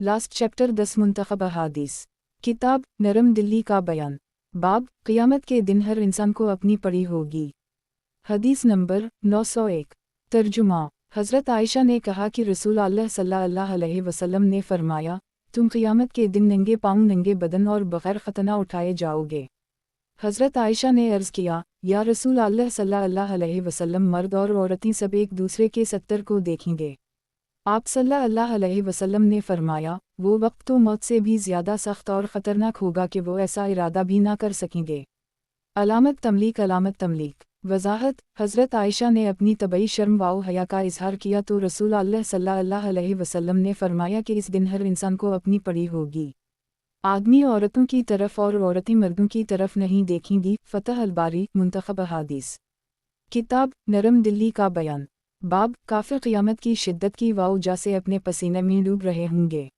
Last chapter 10 मुंतखब अहादीस। किताब नरम दिली का बयान। बाब क़ियामत के दिन हर इंसान को अपनी पड़ी होगी। हदीस नंबर 901। तर्जुमा। हज़रत आयशा ने कहा कि रसूल अल्लाह सल्लल्लाहु अलैहि वसल्लम ने फरमाया, तुम क़ियामत के दिन नंगे पाँव नंगे बदन और बग़ैर ख़तना उठाए जाओगे। हज़रत आयशा ने अर्ज़ किया, या रसूल अल्लाह सल्लल्लाहु अलैहि वसल्लम, मर्द और औरतें सब एक दूसरे के सत्तर को देखेंगे। आप सल्लल्लाहु अलैहि वसल्लम ने फरमाया, वो वक्त तो मौत से भी ज़्यादा सख्त और ख़तरनाक होगा कि वो ऐसा इरादा भी ना कर सकेंगे। अलामत तमलीक। वज़ाहत। हज़रत आयशा ने अपनी तबई शर्म व हया का इजहार किया तो रसूल अल्लाह सल्लल्लाहु अलैहि वसल्लम ने फरमाया कि इस दिन हर इंसान को अपनी पड़ी होगी। आदमी औरतों की तरफ और औरतें मर्दों की तरफ नहीं देखेंगी। फ़तह अल-बारी मुंतखब अहादीस। किताब नरम दिली का बयान। बाब काफ़िर क़ियामत की शिद्दत की वजह से अपने पसीने में डूब रहे होंगे।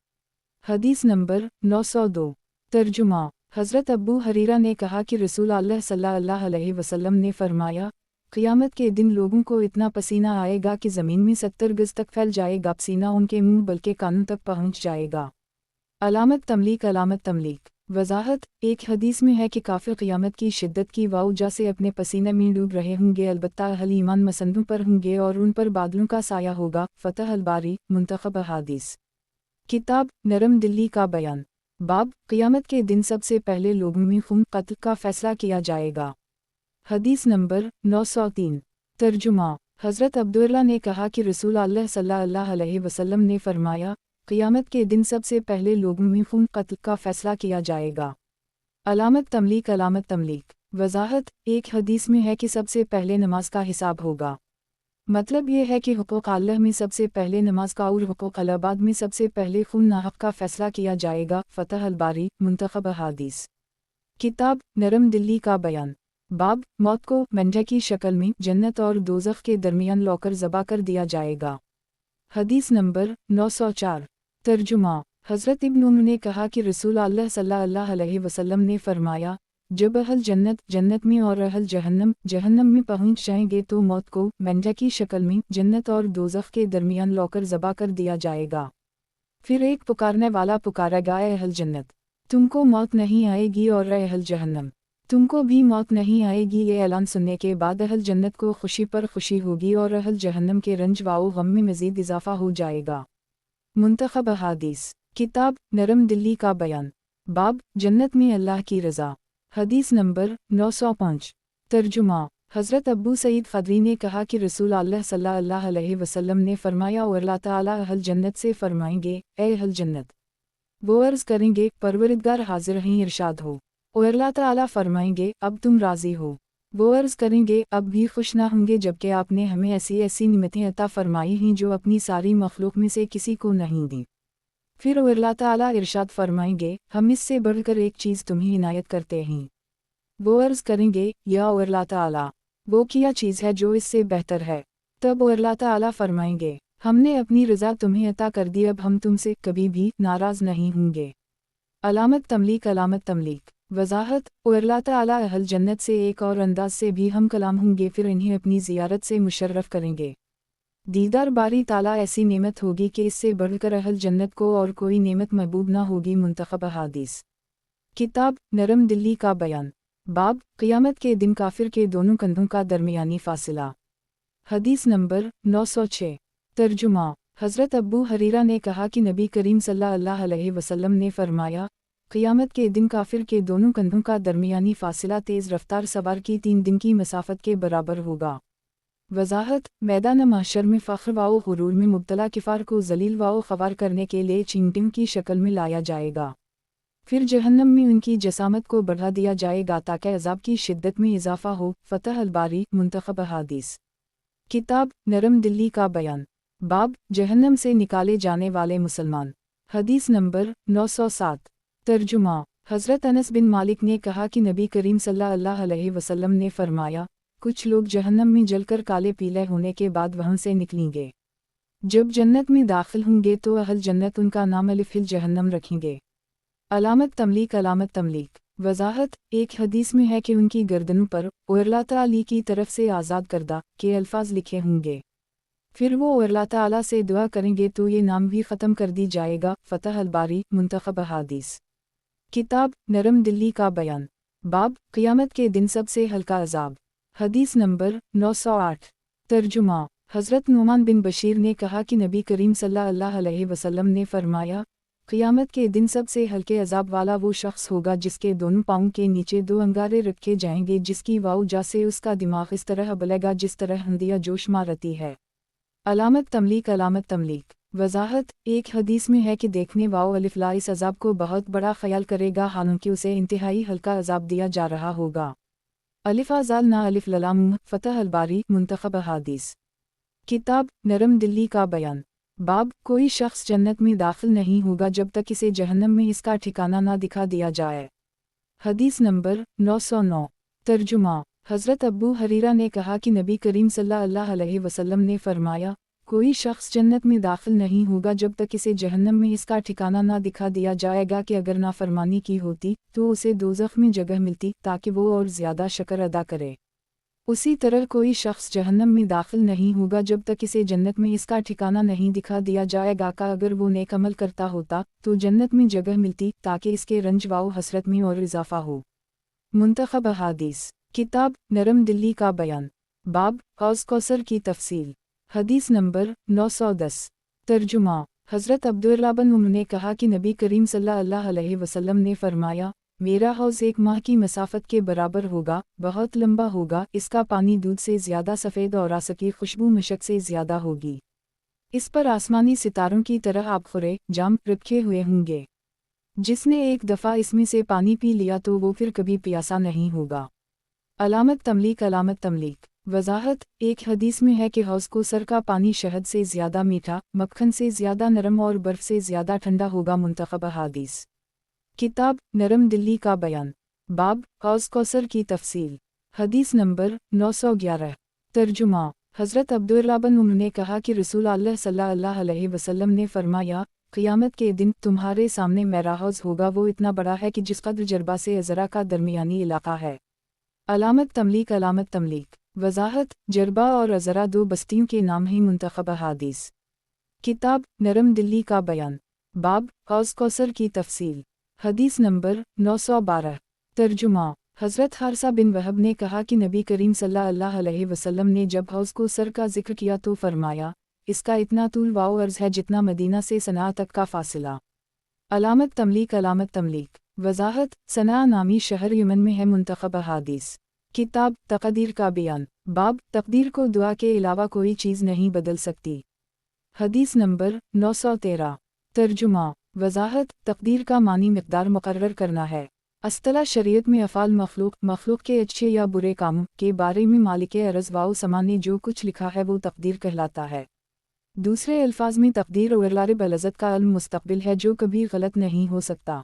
हदीस नंबर 902। तर्जुमा। हज़रत अबू हरीरा ने कहा कि रसूल अल्लाह सल्लल्लाहु अलैहि वसल्लम ने फरमाया, क़ियामत के दिन लोगों को इतना पसीना आएगा कि ज़मीन में 70 गज़ तक फैल जाएगा। पसीना उनके मुंह बल्कि कानों तक पहुँच जाएगा। अलामत तमलीक। वज़ाहत। एक हदीस में है कि काफ़िर क़ियामत की शिद्दत की वजह से अपने पसीने में डूब रहे होंगे, अलबत्ता अहले ईमान मसंदों पर होंगे और उन पर बादलों का साया होगा। फ़तह अल-बारी मुंतखब अहादीस। किताब नरम दिली का बयान। बाब क़ियामत के दिन सबसे पहले लोगों में खून कत्ल का फ़ैसला किया जाएगा। हदीस नंबर 903। तर्जुमा। हज़रत अब्दुल्लाह ने कहा कि रसूल अल्लाह सल्लल्लाहु अलैहि वसल्लम ने फरमाया, क़ियामत के दिन सबसे पहले लोगों में खून कत्ल का फ़ैसला किया जाएगा। अलामत तमलीक। वज़ाहत। एक हदीस में है कि सबसे पहले नमाज का हिसाब होगा। मतलब ये है कि हुकूक़ अल्लाह में सबसे पहले नमाज का और हुकूक़ अल-इबाद में सबसे पहले खून नाहक़ का फ़ैसला किया जाएगा। फ़तह अल-बारी मुंतखब अहादीस। किताब नरम दिली का बयान। बाब मौत को मंझे की शक्ल में जन्नत और दोज़ख के दरमियान लौकर ज़बा कर दिया जाएगा। हदीस नंबर 904। तर्जुमा। हज़रत इब्न उमर ने कहा कि रसूल अल्लाह सल्लल्लाहु अलैहि वसल्लम ने फरमाया, जब अहल जन्नत में और अहल जहन्नम में पहुंच जाएंगे तो मौत को मंझे की शक्ल में जन्नत और दोज़ख के दरमियान लौकर ज़बा कर दिया जाएगा। फिर एक पुकारने वाला पुकारेगा, ए अहल जन्नत, तुमको मौत नहीं आएगी, और ए अहल जहन्नम, तुमको भी मौत नहीं आएगी। ये ऐलान सुनने के बाद अहल जन्नत को खुशी पर खुशी होगी और अहल जहन्नम के रंज व गम में मज़ीद इजाफ़ा हो जाएगा। मुंतखब अहादीस। किताब नरम दिली का बयान। बाब जन्नत में अल्लाह की रज़ा। हदीस नंबर 905। तर्जुमा। हज़रत अबू सईद ख़दरी ने कहा कि रसूल अल्लाह सल्लल्लाहु अलैहि वसल्लम ने फरमाया, और अल्लाह ताला अहल जन्नत से फरमाएंगे, ए अहल जन्नत। वो अर्ज़ करेंगे, परवरिदगार हाजिर हैं, इरशाद हो। और अल्लाह ताला फरमाएंगे, अब तुम राज़ी हो। वो अर्ज़ करेंगे, अब भी खुश ना होंगे, जबकि आपने हमें ऐसी ऐसी निमतें अता फरमाई हैं जो अपनी सारी मखलूक में से किसी को नहीं दी। फिर अल्लाह ताला इरशाद फरमाएंगे, हम इससे बढ़कर एक चीज़ तुम्हें इनायत करते हैं। वो अर्ज़ करेंगे, या अल्लाह ताला, वो क्या चीज़ है जो इससे बेहतर है। तब अल्लाह ताला फरमाएंगे, हमने अपनी रज़ा तुम्हें अता कर दी, अब हम तुमसे कभी भी नाराज़ नहीं होंगे। अलामत तमलीक। वज़ाहत। अल्लाह ताला अहल जन्नत से एक और अंदाज से भी हम कलाम होंगे, फिर इन्हें अपनी ज़ियारत से मुशर्रफ करेंगे। दीदार बारी ताला ऐसी नेमत होगी कि इससे बढ़कर अहल जन्नत को और कोई नेमत महबूब ना होगी। मुंतखब अहादीस। किताब नरम दिली का बयान। बाब क़ियामत के दिन काफिर के दोनों कंधों का दरमियानी फ़ासिला। हदीस नंबर 906। तर्जुमा। हज़रत अबू हरीरा ने कहा कि नबी करीम सल्लल्लाहु अलैहि वसल्लम ने फरमाया, क़ियामत के दिन काफिर के दोनों कंधों का दरमियानी फ़ासिला तेज़ रफ्तार सवार की 3 दिन की मसाफत के बराबर होगा। वज़ाहत। मैदान महशर में फ़ख्र व गुरूर में मुब्तला किफ़ार को ज़लील व ख़वार करने के लिए चींटियों की शक्ल में लाया जाएगा। फिर जहन्नम में उनकी जसामत को बढ़ा दिया जाएगा ताकि अज़ाब की शिद्दत में इजाफ़ा हो। फ़तह अल-बारी मुंतखब अहादीस। किताब नरम दिली का बयान। बाब जहन्नम से निकाले जाने वाले मुसलमान। हदीस नंबर 907। तर्जुमा। हज़रत अनस बिन मालिक ने कहा कि नबी करीम सल्लल्लाहु अलैहि वसल्लम ने फरमाया, कुछ लोग जहन्नम में जलकर काले पीले होने के बाद वहाँ से निकलेंगे। जब जन्नत में दाखिल होंगे तो अहल जन्नत उनका नाम अलिफ़िल जहन्नम रखेंगे। अलामत तमलीक। वज़ाहत। एक हदीस में है कि उनकी गर्दनों पर अल्लाह ताला की तरफ से आज़ाद करदा के अल्फाज लिखे होंगे। फिर वो अल्लाह ताला से दुआ करेंगे तो ये नाम भी ख़त्म कर दी जाएगा। फतह अल-बारी मुंतखब अहादीस। किताब नरम दिली का बयान। बाब क़यामत के दिन सबसे हल्का अज़ाब। हदीस नंबर 908। तर्जुमा। हज़रत नुमान बिन बशीर ने कहा कि नबी करीम सल्लल्लाहु अलैहि वसल्लम ने फरमाया, क़यामत के दिन सबसे हल्के अज़ाब वाला वो शख्स होगा जिसके दोनों पाँव के नीचे 2 अंगारे रखे जाएंगे, जिसकी वाउजा से उसका दिमाग इस तरह बलेगा जिस तरह हंदिया जोश मारती है। अलामत तमलीक। अलामत तमलीक वजाहत। एक हदीस में है कि देखने वाओ अलिफ़ ला इस अज़ाब को बहुत बड़ा ख्याल करेगा, हालांकि उसे इंतहाई हल्का अज़ाब दिया जा रहा होगा। अलिफ़ आज़ाल ना अलिफ़ ललाम। फतह अल-बारी मुंतखब अहादीस। किताब नरम दिली का बयान। बाब कोई शख्स जन्नत में दाखिल नहीं होगा जब तक इसे जहन्नम में इसका ठिकाना ना दिखा दिया जाए। हदीस नंबर 909। तर्जुमा। हज़रत अबू हरीरा ने कहा कि नबी करीम सल्लल्लाहु अलैहि वसल्लम ने फरमाया, कोई शख्स जन्नत में दाखिल नहीं होगा जब तक इसे जहन्नम में इसका ठिकाना ना दिखा दिया जाएगा कि अगर नाफरमानी की होती तो उसे दोज़ख में जगह मिलती ताकि वो और ज़्यादा शक्र अदा करे। उसी तरह कोई शख्स जहन्नम में दाखिल नहीं होगा जब तक इसे जन्नत में इसका ठिकाना नहीं दिखा दिया जाएगा का अगर वो नेक अमल करता होता तो जन्नत में जगह मिलती ताकि इसके रंज व हसरत में और इजाफा हो। मुंतखब अहादीस। किताब नरम दिली का बयान। बाब हौज़ कौसर की तफसील। हदीस नंबर 910। तर्जुमा। हज़रत अब्दुल्लाह बिन उमर ने कहा कि नबी करीम सल्लल्लाहु अलैहि वसल्लम ने फरमाया, मेरा हौज़ 1 माह की मसाफत के बराबर होगा, बहुत लंबा होगा, इसका पानी दूध से ज़्यादा सफ़ेद और आस की खुशबू मशक से ज़्यादा होगी। इस पर आसमानी सितारों की तरह आबखुरे जाम रखे हुए होंगे। जिसने एक दफ़ा इसमें से पानी पी लिया तो वो फिर कभी प्यासा नहीं होगा। अलामत तमलीक। अलामत तमलीक वजाहत। एक हदीस में है कि हौज़ कौसर का पानी शहद से ज़्यादा मीठा, मक्खन से ज़्यादा नरम और बर्फ़ से ज़्यादा ठंडा होगा। मुंतखब अहादीस। किताब नरम दिली का बयान। बाब हौज़ कौसर की तफसील। हदीस नंबर 911। तर्जुमा। हज़रत अब्दुल्लाह बिन उमर ने कहा कि रसूल अल्लाह सल्लल्लाहु अलैहि वसल्लम ने फरमाया, क़यामत के दिन तुम्हारे सामने मेरा हौज़ होगा, वो इतना बड़ा है कि जिस कदर जरबा से अज़रा का दरमियानी इलाका है। अलामत तमलीक। अलामत तमलीक वजाहत। जरबा और अज़रा 2 बस्तियों के नाम ही। मुंतखब अहादीस। किताब नरम दिली का बयान। बाब हौज़ कौसर की तफसील। हदीस नंबर 912। तर्जुमा। हज़रत हारसा बिन वहब ने कहा कि नबी करीम सल्लल्लाहु अलैहि वसल्लम ने जब हौज़ कौसर का जिक्र किया तो फरमाया, इसका इतना तूल वाओ अर्ज़ है जितना मदीना से सना तक का फासिला। अलामत तमलीक। अलामत तमलीक वजाहत। सना नामी शहर यमन में है। मुंतखब अहादीस। किताब तक़दीर का बयान। बाब तक़दीर को दुआ के अलावा कोई चीज़ नहीं बदल सकती। हदीस नंबर 913। तर्जुमा। वजाहत। तक़दीर का मानी मिक़दार मुक़र्रर करना है। अस्तिलाह शरीयत में अफ़ाल मखलूक के अच्छे या बुरे कामों के बारे में मालिके अर्ज़ वाओ समा ने जो कुछ लिखा है वो तक़दीर कहलाता है। दूसरे अल्फाज में तक़दीर और बलज़त का इल्म मुस्तक़बिल है जो कभी गलत नहीं हो सकता।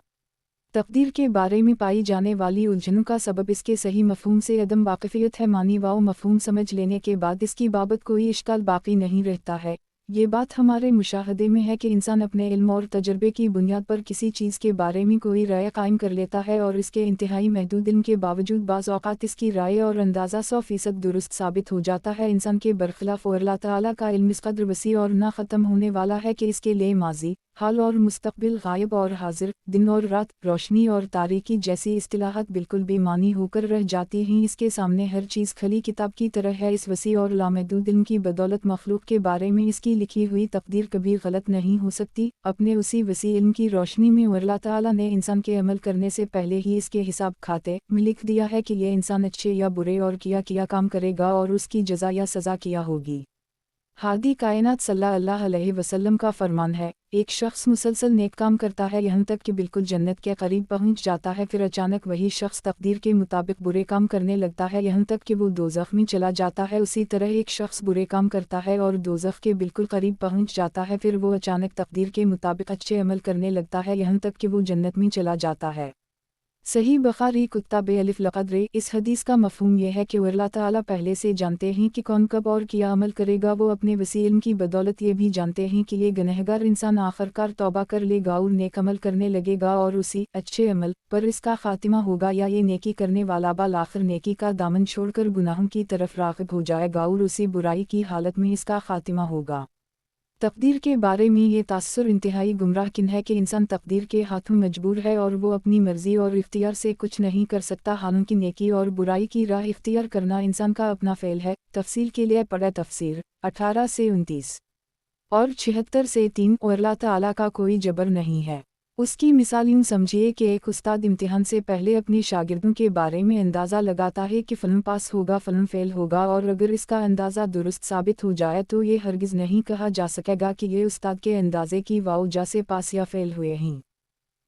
तक़दीर के बारे में पाई जाने वाली उलझनों का सबब इसके सही मफ़हूम से अदम वाक़िफ़ियत है। मानी वाओ मफ़हूम समझ लेने के बाद इसकी बाबत कोई इश्काल बाकी नहीं रहता है। ये बात हमारे मुशाहदे में है कि इंसान अपने इल्म और तजर्बे की बुनियाद पर किसी चीज़ के बारे में कोई राय कायम कर लेता है और इसके इंतहाई महदूद इल्म के बावजूद बाज़ औक़ात इसकी राय और अंदाज़ा 100% दुरुस्त साबित हो जाता है। इंसान के बरखिलाफ़ और अल्लाह ताला का इल्म इस कदर वसी और ना ख़त्म होने वाला है कि इसके लिए माज़ी, हाल और मुस्तक़बिल, गायब और हाजिर, दिन और रात, रोशनी और तारीकी जैसी इस्तिलाहात बिल्कुल बेमानी होकर रह जाती हैं। इसके सामने हर चीज़ खली किताब की तरह है। इस वसी और लामहदूद इल्म की बदौलत मखलूक के बारे में इसकी लिखी हुई तक़दीर कभी गलत नहीं हो सकती। अपने उसी वसी इल्म की रोशनी में अल्लाह ताला ने इंसान के अमल करने से पहले ही इसके हिसाब खाते में लिख दिया है कि यह इंसान अच्छे या बुरे और किया काम करेगा और उसकी जज़ा या सज़ा क्या होगी। हादी कायनात सल्लल्लाहु अलैहि वसल्लम का फरमान है, एक शख्स मुसलसल नेक काम करता है यहाँ तक कि बिल्कुल जन्नत के करीब पहुँच जाता है, फिर अचानक वही शख्स तकदीर के मुताबिक बुरे काम करने लगता है यहाँ तक कि वो दोज़ख में चला जाता है। उसी तरह एक शख्स बुरे काम करता है और दोज़ख के बिल्कुल करीब पहुँच जाता है, फिर वो अचानक तकदीर के मुताबिक अच्छे अमल करने लगता है यहाँ तक कि वो जन्नत में चला जाता है। सही बखारी कुत्ता बे अलिफ लक़द रे। इस हदीस का मफ़हूम यह है कि अल्लाह ताला पहले से जानते हैं कि कौन कब और क्या अमल करेगा। वो अपने वसी इल्म की बदौलत ये भी जानते हैं कि ये गुनहगार इंसान आखिरकार तौबा कर लेगा और नेक अमल करने लगेगा और उसी अच्छे अमल पर इसका खातिमा होगा, या ये नेकी करने वाला बाल आखिर नेकी का दामन छोड़कर गुनाहों की तरफ राग़िब हो जाएगा और उसी बुराई की हालत में इसका खातिमा होगा। तकदीर के बारे में ये तासुर इंतहाई गुमराह किन है कि इंसान तकदीर के हाथों मजबूर है और वो अपनी मर्जी और इख्तियार से कुछ नहीं कर सकता। हालांकि नेकी और बुराई की राह इख्तियार करना इंसान का अपना फ़ेल है। तफसील के लिए पढ़े तफसीर 18 से 29 और 76 से 3। और अल्लाह ताला का कोई जबर नहीं है। उसकी मिसाल यूँ समझिए कि एक उस्ताद इम्तिहान से पहले अपने शागिर्दों के बारे में अंदाज़ा लगाता है कि फ़लन पास होगा फ़लन फ़ेल होगा, और अगर इसका अंदाज़ा दुरुस्त साबित हो जाए तो ये हरगिज़ नहीं कहा जा सकेगा कि ये उस्ताद के अंदाज़े की वाउजा से पास या फ़ेल हुए हैं।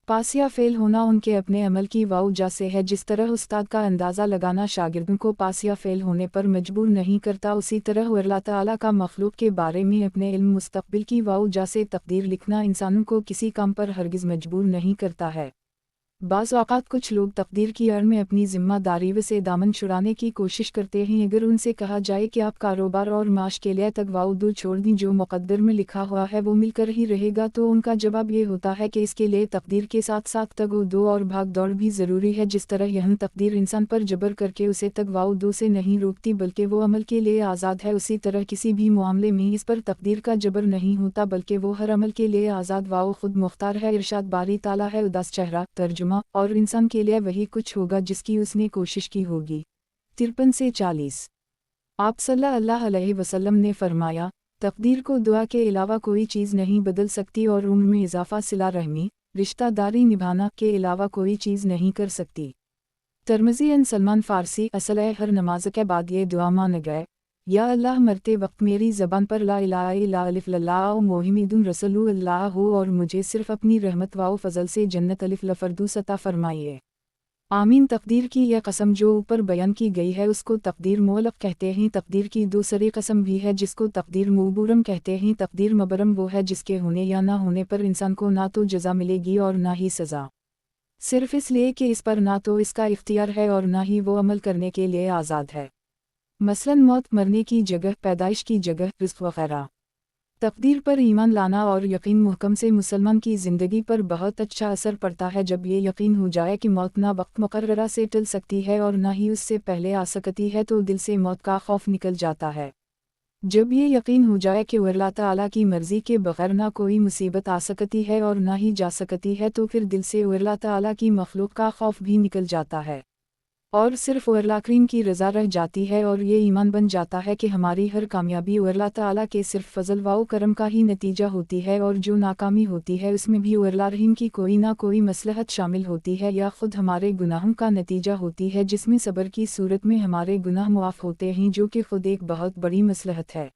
पास या फ़ेल होना उनके अपने अमल की वाउजा से है। जिस तरह उस्ताद का अंदाज़ा लगाना शागिर्दों को पास या फ़ेल होने पर मजबूर नहीं करता, उसी तरह अल्लाह ताला का मखलूक के बारे में अपने इल्म मुस्तक़बिल की वाउजा से तकदीर लिखना इंसानों को किसी काम पर हरगिज़ मजबूर नहीं करता है। बाज़ औक़ात कुछ लोग तकदीर की आड़ में अपनी ज़िम्मेदारी से दामन छुड़ाने की कोशिश करते हैं। अगर उनसे कहा जाए कि आप कारोबार और माश के लिए तगवाउदू छोड़ दें, जो मुक़द्दर में लिखा हुआ है वो मिलकर ही रहेगा, तो उनका जवाब ये होता है कि इसके लिए तकदीर के साथ साथ तगवाउदू और भाग दौड़ भी ज़रूरी है। जिस तरह यह तकदीर इंसान पर जबर करके उसे तगवाउदू से नहीं रोकती बल्कि वो अमल के लिए आज़ाद है, उसी तरह किसी भी मामले में इस पर तकदीर का जबर नहीं होता बल्कि वो हर अमल के लिए आज़ाद व खुद मुख्तार है। इरशाद बारी ताला है उदास चेहरा तर्जुमा। और इंसान के लिए वही कुछ होगा जिसकी उसने कोशिश की होगी। 53 से 40। आप सल्लल्लाहु अलैहि वसल्लम ने फरमाया, तकदीर को दुआ के अलावा कोई चीज़ नहीं बदल सकती और उम्र में इजाफ़ा, सिला रहमी, रिश्तादारी निभाना के अलावा कोई चीज़ नहीं कर सकती। तिर्मिज़ी अन सलमान फ़ारसी। असल है हर नमाज के बाद ये दुआ मान गए, या अल्लाह मरते वक्त मेरी ज़बान पर ला इलाहा इल्ला अलिफ लल्लाह मोहम्मदुन रसूलुल्लाह हो और मुझे सिर्फ़ अपनी रहमत व फ़ज़ल से जन्नत अलिफ लफ़रदूस अता फ़रमाइए। आमीन। तकदीर की यह कसम जो ऊपर बयान की गई है उसको तकदीर मुअल्लक़ कहते हैं। तकदीर की दूसरी कसम भी है जिसको तकदीर मुबरम कहते हैं। तकदीर मुबरम वो है जिसके होने या ना होने पर इंसान को ना तो जज़ा मिलेगी और ना ही सज़ा, सिर्फ़ इसलिए कि इस पर ना तो इसका इख्तियार है और ना ही वो अमल करने के लिए आज़ाद है। मसलन मौत, मरने की जगह, पैदाइश की जगह, रिज़्क़ वग़ैरह। तकदीर पर ईमान लाना और यकीन मुहकम से मुसलमान की ज़िंदगी पर बहुत अच्छा असर पड़ता है। जब ये यकीन हो जाए कि मौत ना वक्त मुकर्ररा से टल सकती है और ना ही उससे पहले आ सकती है तो दिल से मौत का खौफ निकल जाता है। जब ये यकीन हो जाए कि अल्लाह ताला की मर्ज़ी के बग़ैर ना कोई मुसीबत आ सकती है और ना ही जा सकती है तो फिर दिल से अल्लाह ताला की मखलूक का खौफ भी निकल जाता है और सिर्फ़ अल्लाह करीम की रज़ा रह जाती है। और ये ईमान बन जाता है कि हमारी हर कामयाबी अल्लाह ताला के सिर्फ़ फ़ज़ल व करम का ही नतीजा होती है और जो नाकामी होती है उसमें भी अल्लाह रहीम की कोई ना कोई मसलहत शामिल होती है या ख़ुद हमारे गुनाहों का नतीजा होती है, जिसमें सब्र की सूरत में हमारे गुनाह मुआफ़ होते हैं, जो कि ख़ुद एक बहुत बड़ी मसलहत है।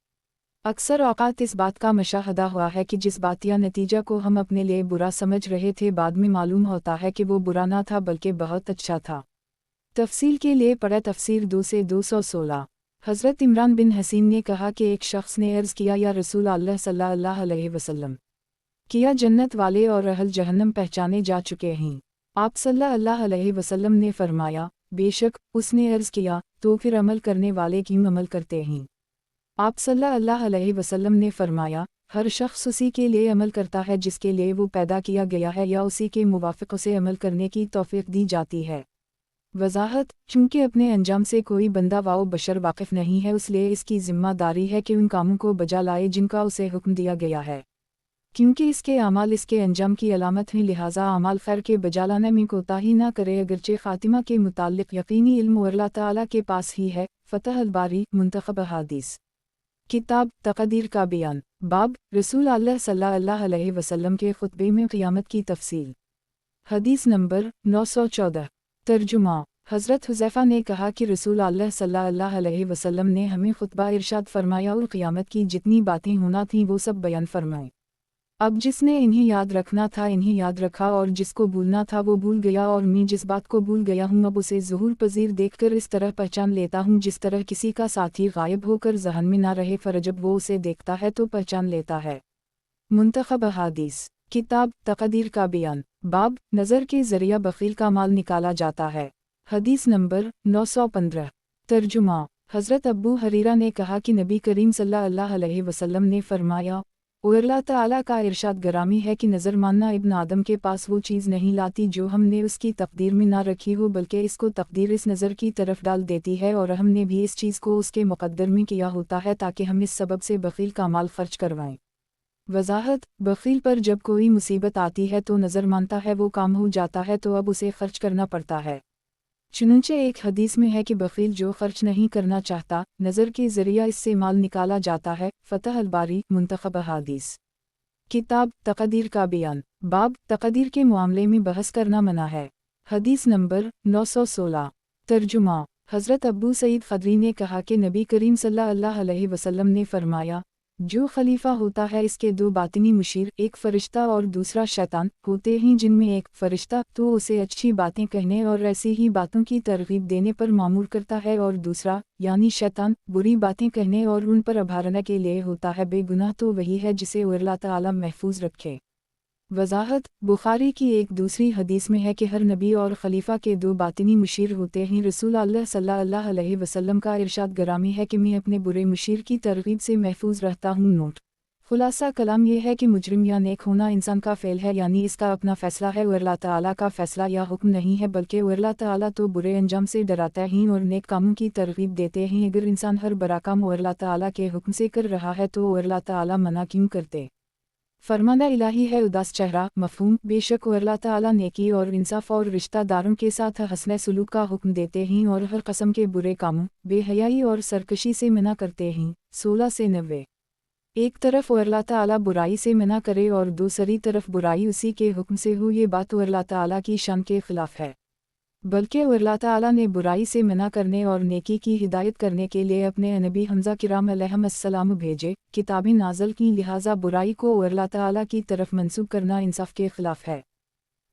अक्सर औक़ात इस बात का मुशाहदा हुआ है कि जिस बात या नतीजा को हम अपने लिए बुरा समझ रहे थे बाद में मालूम होता है कि वो बुरा ना था बल्कि बहुत अच्छा था। तफसील के लिए पढ़े तफसीर 2 से 216। हज़रत इमरान बिन हसीन ने कहा कि एक शख्स ने अर्ज़ किया, या रसूल अल्लाह सल्लल्लाहु अलैहि वसल्लम, किया जन्नत वाले और अहल जहन्नम पहचाने जा चुके हैं। आप सल्लल्लाहु अलैहि वसल्लम ने फरमाया, बेशक। उसने अर्ज़ किया, तो फिर अमल करने वाले क्यों अमल करते हैं? आप सल्लल्लाहु अलैहि वसल्लम ने फरमाया, हर शख्स उसी के लिए अमल करता है जिसके लिए वो पैदा किया गया है या उसी के मुवाफ़िक़ उसे अमल करने की तौफ़ीक़ दी जाती है। वज़ाहत, चूँकि अपने अंजाम से कोई बंदा व बशर वाकिफ़ नहीं है, इसलिए इसकी ज़िम्मेदारी है कि उन कामों को बजा लाए जिनका उसे हुक्म दिया गया है, क्योंकि इसके अमाल इसके अंजाम की अलामत हैं। लिहाजा अमाल खैर के बजा लाने में कोताही ना करे, अगरचे ख़ातिमा के मुताल्लिक़ यकीनी इल्म अल्लाह ताला के पास ही है। फ़तह अल-बारी मुंतखब अहादीस, किताब तक़दीर का बयान, बाब रसूल अल्लाह सल्लल्लाहु अलैहि वसल्लम के खुतबे में क़ियामत की तफ़सील। हदीस नंबर 914। तर्जुमा। हज़रत हुज़ैफ़ा ने कहा कि रसूल अल्लाह सल्लल्लाहु अलैहि वसल्लम ने हमें खुतबा इरशाद फरमाया और क़ियामत की जितनी बातें होना थीं वो सब बयान फरमाए। अब जिसने इन्हें याद रखना था इन्हें याद रखा और जिसको भूलना था वो भूल गया, और मैं जिस बात को भूल गया हूँ अब उसे ज़ुहूर पज़ीर देखकर इस तरह पहचान लेता हूँ जिस तरह किसी का साथी गायब होकर ज़हन में ना रहे, पर जब वो उसे देखता है तो पहचान लेता है। मुंतखब अहादीस, किताब तकदीर का बयान। बाब नज़र के ज़रिया बखील का माल निकाला जाता है। हदीस नंबर 915। तर्जुमा। हज़रत अब्बू हरीरा ने कहा कि नबी करीम सल्लल्लाहु अलैहि वसल्लम ने फरमाया, और अल्लाह ताला का इरशाद गरामी है कि नज़र मानना इब्न आदम के पास वो चीज़ नहीं लाती जो हमने उसकी तकदीर में ना रखी हो, बल्कि इसको तकदीर इस नज़र की तरफ डाल देती है, और हमने भी इस चीज़ को उसके मुक़द्दर में किया होता है ताकि हम इस सबब से बखील का माल खर्च करवाएं। वजाहत। बखील पर जब कोई मुसीबत आती है तो नज़र मानता है वो काम हो जाता है तो अब उसे खर्च करना पड़ता है। चुनंचे एक हदीस में है कि बखील जो खर्च नहीं करना चाहता, नज़र के ज़रिया इससे माल निकाला जाता है। फ़तह अल-बारी मुंतखब हदीस। किताब तकदीर का बयान। बाब तकदीर के मामले में बहस करना मना है। हदीस नंबर 916। तर्जुमा। हज़रत अब्बू सईद खदरी ने कहा कि नबी करीम सल्लल्लाहु अलैहि वसल्लम ने फरमाया, जो खलीफा होता है इसके दो बातिनी मुशीर, एक फ़रिश्ता और दूसरा शैतान होते हैं, जिनमें एक फ़रिश्ता तो उसे अच्छी बातें कहने और ऐसी ही बातों की तरगीब देने पर मामूर करता है, और दूसरा यानी शैतान बुरी बातें कहने और उन पर अभारने के लिए होता है। बेगुनाह तो वही है जिसे अल्लाह ताला महफूज रखे। वजाहत। बुखारी की एक दूसरी हदीस में है कि हर नबी और खलीफा के दो बातिनी मुशीर होते हैं। रसूल अल्लाह सल्लल्लाहु अलैहि वसल्लम का इरशाद गरामी है कि मैं अपने बुरे मुशीर की तरगीब से महफूज रहता हूँ। नोट। खुलासा कलाम यह है कि मुजरिम या नेक होना इंसान का फ़ेल है, यानी इसका अपना फ़ैसला है, और अल्लाह ताला का फ़ैसला या हुक्म नहीं है, बल्कि अल्लाह ताला तो बुरे अंजाम से डराता है और नेक कामों की तरगीब देते हैं। अगर इंसान हर बुरा काम अल्लाह ताला के हुक्म से कर रहा है तो अल्लाह ताला मना क्यों करते। फरमाना इलाही है उदास चेहरा। मफ़हूम। बेशक अल्लाह ताला नेकी और इंसाफ और रिश्तेदारों के साथ हस्न सलूक का हुक्म देते हैं और हर कस्म के बुरे कामों, बेहयाई और सरकशी से मना करते हैं। 16 से 90। एक तरफ अल्लाह ताला बुराई से मना करे और दूसरी तरफ बुराई उसी के हुक्म से हो, ये बात अल्लाह ताला की शान के खिलाफ है। बल्कि अल्लाह ताला ने बुराई से मना करने और नेकी की हिदायत करने के लिए अपने नबी हमज़ा किराम अलैहिस्सलाम भेजे, किताबें नाज़ल की, लिहाजा बुराई को अल्लाह ताला की तरफ मंसूब करना इंसाफ के खिलाफ है।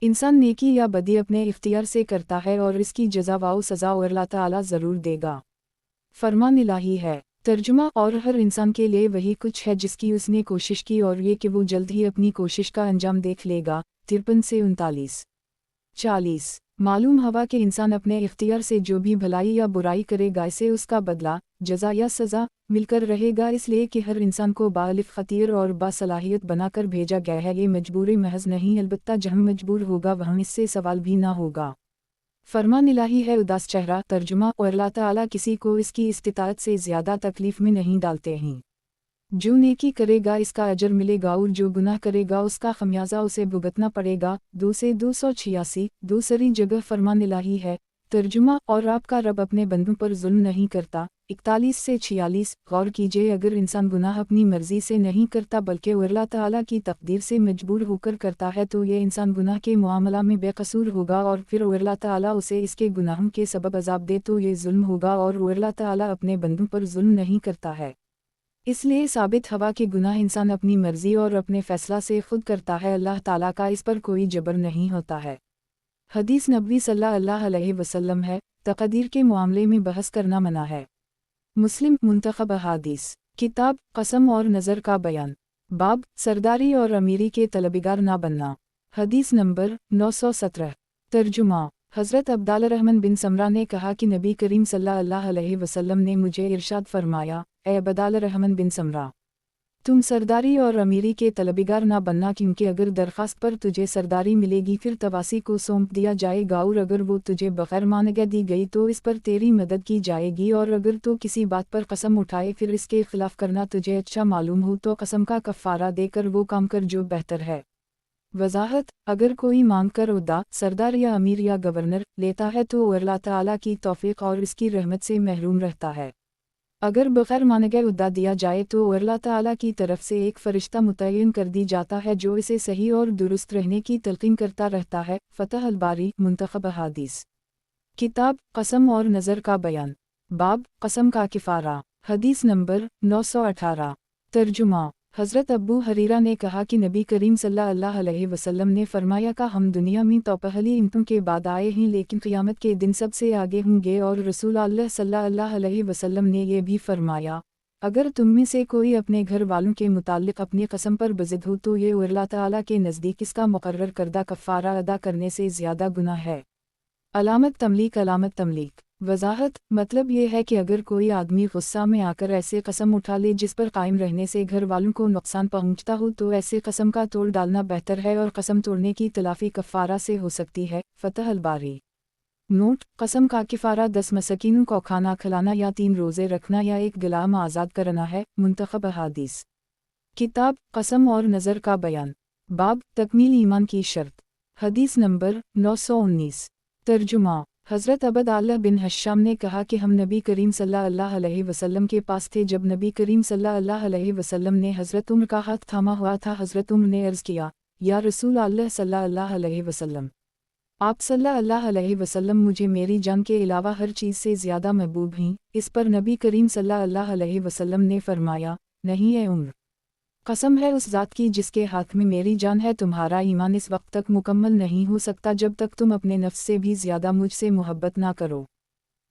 इंसान नेकी या बदी अपने इख्तियार से करता है और इसकी जज़ा व सज़ा अल्लाह ताला ज़रूर देगा। फरमान इलाही है। तर्जुमा। और हर इंसान के लिए वही कुछ है जिसकी उसने कोशिश की, और ये कि वो जल्द ही अपनी कोशिश का अंजाम देख लेगा। 53 से 39। 40। मालूम हवा कि इंसान अपने इख्तियार से जो भी भलाई या बुराई करेगा इसे उसका बदला, जज़ा या सज़ा मिलकर रहेगा, इसलिए कि हर इंसान को बालिग़ ख़तीर और बासलाहियत बनाकर भेजा गया है। ये मजबूरी महज नहीं, अलबत्ता जहाँ मजबूर होगा वहाँ इससे सवाल भी ना होगा। फरमान इलाही है उदास चेहरा। तर्जुमा। और अल्लाह ताला किसी को इसकी इस्तिताअत से ज़्यादा तकलीफ़ में नहीं डालते हैं। जो नेकी करेगा इसका अजर मिलेगा और जो गुनाह करेगा उसका खमियाजा उसे भुगतना पड़ेगा। 2 से 286। दूसरी जगह फरमान इलाही है। तर्जुमा। और आपका रब अपने बंदों पर जुल्म नहीं करता। 41 से 46। गौर कीजिए, अगर इंसान गुनाह अपनी मर्जी से नहीं करता बल्कि अल्लाह ताला की तकदीर से मजबूर होकर करता है तो ये इंसान गुनाह के मामला में बेकसूर होगा, और फिर अल्लाह ताला उसे इसके गुनाहों के सबब अजाब दे तो ये जुल्म होगा, और अल्लाह ताला अपने बंदों पर जुल्म नहीं करता है। इसलिए साबित हवा कि गुनाह इंसान अपनी मर्जी और अपने फ़ैसला से खुद करता है, अल्लाह ताला का इस पर कोई जबर नहीं होता है। हदीस नबी सल्लल्लाहु अलैहि वसल्लम है। तकदीर के मामले में बहस करना मना है। मुस्लिम मुंतखब हदीस। किताब कसम और नज़र का बयान। बाब सरदारी और अमीरी के तलबगार ना बनना। हदीस नंबर 917। तर्जुमा। हज़रत अब्दुल्लाह रहमान बिन समरा ने कहा कि नबी करीम सल्लल्लाहु अलैहि वसल्लम ने मुझे इरशाद फरमाया, ए अब्दुल्लाह रहमान बिन समरा, तुम सरदारी और अमीरी के तलबगार ना बनना, क्योंकि अगर दरख्वास्त पर तुझे सरदारी मिलेगी फिर तवासी को सौंप दिया जाएगा, और अगर वो तुझे बग़ैर मांगे दी गई तो इस पर तेरी मदद की जाएगी, और अगर तो किसी बात पर कसम उठाए फिर इसके खिलाफ करना तुझे अच्छा मालूम हो तो कसम का कफ़ारा देकर वो काम कर जो बेहतर है। वजाहत। अगर कोई मांग कर उहदा, सरदार या अमीर या गवर्नर लेता है तो अल्लाह ताला की तौफीक और इसकी रहमत से महरूम रहता है। अगर बग़ैर मांगे उहदा दिया जाए तो अल्लाह ताला की तरफ से एक फ़रिश्ता मुतय्यन कर दी जाता है जो इसे सही और दुरुस्त रहने की तलक़ीन करता रहता है। फ़तह अल-बारी मुंतखब हदीस। किताब कसम और नज़र का बयान। बाब कसम का किफ़ारा। हदीस नंबर 918। तर्जुमा। हज़रत अब्बू हरीरा ने कहा कि नबी करीम सल्लल्लाहु अलैहि वसल्लम ने फरमाया कि हम दुनिया में तो पहली इम्तों के बाद आए हैं, लेकिन क़ियामत के दिन सबसे आगे होंगे, और रसूल अल्लाह सल्लल्लाहु अलैहि वसल्लम ने यह भी फरमाया, اگر تم میں سے کوئی اپنے گھر والوں کے متعلق اپنی قسم پر بضد ہو تو یہ اللہ تعالیٰ کے نزدیک اس کا مقرر کردہ کفارہ ادا کرنے سے زیادہ گناہ ہے۔ علامت تملیک علامت تملیک وضاحت مطلب یہ ہے کہ اگر کوئی آدمی غصہ میں آ کر ایسے قسم اٹھا لے جس پر قائم رہنے سے گھر والوں کو نقصان پہنچتا ہو تو ایسے قسم کا توڑ ڈالنا بہتر ہے اور قسم توڑنے کی تلافی کفارہ سے ہو سکتی ہے۔ فتح الباری۔ نوٹ: قسم کا کفارہ 10 مساکینوں کو کھانا کھلانا یا 3 روزے رکھنا یا ایک غلام آزاد کرنا ہے۔ منتخب احادیث۔ کتاب قسم اور نظر کا بیان۔ باب تکمیل ایمان کی شرط۔ حدیث نمبر 919۔ ترجمہ: حضرت عبد اللہ بن حشام نے کہا کہ ہم نبی کریم صلی اللہ علیہ وسلم کے پاس تھے جب نبی کریم صلی اللہ علیہ وسلم نے حضرت عمر کا ہاتھ تھاما ہوا تھا۔ حضرت عمر نے عرض کیا، یا رسول اللہ صلی اللہ علیہ وسلم، آپ صلی اللہ علیہ وسلم مجھے میری جان کے علاوہ ہر چیز سے زیادہ محبوب ہیں۔ اس پر نبی کریم صلی اللہ علیہ وسلم نے فرمایا، نہیں اے عمر، قسم ہے اس ذات کی جس کے ہاتھ میں میری جان ہے، تمہارا ایمان اس وقت تک مکمل نہیں ہو سکتا جب تک تم اپنے نفس سے بھی زیادہ مجھ سے محبت نہ کرو۔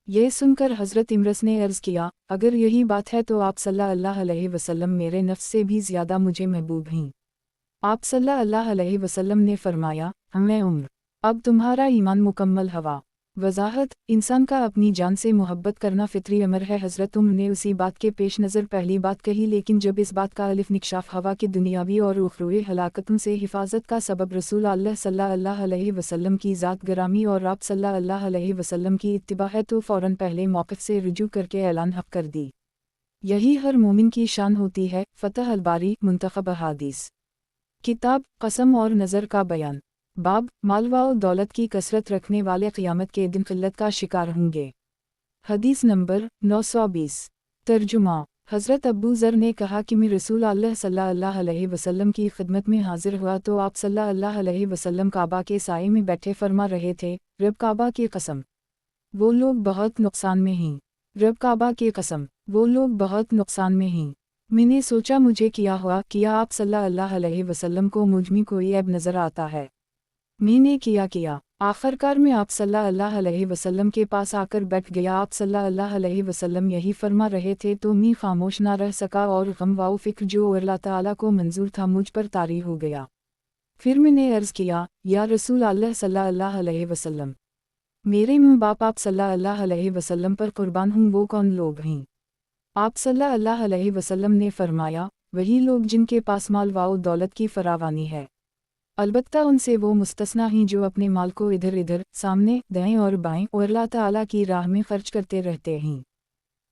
یہ سن کر حضرت عمرس نے عرض کیا، اگر یہی بات ہے تو آپ صلی اللہ علیہ وسلم میرے نفس سے بھی زیادہ مجھے محبوب ہیں۔ آپ صلی اللہ علیہ وسلم نے فرمایا، ہمیں عمر، اب تمہارا ایمان مکمل ہوا۔ وضاحت: انسان کا اپنی جان سے محبت کرنا فطری امر ہے۔ حضرت عمر نے اسی بات کے پیش نظر پہلی بات کہی، لیکن جب اس بات کا انکشاف ہوا کہ دنیاوی اور اخروی ہلاکتوں سے حفاظت کا سبب رسول اللہ صلی اللہ علیہ وسلم کی ذات گرامی اور آپ صلی اللہ علیہ وسلم کی اتباع ہے تو فوراً پہلے موقف سے رجوع کر کے اعلان حق کر دی۔ یہی ہر مومن کی شان ہوتی ہے۔ فتح الباری۔ منتخب احادیث۔ کتاب قسم اور نظر کا بیان۔ باب مال و دولت کی کثرت رکھنے والے قیامت کے دن قلت کا شکار ہوں گے۔ حدیث نمبر 920۔ ترجمہ: حضرت ابو ذر نے کہا کہ میں رسول اللہ صلی اللہ علیہ وسلم کی خدمت میں حاضر ہوا تو آپ صلی اللہ علیہ وسلم کعبہ کے سائے میں بیٹھے فرما رہے تھے، رب کعبہ کی قسم، وہ لوگ بہت نقصان میں ہیں۔ رب کعبہ کی قسم، وہ لوگ بہت نقصان میں ہیں۔ میں نے سوچا مجھے کیا ہوا، کیا آپ صلی اللہ علیہ وسلم کو مجھ میں کوئی عیب نظر آتا ہے؟ میں نے کیا آخرکار میں آپ صلی اللہ علیہ وسلم کے پاس آ کر بیٹھ گیا۔ آپ صلی اللہ علیہ وسلم یہی فرما رہے تھے تو میں خاموش نہ رہ سکا اور غم و فکر جو اللہ تعالیٰ کو منظور تھا مجھ پر طاری ہو گیا۔ پھر میں نے عرض کیا، یا رسول اللہ صلی اللہ علیہ وسلم، میرے ماں باپ آپ صلی اللہ علیہ وسلم پر قربان ہوں، وہ کون لوگ ہیں؟ آپ صلی اللہ علیہ وسلم نے فرمایا، وہی لوگ جن کے پاس مال و دولت کی فراوانی ہے، البتہ ان سے وہ مستثنی ہیں جو اپنے مال کو ادھر ادھر، سامنے، دائیں اور بائیں اور اللہ تعالیٰ کی راہ میں خرچ کرتے رہتے ہیں۔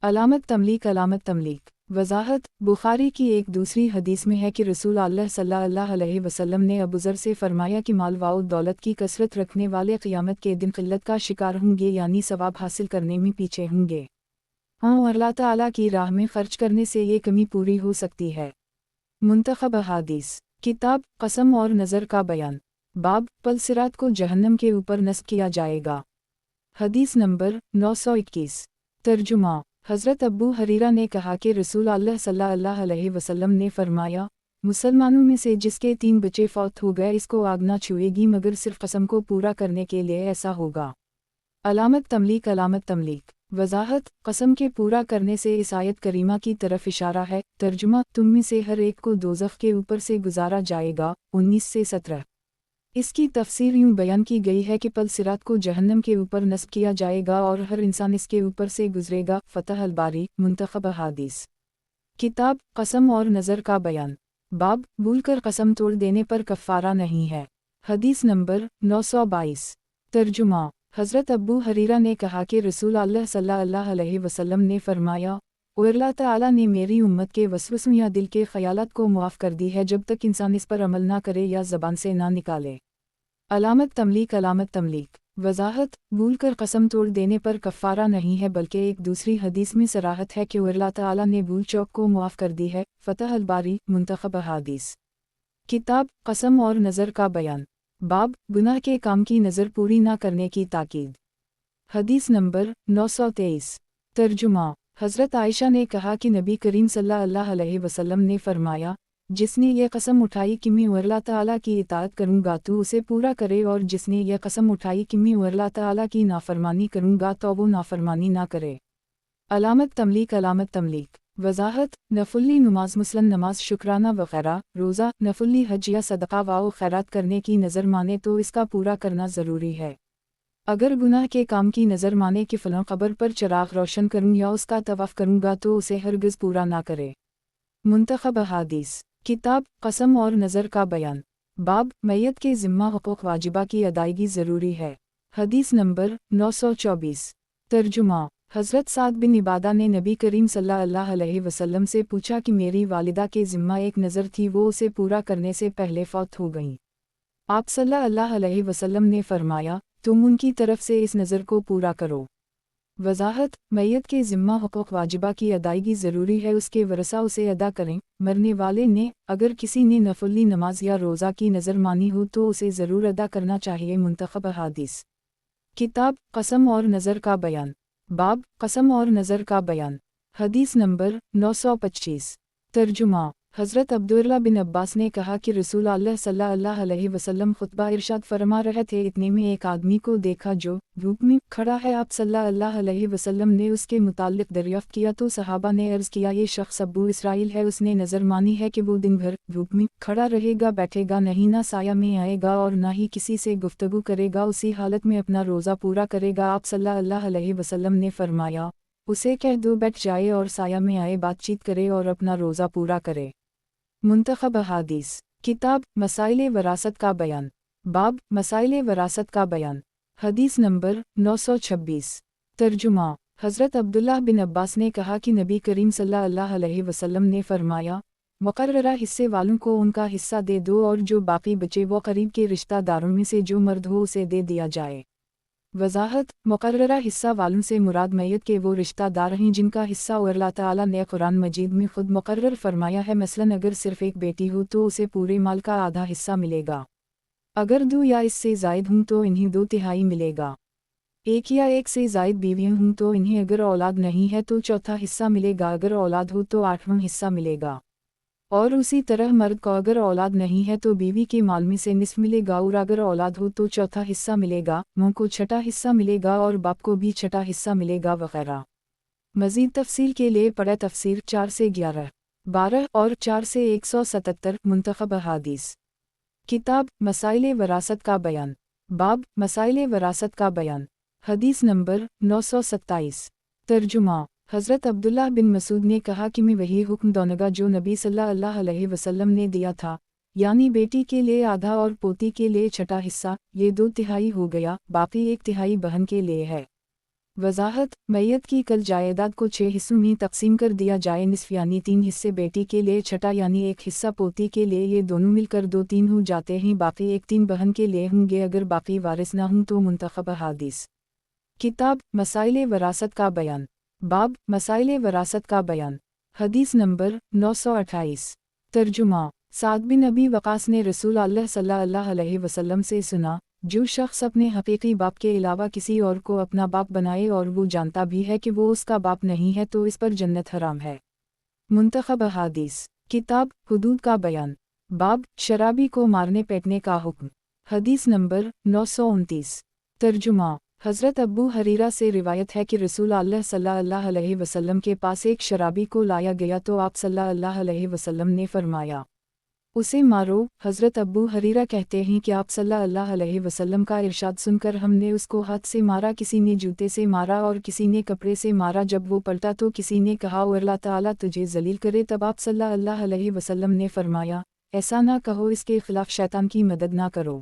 علامت تملیک علامت تملیک وضاحت: بخاری کی ایک دوسری حدیث میں ہے کہ رسول اللہ صلی اللہ علیہ وسلم نے ابو ذر سے فرمایا کہ مال و دولت کی کثرت رکھنے والے قیامت کے دن قلت کا شکار ہوں گے، یعنی ثواب حاصل کرنے میں پیچھے ہوں گے۔ ہاں، اور اللہ تعالیٰ کی راہ میں خرچ کرنے سے یہ کمی پوری ہو سکتی ہے۔ منتخب احادیث۔ کتاب قسم اور نظر کا بیان۔ باب پل صراط کو جہنم کے اوپر نصب کیا جائے گا۔ حدیث نمبر 921۔ ترجمہ: حضرت ابو ہریرہ نے کہا کہ رسول اللہ صلی اللہ علیہ وسلم نے فرمایا، مسلمانوں میں سے جس کے 3 بچے فوت ہو گئے اس کو آگ نہ چھوئے گی مگر صرف قسم کو پورا کرنے کے لیے ایسا ہوگا۔ علامت تملیک علامت تملیک وضاحت: قسم کے پورا کرنے سے اس آیت کریمہ کی طرف اشارہ ہے۔ ترجمہ: تم میں سے ہر ایک کو دوزخ کے اوپر سے گزارا جائے گا۔ 19 سے 17۔ اس کی تفسیر یوں بیان کی گئی ہے کہ پل صراط کو جہنم کے اوپر نصب کیا جائے گا اور ہر انسان اس کے اوپر سے گزرے گا۔ فتح الباری۔ منتخب احادیث۔ کتاب قسم اور نظر کا بیان۔ باب بھول کر قسم توڑ دینے پر کفارہ نہیں ہے۔ حدیث نمبر 922۔ ترجمہ: حضرت ابو ہریرہ نے کہا کہ رسول اللہ صلی اللہ علیہ وسلم نے فرمایا، اور اللہ تعالیٰ نے میری امت کے وسوسوں یا دل کے خیالات کو معاف کر دی ہے جب تک انسان اس پر عمل نہ کرے یا زبان سے نہ نکالے۔ علامت تملیک علامت تملیک وضاحت: بھول کر قسم توڑ دینے پر کفارہ نہیں ہے بلکہ ایک دوسری حدیث میں صراحت ہے کہ اللہ تعالیٰ نے بھول چوک کو معاف کر دی ہے۔ فتح الباری۔ منتخب احادیث۔ کتاب قسم اور نظر کا بیان۔ باب گناہ کے کام کی نظر پوری نہ کرنے کی تاکید۔ حدیث نمبر 923۔ ترجمہ: حضرت عائشہ نے کہا کہ نبی کریم صلی اللہ علیہ وسلم نے فرمایا، جس نے یہ قسم اٹھائی کہ میں اللہ تعالیٰ کی اطاعت کروں گا تو اسے پورا کرے، اور جس نے یہ قسم اٹھائی کہ میں اللہ تعالیٰ کی نافرمانی کروں گا تو وہ نافرمانی نہ کرے۔ علامت تملیک علامت تملیک वजाहत नफुली नमाज मुस्लिम नमाज शुक्राना वगैरह, रोज़ा, नफुली हज या सदका व खैरात करने की नज़र माने तो इसका पूरा करना ज़रूरी है। अगर गुनाह के काम की नज़र माने कि फ़लाँ क़ब्र पर चिराग रोशन करूँ या उसका तवाफ़ करूँगा तो उसे हरगिज़ पूरा ना करे। मुंतखब अहादीस किताब कसम और नज़र का बयान। बाब मैयत के ज़िम्मा हुकूक़ वाजिबा की अदायगी ज़रूरी है। हदीस नंबर 924। तर्जुमा हज़रत साद बिन इबादा ने नबी करीम सल्लल्लाहु अलैहि वसल्लम से पूछा कि मेरी वालिदा के ज़िम्मा एक नज़र थी, वो उसे पूरा करने से पहले फ़ौत हो गईं। आप सल्लल्लाहु अलैहि वसल्लम ने फरमाया, तुम उनकी तरफ से इस नज़र को पूरा करो। वजाहत मैयत के ज़िम्मा हुकूक़ वाजिबा की अदायगी ज़रूरी है, उसके वरसा उसे अदा करें। मरने वाले ने अगर किसी ने नफली नमाज या रोज़ा की नज़र मानी हो तो उसे ज़रूर अदा करना चाहिए। मुंतखब अहादीस किताब कसम और नज़र का बयान। बाब कसम और नज़र का बयान। हदीस नंबर 925। तर्जुमा हज़रत अब्दुल्लाह बिन अब्बास ने कहा कि रसूल अल्लाह सल्लल्लाहु अलैहि वसल्लम खुतबा इरशाद फरमा रहे थे, इतने में एक आदमी को देखा जो धूप में खड़ा है। आप सल्लल्लाहु अलैहि वसल्लम ने उसके मुताल्लिक़ दरियाफ़्त किया तो सहाबा ने अर्ज़ किया, ये शख्स अबू इसराइल है, उसने नज़र मानी है कि वो दिन भर धूप में खड़ा रहेगा, बैठेगा नहीं, ना साया में आएगा और ना ही किसी से गुफ्तगू करेगा, उसी हालत में अपना रोज़ा पूरा करेगा। आप सल्लल्लाहु अलैहि वसल्लम ने फरमाया, उसे कह दो बैठ जाए और साया में आए, बातचीत करे और अपना रोज़ा पूरा करे। मुंतखब अहादीस किताब मसाइले वरासत का बयान। बाब मसाइले वरासत का बयान। हदीस नंबर 926। तर्जुमा हज़रत अब्दुल्लाह बिन अब्बास ने कहा कि नबी करीम सल्लल्लाहु अलैहि वसल्लम ने फरमाया, मुकर्ररा हिस्से वालों को उनका हिस्सा दे दो और जो बाकी बचे वो करीब के रिश्तेदारों में से जो मर्द हो उसे दे दिया जाए। वजाहत मुकर्ररा हिस्सा वालों से मुराद मैयत के वो रिश्तेदार हैं जिनका हिस्सा अल्लाह ताला ने कुरान मजीद में खुद मुकर्रर फरमाया है। मसलन अगर सिर्फ एक बेटी हो तो उसे पूरे माल का आधा हिस्सा मिलेगा, अगर दो या इससे ज़ायद हों तो इन्हें 2/3 मिलेगा, एक या एक से ज़ायद बीवियाँ हों तो इन्हें अगर औलाद नहीं है तो चौथा हिस्सा मिलेगा, अगर औलाद हो तो 8वां हिस्सा मिलेगा, और उसी तरह मर्द को अगर औलाद नहीं है तो बीवी के माल में से निस्फ मिलेगा, और अगर औलाद हो तो चौथा हिस्सा मिलेगा, मां को छठा हिस्सा मिलेगा और बाप को भी छठा हिस्सा मिलेगा वगैरह। मज़ीद तफसील के लिए पढ़े तफसीर 4 से 11, 12 और 4 से 177। मुंतखब अहादीस किताब मसाइले वरासत का बयान। बाब मसाइले वरासत का बयान। हदीस नंबर 927। तर्जुमा हज़रत अब्दुल्लाह बिन मसूद ने कहा कि मैं वही हुक्म दूंगा जो नबी सल्लल्लाहु अलैहि वसल्लम ने दिया था, यानी बेटी के लिए आधा और पोती के लिए छठा हिस्सा, ये 2/3 हो गया, बाकी 1/3 बहन के लिए है। वजाहत मैयत की कल जायदाद को 6 हिस्सों में तकसीम कर दिया जाए, निस्फ यानी 3 हिस्से बेटी के लिए, छठा यानी 1 हिस्सा पोती के लिए, ये दोनों मिलकर 2/3 हो जाते हैं, बाकी 1/3 बहन के लिए होंगे अगर बाकी वारिस ना हों तो। मुंतखब अहादीस किताब मसाइले वरासत का बयान। बाब मसाइले वरासत का बयान। हदीस नंबर 928। तर्जुमा साद बिन अबी वक़ास ने रसूल अल्लाह सल्लल्लाहु अलैहि वसल्लम से सुना, जो शख्स अपने हकीकी बाप के अलावा किसी और को अपना बाप बनाए और वो जानता भी है कि वो उसका बाप नहीं है तो इस पर जन्नत हराम है। मुंतखब अहादीस किताब हुदूद का बयान। बाब शराबी को मारने पीटने का हुक्म। हदीस नंबर 929। तर्जुमा हज़रत अबू हरीरा से रिवायत है कि रसूल अल्लाह सल्लल्लाहु अलैहि वसल्लम के पास एक शराबी को लाया गया तो आप सल्लल्लाहु अलैहि वसल्लम ने फरमाया, उसे मारो। हज़रत अबू हरीरा कहते हैं कि आप सल्लल्लाहु अलैहि वसल्लम का इरशाद सुनकर हमने उसको हाथ से मारा, किसी ने जूते से मारा और किसी ने कपड़े से मारा। जब वो पलटा तो किसी ने कहा, अल्लाह ताला तुझे जलील करे। तब आप सल्लल्लाहु अलैहि वसल्लम ने फरमाया, ऐसा ना कहो, इसके खिलाफ शैतान की मदद ना करो।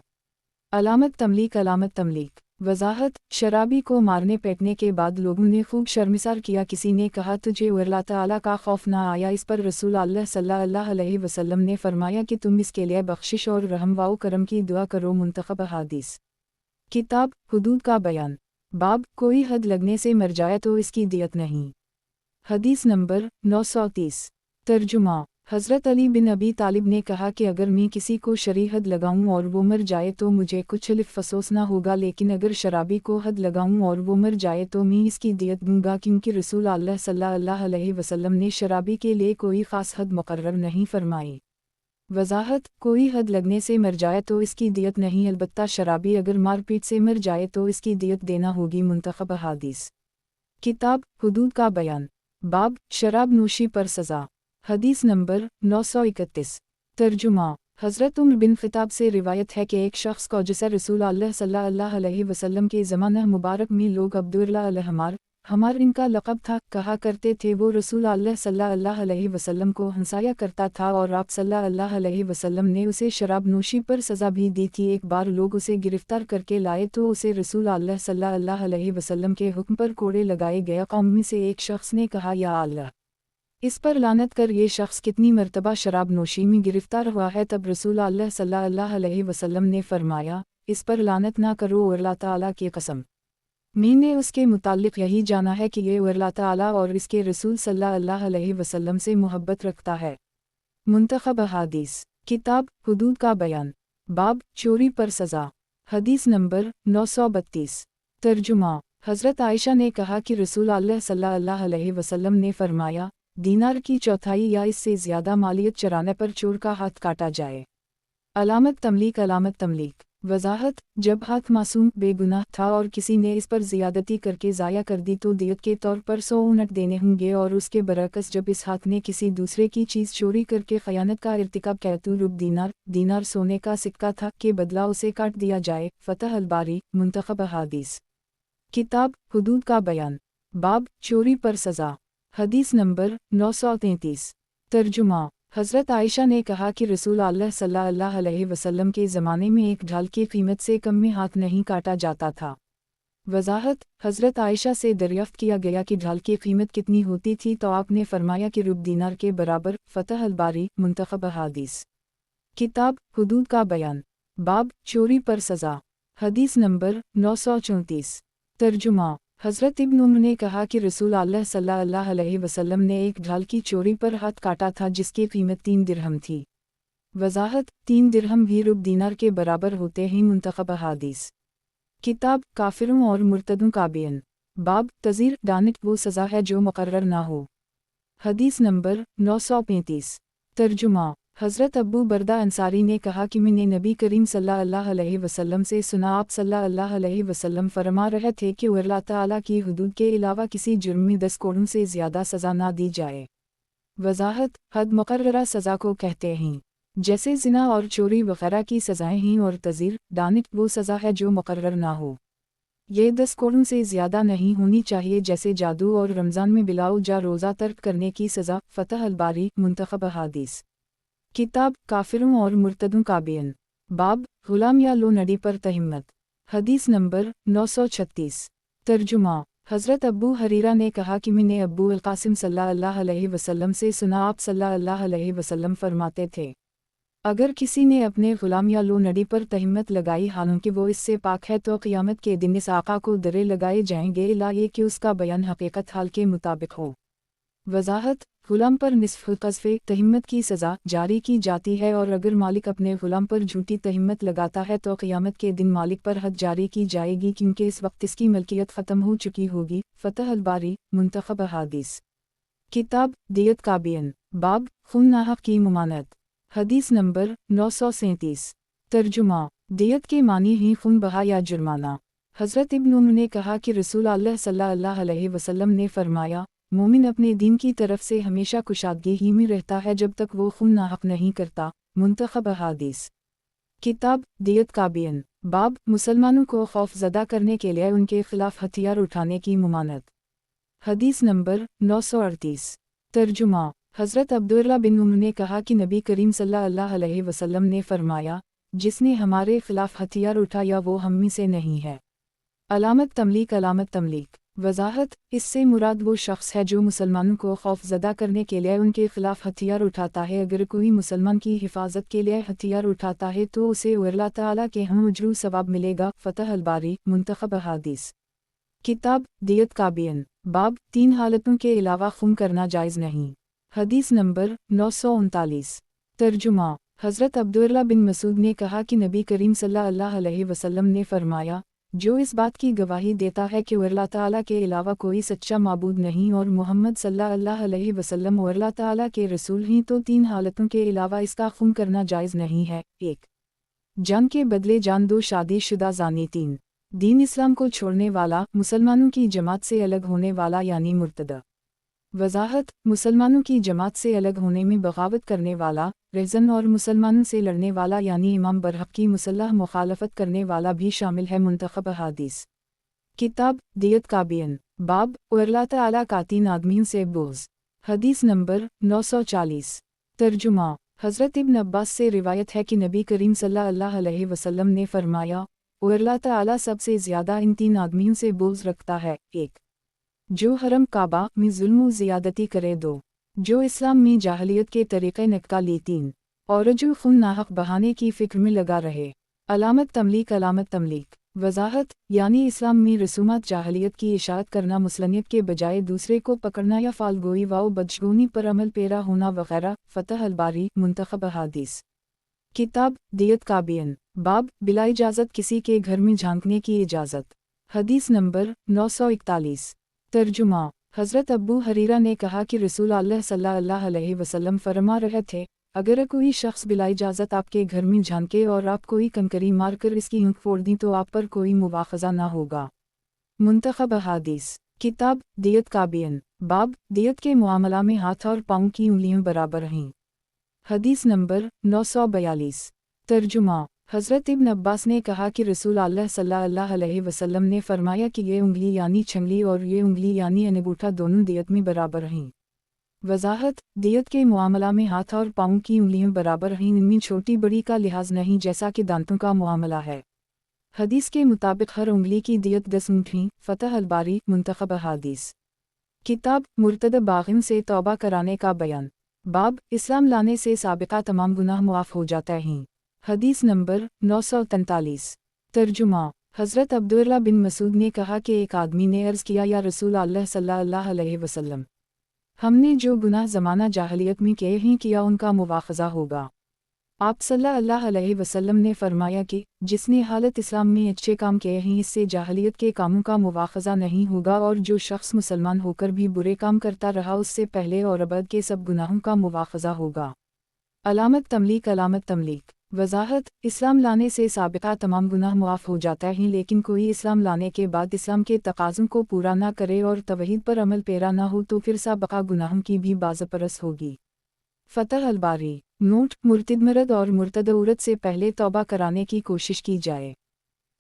अलामत तमलीक। अलामत तमलीक वजाहत शराबी को मारने पीटने के बाद लोगों ने खूब शर्मिसार किया। किसी ने कहा, तुझे अल्लाह ताला का खौफ ना आया? इस पर रसूल अल्लाह सल्लल्लाहु अलैहि वसल्लम ने फरमाया कि तुम इसके लिए बख्शिश और रहम व करम की दुआ करो। मुंतखब अहादीस किताब हुदूद का बयान। बाब कोई हद लगने से मर जाए तो इसकी दियत नहीं। हदीस नंबर 930। तर्जुमा हज़रत अली बिन अबी तालिब ने कहा कि अगर मैं किसी को शरई हद लगाऊं और वो मर जाए तो मुझे कुछ अफसोस ना होगा, लेकिन अगर शराबी को हद लगाऊं और वो मर जाए तो मैं इसकी दियत दूंगा, क्योंकि रसूल अल्लाह सल्लल्लाहु अलैहि वसल्लम ने शराबी के लिए कोई ख़ास हद मुकर्रर नहीं फरमाई। वजाहत कोई हद लगने से मर जाए तो इसकी दियत नहीं, अलबत्ता शराबी अगर मारपीट से मर जाए तो इसकी दियत देना होगी। मुंतखब अहादीस किताब हुदूद का बयान। बाब शराब नोशी पर सज़ा। हदीस नंबर 931। तर्जुमा। हज़रत उम्र बिन ख़िताब से रिवायत है कि एक शख्स को जिसे रसूल अल्लाह सल्लल्लाहु अलैहि वसल्लम के ज़माना मुबारक में लोग अब्दुल्लाह अल-हमार इनका लक़ब था कहा करते थे। वो रसूल अल्लाह सल्लल्लाहु अलैहि वसल्लम को हंसाया करता था और आप सल्लल्लाहु अलैहि वसल्लम ने उसे शराब नोशी पर सज़ा भी दी थी। एक बार लोग उसे गिरफ़्तार करके लाए तो उसे रसूल अल्लाह सल्लल्लाहु अलैहि वसल्लम के हुक्म पर कोड़े लगाए गए। कौम में से एक शख्स ने कहा, या अल्लाह, इस पर लानत कर, ये शख्स कितनी मरतबा शराब नोशी में गिरफ़्तार हुआ है। तब रसूल अल्लाह सल्लल्लाहु अलैहि वसल्लम ने फरमाया, इस पर लानत ना करो और अल्लाह ताला की कसम, मैंने उसके मुताल्लिक़ यही जाना है कि ये अल्लाह ताला और इसके रसूल सल्लल्लाहु अलैहि वसल्लम से मोहब्बत रखता है। मुंतखब अहादीस। किताब हुदूद का बयान। बाब चोरी पर सज़ा। हदीस नंबर 932। तर्जुमा। हज़रत आयशा ने कहा कि रसूल अल्लाह सल्लल्लाहु अलैहि वसल्लम ने फरमाया, दीनार की चौथाई या इससे ज़्यादा मालियत चराने पर चोर का हाथ काटा जाए। अलामत तमलीक। अलामत तमलीक वज़ाहत। जब हाथ मासूम बेगुनाह था और किसी ने इस पर ज़ियादती करके ज़ाया कर दी तो दियत के तौर पर 100 ऊँट देने होंगे, और उसके बरअक्स जब इस हाथ ने किसी दूसरे की चीज़ चोरी करके ख़यानत का इर्तिकाब किया तो रुब दीनार सोने का सिक्का था के बदला उसे काट दिया जाए। फ़तह अल-बारी। मुंतखब अहादीस। किताब हुदूद का बयान। बाब चोरी पर सज़ा। हदीस नंबर 933। तर्जुमा। हज़रत आयशा ने कहा कि रसूल अल्लाह सल्लल्लाहु अलैहि वसल्लम के ज़माने में एक ढाल की कीमत से कम में हाथ नहीं काटा जाता था। वज़ाहत। हज़रत आयशा से दरियाफ़्त किया गया कि ढाल की कीमत कितनी होती थी तो आपने फरमाया कि रुब दीनार के बराबर। फ़तह अल-बारी। मुंतखब अहादीस। किताब हुदूद का बयान। बाब चोरी पर सज़ा। हदीस नंबर 934। तर्जुमा। हज़रत इब्न उम्र ने कहा कि रसूल अल्लाह सल्लल्लाहु अलैहि वसल्लम ने एक ढाल की चोरी पर हाथ काटा था जिसकी कीमत 3 दिरहम थी। वज़ाहत। 3 दिरहम भी रुब दीनार के बराबर होते हैं। मुंतखब अहादीस। किताब काफिरों और मुर्तदों का बयान। बाब तज़ीर डानिट वो सज़ा है जो मुकर्रर ना हो। हदीस नंबर 935। तर्जुमा। हज़रत अब्बू बरदा अंसारी ने कहा कि मैंने नबी करीम सल्लल्लाहु अलैहि वसल्लम से सुना, आप सल्लल्लाहु अलैहि वसल्लम फरमा रहे थे कि अल्लाह ताला की हुदूद के अलावा किसी जुर्म में 10 कोड़ों से ज़्यादा सज़ा ना दी जाए। वज़ाहत। हद मुकर्ररा सज़ा को कहते हैं, जैसे ज़िना और चोरी वग़ैरह की सज़ाएँ हैं, और तज़ीर डानिट वो सज़ा है जो मुकर्रर ना हो। ये 10 कोड़ों से ज़्यादा नहीं होनी चाहिए, जैसे जादू और रमज़ान में बिलाओ जा रोज़ा तर्क करने की सज़ा। फ़तह अल-बारी। मुंतखब अहादीस। किताब काफिरों और मुर्तदों का बयान। बाब गुलाम या लो नडी पर तहिम्मत। हदीस नंबर 936। तर्जुमा। हज़रत अब्बू हरीरा ने कहा कि मैंने अब्बू अल-क़ासिम सल्लल्लाहु अलैहि वसल्लम से सुना, आप सल्लल्लाहु अलैहि वसल्लम फरमाते थे, अगर किसी ने अपने गुलाम या लो नडी पर तहिम्मत लगाई हालांकि वो इससे पाक है तो क़यामत के दिन इस आका को दरे लगाए जाएंगे इला ये कि उसका बयान हकीकत हाल के मुताबिक हो। वज़ाहत। गुलाम पर निस्फ़ क़ज़्फ़े तहिम्मत की सज़ा जारी की जाती है, और अगर मालिक अपने गुलाम पर झूठी तहिम्मत लगाता है तो क़यामत के दिन मालिक पर हद जारी की जाएगी, क्योंकि इस वक्त इसकी मलकियत ख़त्म हो चुकी होगी। फ़तह अल-बारी। मुंतखब अहादीस। किताब दियत का बयान। बाब खून नाहक की मुमानत। हदीस नंबर 937। तर्जुमा। दियत के मानी ही खून बहा या जुर्माना। हज़रत इब्न उम्र ने कहा कि रसूल अल्लाह सल्लल्लाहु अलैहि वसल्लम ने फरमाया, मोमिन अपने दीन की तरफ से हमेशा कुशादगी ही में रहता है जब तक वो खून नाहक नहीं करता। मुंतखब अहादीस। किताब दियत का बयान। बाब मुसलमानों को खौफज़दा करने के लिए उनके खिलाफ हथियार उठाने की मुमानत। हदीस नंबर 938। तर्जुमा। हज़रत अब्दुल्लाह बिन उम्र ने कहा कि नबी करीम सल्लल्लाहु अलैहि वसल्लम ने फरमाया, जिसने हमारे खिलाफ हथियार उठाया वो हम में से नहीं है। अलामत तमलीक। अलामत तमलीक वज़ाहत। इससे मुराद वो शख्स है जो मुसलमानों को खौफज़दा करने के लिए उनके खिलाफ हथियार उठाता है। अगर कोई मुसलमान की हिफाजत के लिए हथियार उठाता है तो उसे अल्लाह ताला के हम उजरू सवाब मिलेगा। फ़तह अल-बारी। मुंतखब अहादीस। किताब दियत का बयान। बाब 3 हालतों के अलावा खून करना जायज़ नहीं। हदीस नंबर 939। तर्जुमा। हज़रत अब्दुल्लाह बिन मसूद ने कहा कि नबी करीम सल्लल्लाहु अलैहि वसल्लम ने फरमाया, जो इस बात की गवाही देता है कि अल्लाह ताला के अलावा कोई सच्चा माबूद नहीं और मोहम्मद सल्लल्लाहु अलैहि वसल्लम अल्लाह ताला के रसूल हैं, तो 3 हालतों के अलावा इसका खून करना जायज़ नहीं है। 1. जान के बदले जान। 2. शादीशुदा ज़ानी। 3. दीन इस्लाम को छोड़ने वाला, मुसलमानों की जमात से अलग होने वाला यानी मुर्तद। वजाहत, मुसलमानों की जमात से अलग होने में बगावत करने वाला, रहजन और मुसलमानों से लड़ने वाला यानी इमाम बरहक की मुसल्लह मुखालफत करने वाला भी शामिल है। मुंतखब अहादीस। किताब दियत का बयान। बाब अल्लाह तआला का 3 आदमियों से बोझ। हदीस नंबर 940। तर्जुमा। हज़रत इब्न अब्बास से रिवायत है कि नबी करीम सल्लल्लाहु अलैहि वसल्लम ने फरमाया, अल्लाह तआला सबसे ज़्यादा इन 3 आदमियों से बोझ रखता है। 1. जो हरम काबा में जुल्म व ज़ियादती करे। 2. जो इस्लाम में जाहलियत के तरीक़े नक्का ली। 3. और जो खून नाहक बहाने की फ़िक्र में लगा रहे। अलामत तमलीक। अलामत तमलीक वजाहत, यानी इस्लाम में रसूमात जाहलियत की इशाअत करना, मुसलनियत के बजाय दूसरे को पकड़ना या फालगोई व बदशगुनी पर अमल पेरा होना वगैरह। फ़तह अल-बारी। मुंतखब अहादीस। किताब दियत का बयान। बाब बिला इजाज़त किसी के घर में झांकने की इजाज़त। हदीस नंबर 941। तर्जुमा। हज़रत अबू हरीरा ने कहा कि रसूल अल्लाह सल्लल्लाहु अलैहि वसल्लम फरमा रहे थे, अगर कोई शख्स बिला इजाज़त आपके घर में झांके और आप कोई कंकरी मारकर इसकी ऊँख फोड़ दी तो आप पर कोई मुआख़ज़ा न होगा। मुंतखब अहादीस। किताब दियत का बयान। बाब दियत के मुआमला में हाथ और पाँव की उंगलियाँ बराबर हैं। हदीस नंबर 942। तर्जुमा। हज़रत इब्न अब्बास ने कहा कि रसूल अल्लाह सल्लल्लाहु अलैहि वसल्लम ने फरमाया कि ये उंगली यानी छंगली और ये उंगली यानी अंगूठा दोनों दियत में बराबर हैं। वजाहत, दियत के मामला में हाथ और पाँव की उंगलियां बराबर हैं, इनमें छोटी बड़ी का लिहाज नहीं जैसा कि दांतों का मामला है। हदीस के मुताबिक हर उंगली की दियत 10 ऊँट हैं। फ़तह अल-बारी। मुंतखब अहादीस। किताब मुर्तद बाग़िन से तौबा कराने का बयान। बाब इस्लाम लाने से साबिक़ा तमाम गुनाह मुआफ़ हो जाते हैं। हदीस नंबर 943। तर्जुमा। हज़रत अब्दुल्लाह बिन मसूद ने कहा कि एक आदमी ने अर्ज़ किया, या रसूल अल्लाह सल्लल्लाहु अलैहि वसल्लम, हमने जो गुनाह ज़माना जाहलियत में किए हैं किया उनका मुआख़ज़ा होगा। आप सल्लल्लाहु अलैहि वसल्लम ने फरमाया कि जिसने हालत इस्लाम में अच्छे काम किए हैं इससे जाहलियत के कामों का मुआख़ज़ा नहीं होगा, और जो शख्स मुसलमान होकर भी बुरे काम करता रहा उससे पहले और अबद के सब गुनाहों का मुआख़ज़ा होगा। अलामत तमलीक। अलामत तमलीक वजाहत, इस्लाम लाने से साबिक़ा तमाम गुनाह मुआफ़ हो जाता है, लेकिन कोई इस्लाम लाने के बाद इस्लाम के तकाज़ों को पूरा ना करे और तौहीद पर अमल पेरा ना हो तो फिर साबिक़ा गुनाहों की भी बाज़परस होगी। फ़तह अल-बारी। नोट, मुर्तिद मर्द और मुर्तद औरत से पहले तौबा कराने की कोशिश की जाए।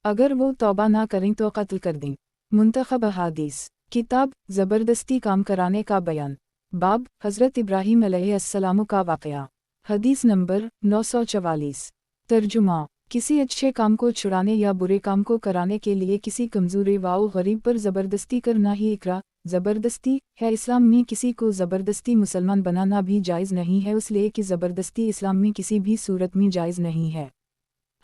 अगर वो तौबा ना करें तो कत्ल कर दें। मुंतखब अहादीस। किताब ज़बरदस्ती काम कराने का बयान। बाब हज़रत इब्राहीम अलैहिस्सलाम का वाक़या। हदीस नंबर 944। तर्जुमा। किसी अच्छे काम को छुड़ाने या बुरे काम को कराने के लिए किसी कमज़ोर व गरीब पर ज़बरदस्ती करना ही इकरा ज़बरदस्ती है। इस्लाम में किसी को ज़बरदस्ती मुसलमान बनाना भी जायज़ नहीं है, इसलिए कि ज़बरदस्ती इस्लाम में किसी भी सूरत में जायज़ नहीं है।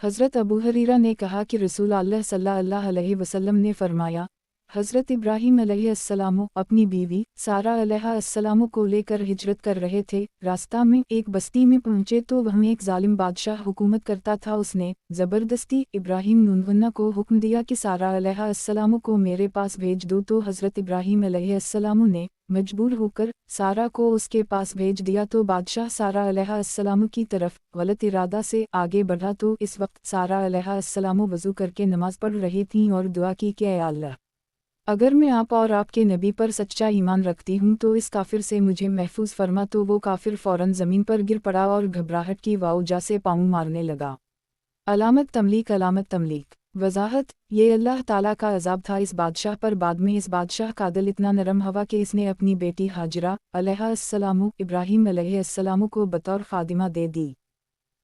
हज़रत अबू हरीरा ने कहा कि रसूल अल्लाह सल्लल्लाहु अलैहि वसल्लम ने फरमाया, हज़रत इब्राहीम अलैहिस्सलाम अपनी बीवी सारा अलैहिस्सलाम को लेकर हिजरत कर रहे थे। रास्ता में एक बस्ती में पहुँचे तो वहाँ एक जालिम बादशाह हुकूमत करता था। उसने ज़बरदस्ती इब्राहीम नुनवन्ना को हुक्म दिया कि सारा अलैहिस्सलाम को मेरे पास भेज दो, तो हज़रत इब्राहीम अलैहिस्सलाम ने मजबूर होकर सारा को उसके पास भेज दिया। तो बादशाह सारा अलैहिस्सलाम की तरफ गलत इरादा से आगे बढ़ा तो इस वक्त सारा अलैहिस्सलाम वज़ू करके नमाज पढ़ रही थीं और दुआ की कि ऐ अल्लाह, अगर मैं आप और आपके नबी पर सच्चा ईमान रखती हूँ तो इस काफिर से मुझे महफूज फरमा। तो वो काफिर फ़ौरन ज़मीन पर गिर पड़ा और घबराहट की वजह से पाँव मारने लगा। अलामत तमलीक। अलामत तमलीक वजाहत, ये अल्लाह ताला का अज़ाब था इस बादशाह पर। बाद में इस बादशाह का दिल इतना नरम हवा कि इसने अपनी बेटी हाजिरा अलैहिस्सलाम इब्राहीम अलैहिस्सलाम को बतौर खादिमा दे दी।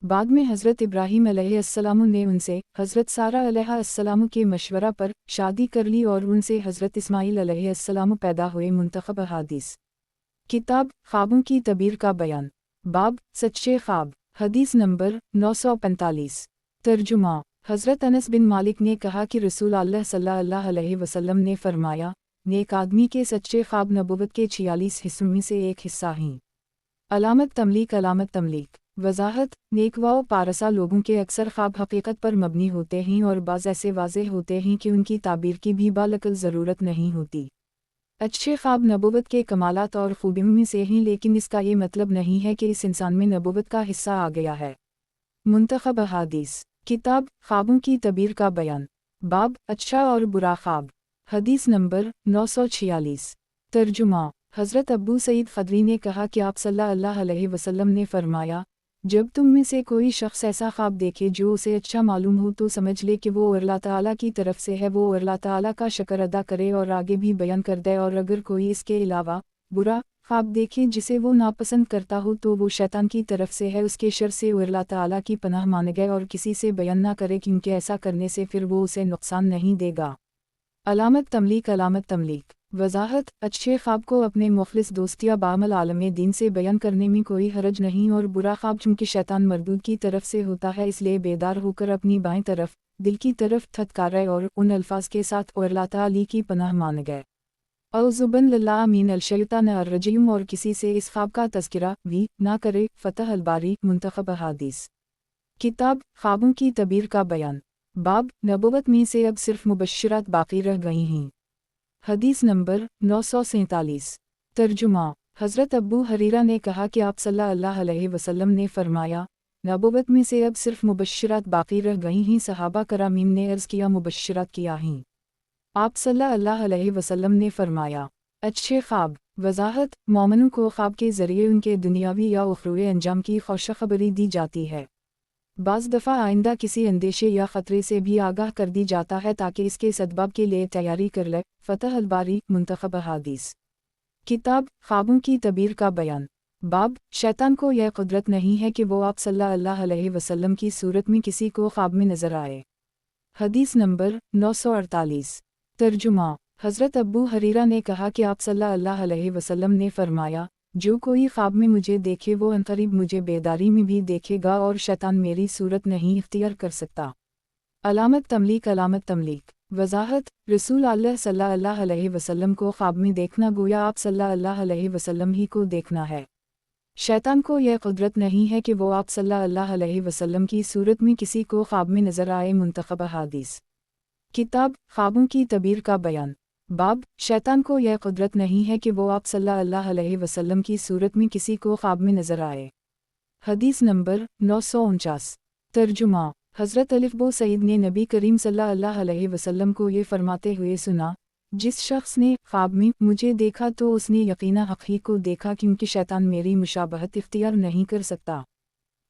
बाद में हज़रत इब्राहीम अलैहिस्सलाम ने उनसे हज़रत सारा अलैहिस्सलाम के मशवरा पर शादी कर ली और उनसे हज़रत इस्माईल अलैहिस्सलाम पैदा हुए। मुंतखब अहादीस। किताब ख्वाबों की तबीर का बयान। बाब सच्चे ख्वाब। हदीस नंबर 945। तर्जुमा। हज़रत अनस बिन मालिक ने कहा कि रसूल अल्लाह सल्लल्लाहु अलैहि वसल्लम ने फरमाया, नेक आदमी के सच्चे ख्वाब नबुव्वत के 46 हिस्सों में से एक हिस्सा हैं। अलामत तमलीक। अलामत तमलीक वजाहत, नेक व पारसा लोगों के अक्सर ख्वाब हकीकत पर मबनी होते हैं और बाज़ ऐसे वाज़ेह होते हैं कि उनकी ताबीर की भी बालकल ज़रूरत नहीं होती। अच्छे ख्वाब नबुव्वत के कमालात और खूबियों में से हैं, लेकिन इसका ये मतलब नहीं है कि इस इंसान में नबुव्वत का हिस्सा आ गया है। मुंतखब अहादीस। किताब ख्वाबों की तबीर का बयान। बाब अच्छा और बुरा ख्वाब। हदीस नंबर 946। तर्जुमा। हज़रत अबू सईद ख़दरी ने कहा कि आप सल्लल्लाहु अलैहि वसल्लम ने फरमाया, जब तुम में से कोई शख्स ऐसा ख्वाब देखे जो उसे अच्छा मालूम हो तो समझ ले कि वो अल्लाह ताला की तरफ से है, वो अल्लाह ताला का शुक्र अदा करे और आगे भी बयान कर दे। और अगर कोई इसके अलावा बुरा ख्वाब देखे जिसे वो नापसंद करता हो तो वो शैतान की तरफ से है, उसके शर से वो अल्लाह ताला की पनाह मांगे गए और किसी से बयान ना करे, क्योंकि ऐसा करने से फिर वो उसे नुकसान नहीं देगा। अलामत तमलीक वजाहत। अच्छे ख्वाब को अपने मुखलिस दोस्त या बामल आलम दीन से बयान करने में कोई हरज नहीं, और बुरा ख्वाब चूँकि शैतान मरदूद की तरफ से होता है इसलिए बेदार होकर अपनी बाएं तरफ दिल की तरफ थतकारे और उन अल्फाज के साथ और अल्लाह ताला की पनाह मान गए, औज़ुबिन लिल्लाह मिन अल-शैतान अर्रजीम, और किसी से इस ख्वाब का तज़किरा भी ना करे। फ़तह अल-बारी मुंतखब अहादीस। किताब ख्वाबों की तबीर का बयान। बाब नबुवत में से अब सिर्फ मुबश्शिरात बाकी रह गई हैं। हदीस नंबर 947। तर्जुमा। हज़रत अबू हरीरा ने कहा कि आप सल्लल्लाहु अलैहि वसल्लम ने फरमाया, नबुवत में से अब सिर्फ मुबश्शिरात बाकी रह गई हैं। सहाबा करामीम ने अर्ज़ किया, मुबश्शिरात किया हैं? आप सल्लल्लाहु अलैहि वसल्लम ने फरमाया, अच्छे ख्वाब। वजाहत। मोमिनों को ख्वाब के ज़रिए उनके दुनियावी या उखरवी अंजाम की खुशखबरी दी जाती है। बाज़ दफ़ा आइंदा किसी अंदेशे या ख़तरे से भी आगाह कर दी जाता है ताकि इसके सद्बाब के लिए तैयारी कर ले। फ़तह अल-बारी मुंतखब अहादीस। किताब ख्वाबों की तबीर का बयान। बाब शैतान को यह कुदरत नहीं है कि वो आप सल्लल्लाहु अलैहि वसल्लम की सूरत में किसी को ख्वाब में नज़र आए। हदीस नंबर 948। तर्जुमा। हज़रत अबू हरीरा ने कहा कि आप सल्लल्लाहु अलैहि वसल्लम ने फरमाया, जो कोई ख्वाब में मुझे देखे वो अनकरीब मुझे बेदारी में भी देखेगा और शैतान मेरी सूरत नहीं इख्तियार कर सकता। अलामत तमलीक वजाहत। रसूल अल्लाह सल्लल्लाहु अलैहि वसल्लम को ख्वाब में देखना गोया आप सल्लल्लाहु अलैहि वसल्लम ही को देखना है। शैतान को यह कुदरत नहीं है कि वो आप सल्लल्लाहु अलैहि वसल्लम की सूरत में किसी को ख्वाब में नज़र आए। मुंतखब अहादीस। किताब ख्वाबों की तबीर का बयान। बाब शैतान को यह कुदरत नहीं है कि वो आप सल्लल्लाहु अलैहि वसल्लम की सूरत में किसी को ख्वाब में नज़र आए। हदीस नंबर 949। तर्जुमा। हज़रत अलिफ़ सईद ने नबी करीम सल्लल्लाहु अलैहि वसल्लम को ये फरमाते हुए सुना, जिस शख्स ने ख्वाब में मुझे देखा तो उसने यकीना हक़ी को देखा, क्योंकि शैतान मेरी मुशाबहत इख्तियार नहीं कर सकता।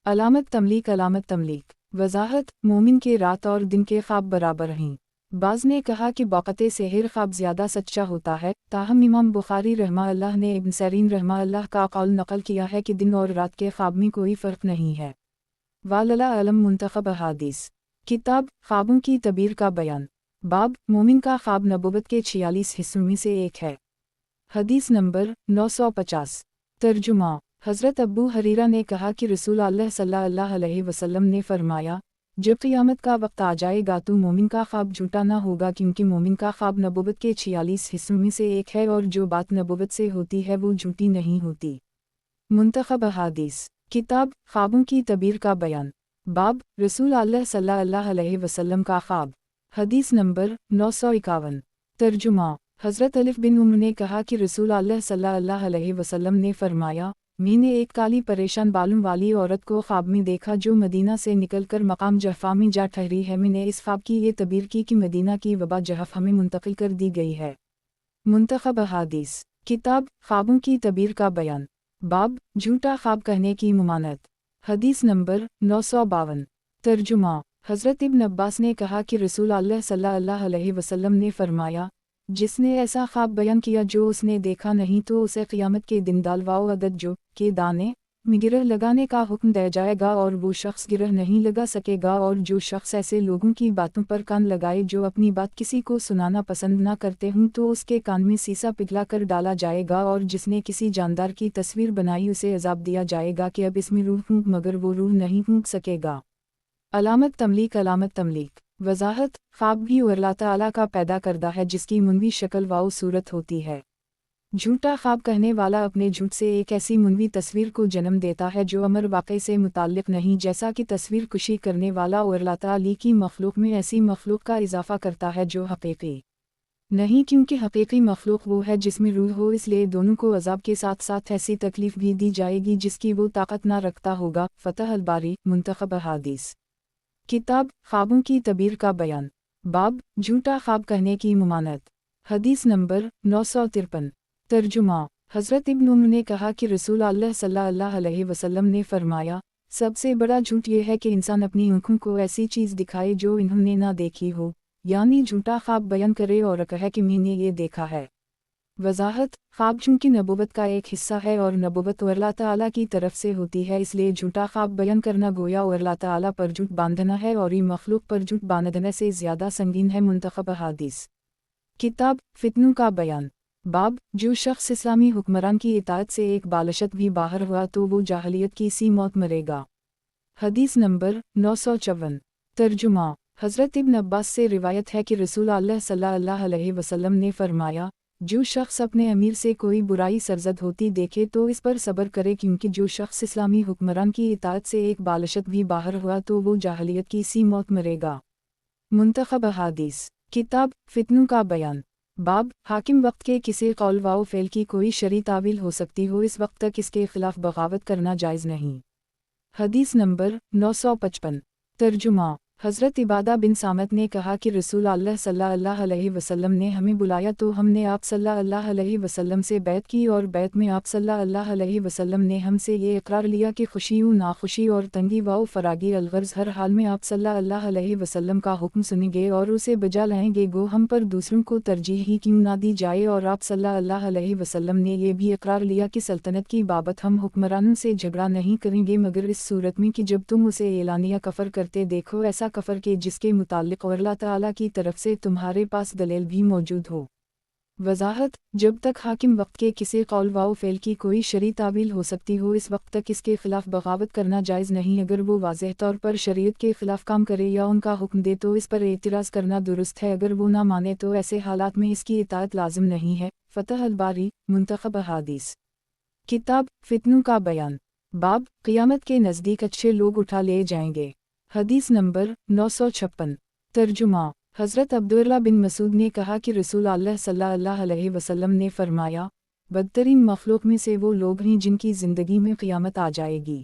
अलामत तमलीक वजाहत। मोमिन के रात और दिन के ख्वाब बराबर हैं। बाज़ ने कहा कि बौक़ते सेहर ख्वाब ज़्यादा सच्चा होता है, ताहम इमाम बुखारी रहमा अल्लाह ने इब्न सरीन रहमा अल्लाह का कौल नक़ल किया है कि दिन और रात के ख्वाब में कोई फ़र्क नहीं है। वालला अलम मुंतखब अहादीस। किताब ख्वाबों की तबीर का बयान। बाब मोमिन का ख्वाब नबुवत के 46 हिस्सों में से एक है। हदीस नंबर 950। तर्जुमा। हज़रत अबू हरीरा ने कहा कि रसूल अल्लाह सल्लल्लाहु अलैहि वसल्लम ने फरमाया, जब क़यामत का वक्त आ जाएगा तो मोमिन का ख्वाब झूठा ना होगा, क्योंकि मोमिन का ख्वाब नबुवत के 46 हिस्सों में से एक है, और जो बात नबुवत से होती है वो झूठी नहीं होती। मुंतखब अहादीस। किताब ख्वाबों की तबीर का बयान। बाब रसूल अल्लाह सल्लल्लाहु अलैहि वसल्लम का ख्वाब। हदीस नंबर 951। तर्जुमा। हज़रत अलिफ़ बिन उम्र ने कहा कि रसूल अल्लाह सल्लल्लाहु अलैहि वसल्लम ने फरमाया, मैंने एक काली परेशान बालों वाली औरत को ख्वाब में देखा जो मदीना से निकलकर मकाम जहफ़ा में जा ठहरी है। मैंने इस ख्वाब की ये तबीर की कि मदीना की वबा जहफ़ा में मुंतकिल कर दी गई है। मुंतखब अहादीस। किताब ख्वाबों की तबीर का बयान। बाब झूठा ख्वाब कहने की ममानत। हदीस नंबर 952। तर्जुमा। हज़रत इब्न अब्बास ने कहा कि रसूल अल्लाह सल्लल्लाहु अलैहि वसल्लम ने फरमाया, जिसने ऐसा ख्वाब बयान किया जो उसने देखा नहीं तो उसे क़यामत के दिन दालवाओ अदद जो के दाने में गिरह लगाने का हुक्म दिया जाएगा, और वो शख्स गिरह नहीं लगा सकेगा। और जो शख्स ऐसे लोगों की बातों पर कान लगाए जो अपनी बात किसी को सुनाना पसंद ना करते हों तो उसके कान में सीसा पिघला कर डाला जाएगा। और जिसने किसी जानदार की तस्वीर बनाई उसे अजाब दिया जाएगा कि अब इसमें रूह फूंक मगर वो रूह नहीं फूंक सकेगा। अलामत तमलीक वजाहत। ख्वाब भी अल्लाह ताला का पैदा करदा है जिसकी मुनवी शक्ल वाओ सूरत होती है। झूठा ख्वाब कहने वाला अपने झूठ से एक ऐसी मुनवी तस्वीर को जन्म देता है जो अमर वाक़े से मुताल्लिक़ नहीं, जैसा कि तस्वीर कुशी करने वाला अल्लाह ताला की मखलूक में ऐसी मखलूक का इजाफ़ा करता है जो हक़ीक़ी नहीं, क्योंकि हक़ीक़ी मखलूक वो है जिसमें रूह हो, इसलिए दोनों को अज़ाब के साथ साथ ऐसी तकलीफ़ भी दी जाएगी जिसकी वो ताकत ना रखता होगा। फ़तह अल-बारी मुंतखब अहादीस। किताब ख्वाबों की तबीर का बयान। बाब झूठा ख्वाब कहने की ममानत। हदीस नंबर 953। तर्जुमा। हज़रत इब्न उम्र ने कहा कि रसूल अल्लाह सल्लल्लाहु अलैहि वसल्लम ने फरमाया, सबसे बड़ा झूठ ये है कि इंसान अपनी आँखों को ऐसी चीज़ दिखाए जो इन्होंने ना देखी हो, यानी झूठा ख्वाब बयान करे और कहे कि मैंने ये देखा है। वजाहत, ख्वाब चूँकि नबूवत का एक हिस्सा है और नबूवत अल्लाह ताला की तरफ से होती है, इसलिए झूठा ख्वाब बयान करना गोया अल्लाह ताला पर झूठ बांधना है और ये मखलूक पर झूठ बांधने से ज़्यादा संगीन है। मुंतखब अहादीस। किताब फितनों का बयान। बाब, जो शख्स इस्लामी हुक्मरान की इताअत से एक बालशत भी बाहर हुआ तो वो जाहलियत की सी मौत मरेगा। हदीस नंबर 954। तर्जुमा। हज़रत इब्न अब्बास से रिवायत है कि रसूल अल्लाह सल्लल्लाहु अलैहि वसल्लम ने फरमाया, जो शख्स अपने अमीर से कोई बुराई सरजद होती देखे तो इस पर सब्र करे, क्योंकि जो शख्स इस्लामी हुक्मरान की इताअत से एक बालशत भी बाहर हुआ तो वो जाहलियत की सी मौत मरेगा। मुंतखब अहादीस। किताब फितनों का बयान। बाब, हाकिम वक्त के किसी कौल व फ़ेल की कोई शरई तावील हो सकती हो, इस वक्त तक इसके खिलाफ बगावत करना जायज़ नहीं। हदीस नंबर 955। तर्जुमा। हज़रत इबादा बिन सामत ने कहा कि रसूल अल्लाह सल्लल्लाहु अलैहि वसल्लम ने हमें बुलाया तो हमने आप सल्लल्लाहु अलैहि वसल्लम से बैत की, और बैत में आप सल्लल्लाहु अलैहि वसल्लम ने हमसे ये इकरार लिया कि खुशी व नाखुशी और तंगी व फरागी अलगर्ज हर हाल में आप सल्लल्लाहु अलैहि वसल्लम का हुक्म सुनेंगे और उसे बजा लाएंगे, गो हम पर दूसरों को तरजीह ही क्यों ना दी जाए। और आप सल्लल्लाहु अलैहि वसल्लम ने यह भी इकरार लिया कि सल्तनत की बाबत हम हुक्मरानों से झगड़ा नहीं करेंगे मगर इस सूरत में कि जब तुम उसे एलानिया कफर करते देखो, ऐसा कफर के जिसके मुताल्लिक अल्लाह ताला की तरफ से तुम्हारे पास दलील भी मौजूद हो। वजाहत, जब तक हाकिम वक्त के किसी कौल व फ़ेल की कोई शरई तावील हो सकती हो, इस वक्त तक इसके खिलाफ बगावत करना जायज़ नहीं। अगर वो वाज़ेह तौर पर शरीयत के खिलाफ काम करे या उनका हुक्म दे तो इस पर एतराज़ करना दुरुस्त है, अगर वो ना माने तो ऐसे हालात में इसकी इताअत लाजिम नहीं है। फ़तह अल-बारी। मुंतखब अहादीस। किताब फितनों का बयान। बाब, क़ियामत के नज़दीक अच्छे लोग उठा ले जाएंगे। हदीस नंबर 956। तर्जुमा। हज़रत अब्दुल्लाह बिन मसूद ने कहा कि रसूल अल्लाह सल्लल्लाहु अलैहि वसल्लम ने फरमाया, बदतरीन मखलूक में से वो लोग हैं जिनकी ज़िंदगी में क़ियामत आ जाएगी।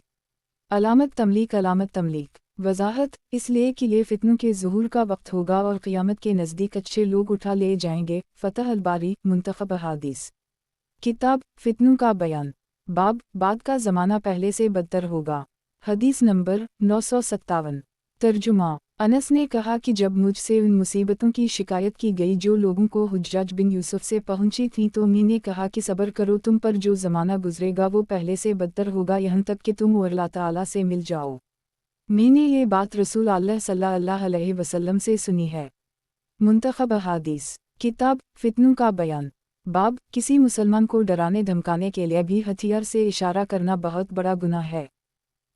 अलामत तमलीक। अलामत तमलीक। वजाहत, इसलिए कि ये फितनों के ज़ुहूर का वक्त होगा और क़ियामत के नज़दीक अच्छे लोग उठा ले जाएंगे। फ़तह अल-बारी। मुंतखब अहादीस। किताब फितनों का बयान। बाब, बाद का ज़माना पहले से बदतर होगा। हदीस नंबर 957। तर्जुमा। अनस ने कहा कि जब मुझसे उन मुसीबतों की शिकायत की गई जो लोगों को हुज्जाज बिन यूसुफ से पहुंची थी तो मैंने कहा कि सब्र करो, तुम पर जो ज़माना गुजरेगा वो पहले से बदतर होगा, यहाँ तक कि तुम अल्लाह ताला से मिल जाओ। मैंने ये बात रसूल अल्लाह सल्लल्लाहु अलैहि वसल्लम से सुनी है। मुंतखब अहादीस। किताब फितनों का बयान। बाब, किसी मुसलमान को डराने धमकाने के लिए भी हथियार से इशारा करना बहुत बड़ा गुनाह है।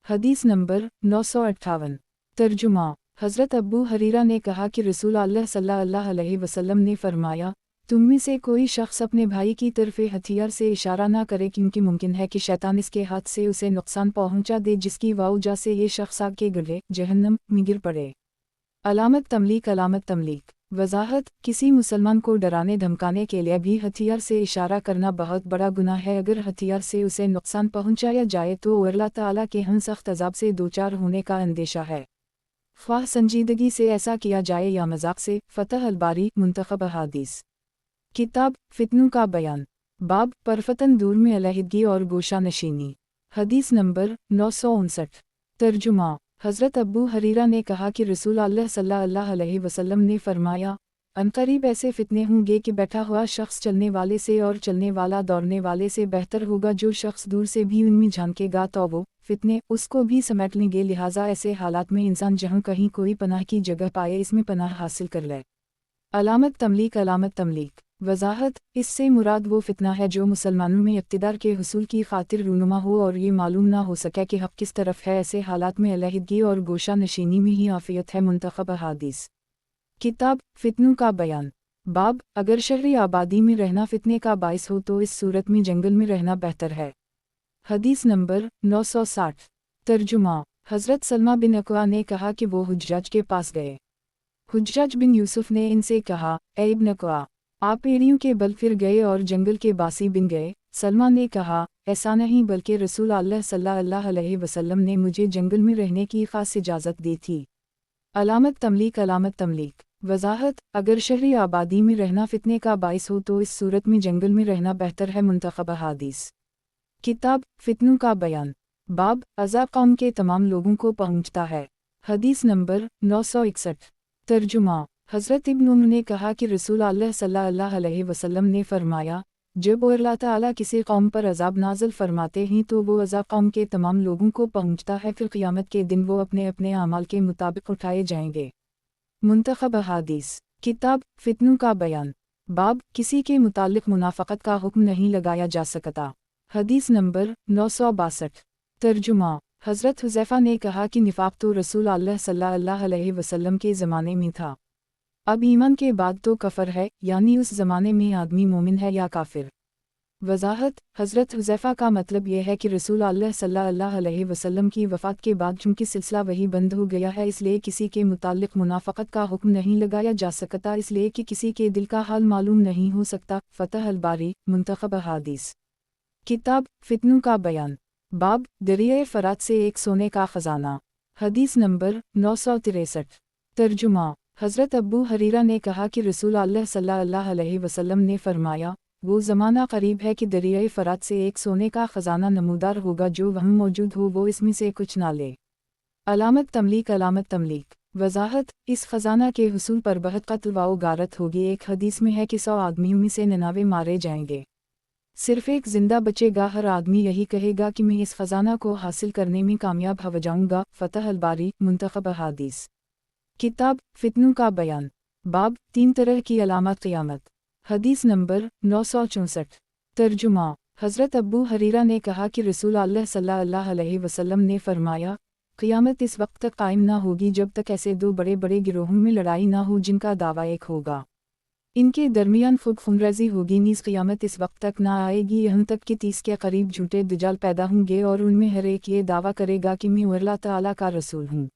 हदीस नंबर 958। तर्जुमा। हज़रत अबू हरीरा ने कहा कि रसूल अल्लाह सल्लल्लाहु अलैहि वसल्लम ने फरमाया, तुम में से कोई शख्स अपने भाई की तरफ हथियार से इशारा ना करे, क्योंकि मुमकिन है कि शैतान इसके हाथ से उसे नुकसान पहुंचा दे जिसकी वजह से ये शख्स आग के गड्ढे जहन्नम में गिर पड़े। अलामत तमलीक। अलामत तमलीक। वजाहत, किसी मुसलमान को डराने धमकाने के लिए भी हथियार से इशारा करना बहुत बड़ा गुनाह है। अगर हथियार से उसे नुकसान पहुंचाया जाए तो अल्लाह ताला के हम सख्त अज़ाब से दो चार होने का अंदेशा है, ख्वाह संजीदगी से ऐसा किया जाए या मजाक से। फ़तह अल-बारी। मुंतखब अहादीस। किताब फितनों का बयान। बाब, परफतन दूर में अलहदगी और गोशा नशीनी। हदीस नंबर 959। तर्जुमा। हज़रत अबू हरीरा ने कहा कि रसूल अल्लाह सल्लल्लाहु अलैहि वसल्लम ने फरमाया, अनकरीब ऐसे फितने होंगे कि बैठा हुआ शख्स चलने वाले से और चलने वाला दौड़ने वाले से बेहतर होगा। जो शख्स दूर से भी उनमें झांकेगा तो वो फितने उसको भी समेट लेंगे। लिहाजा ऐसे हालात में इंसान जहाँ कहीं कोई पनाह की जगह पाए इसमें पनाह हासिल कर ले। अलामत तमलीक। अलामत तमलीक। वजाहत, इससे मुराद वो फितना है जो मुसलमानों में इक़्तिदार के हुसूल की खातिर रूनुमा हो और ये मालूम ना हो सके कि हक़ किस तरफ है। ऐसे हालात में अलहदगी और गोशा नशीनी में ही आफ़ियत है। मुंतखब अहादीस। किताब फितनों का बयान। बाब, अगर शहरी आबादी में रहना फितने का बाइस हो तो इस सूरत में जंगल में रहना बेहतर है। हदीस नंबर 960। तर्जुमा। हज़रत सलमा बिन अक्वा ने कहा कि वो हुज्जाज के पास गए। हुज्जाज बिन यूसुफ ने इनसे कहा, ए इब्न अक्वा, आप एड़ियों के बल फिर गए और जंगल के बासी बिन गए। सलमा ने कहा, ऐसा नहीं, बल्कि रसूल अल्लाह सल्लल्लाहु अलैहि वसल्लम ने मुझे जंगल में रहने की खास इजाज़त दी थी। अलामत तमलीक। अलामत तमलीक। वजाहत, अगर शहरी आबादी में रहना फितने का बाइस हो तो इस सूरत में जंगल में रहना बेहतर है। मुंतखब अहादीस। किताब फितनों का बयान, बाब अज़ाब कौम के तमाम लोगों को पहुँचता है। हदीस नंबर 961। तर्जुमा, हज़रत इब्न उमर ने कहा कि रसूल अल्लाह सल्लल्लाहु अलैहि वसल्लम ने फरमाया, जब अल्लाह ताला किसी कौम पर अज़ाब नाज़िल फरमाते हैं तो वो अज़ाब कौम के तमाम लोगों को पहुँचता है, फिर क़यामत के दिन वो अपने अपने अमाल के मुताबिक उठाए जाएंगे। मुंतखब अहादीस। किताब फितनों का बयान, बाब किसी के मुतालिक मुनाफ़क़त का हुक्म नहीं लगाया जा सकता। हदीस नंबर 962। तर्जुमा, हज़रत हुज़ैफ़ा ने कहा कि निफ़ाक़ तो रसूल अल्लाह सल्लल्लाहु अलैहि वसल्लम के ज़माने में था, अब ईमान के बाद तो कफ़र है, यानी उस ज़माने में आदमी मोमिन है या काफिर। वजाहत, हज़रत हुज़ैफ़ा का मतलब यह है कि रसूल अल्लाह सल्लल्लाहु अलैहि वसल्लम की वफ़ात के बाद चूँकि सिलसिला वही बंद हो गया है, इसलिए किसी के मुतालिक मुनाफ़क़त का हुक्म नहीं लगाया जा सकता, इसलिए कि किसी के दिल का हाल मालूम नहीं हो सकता। फ़तह अल-बारी। मुंतखब अहादीस। किताब फितनों का बयान, बाब दरिया फ़रात से एक सोने का ख़ज़ाना। हदीस नंबर 963। तर्जुमा, हज़रत अबू हरीरा ने कहा कि रसूल अल्लाह सल्लल्लाहु अलैहि वसल्लम ने फरमाया, वो ज़माना करीब है कि दरियाए फ़रात से एक सोने का ख़ज़ाना नमूदार होगा, जो वहाँ मौजूद हो वो इसमें से कुछ ना ले। अलामत तमलीक। अलामत तमलीक। वजाहत, इस ख़ज़ाना के हुसूल पर बहुत क़त्ल व गारत होगी। एक हदीस में है कि 100 आदमियों में से 99 मारे जाएंगे, सिर्फ़ एक ज़िंदा बचेगा। हर आदमी यही कहेगा कि मैं इस ख़ज़ाना को हासिल करने में कामयाब हो जाऊँगा। फ़तह अल-बारी। मुंतखब अहादीस। किताब फितनों का बयान, बाब 3 तरह की अलामत क़यामत। हदीस नंबर 964। तर्जुमा, हज़रत अबू हरीरा ने कहा कि रसूल अल्लाह सल्लल्लाहु अलैहि वसल्लम ने फरमाया, क़यामत इस वक्त तक कायम ना होगी जब तक ऐसे दो बड़े बड़े गिरोहों में लड़ाई ना हो जिनका दावा एक होगा। इनके दरमियान खुनरेज़ी होगी। नीज़ क़यामत इस वक्त तक ना आएगी यहाँ तक कि 30 के करीब झूठे दज्जाल पैदा होंगे और उनमें हर एक ये दावा करेगा कि मैं अल्लाह ताला का रसूल हूँ।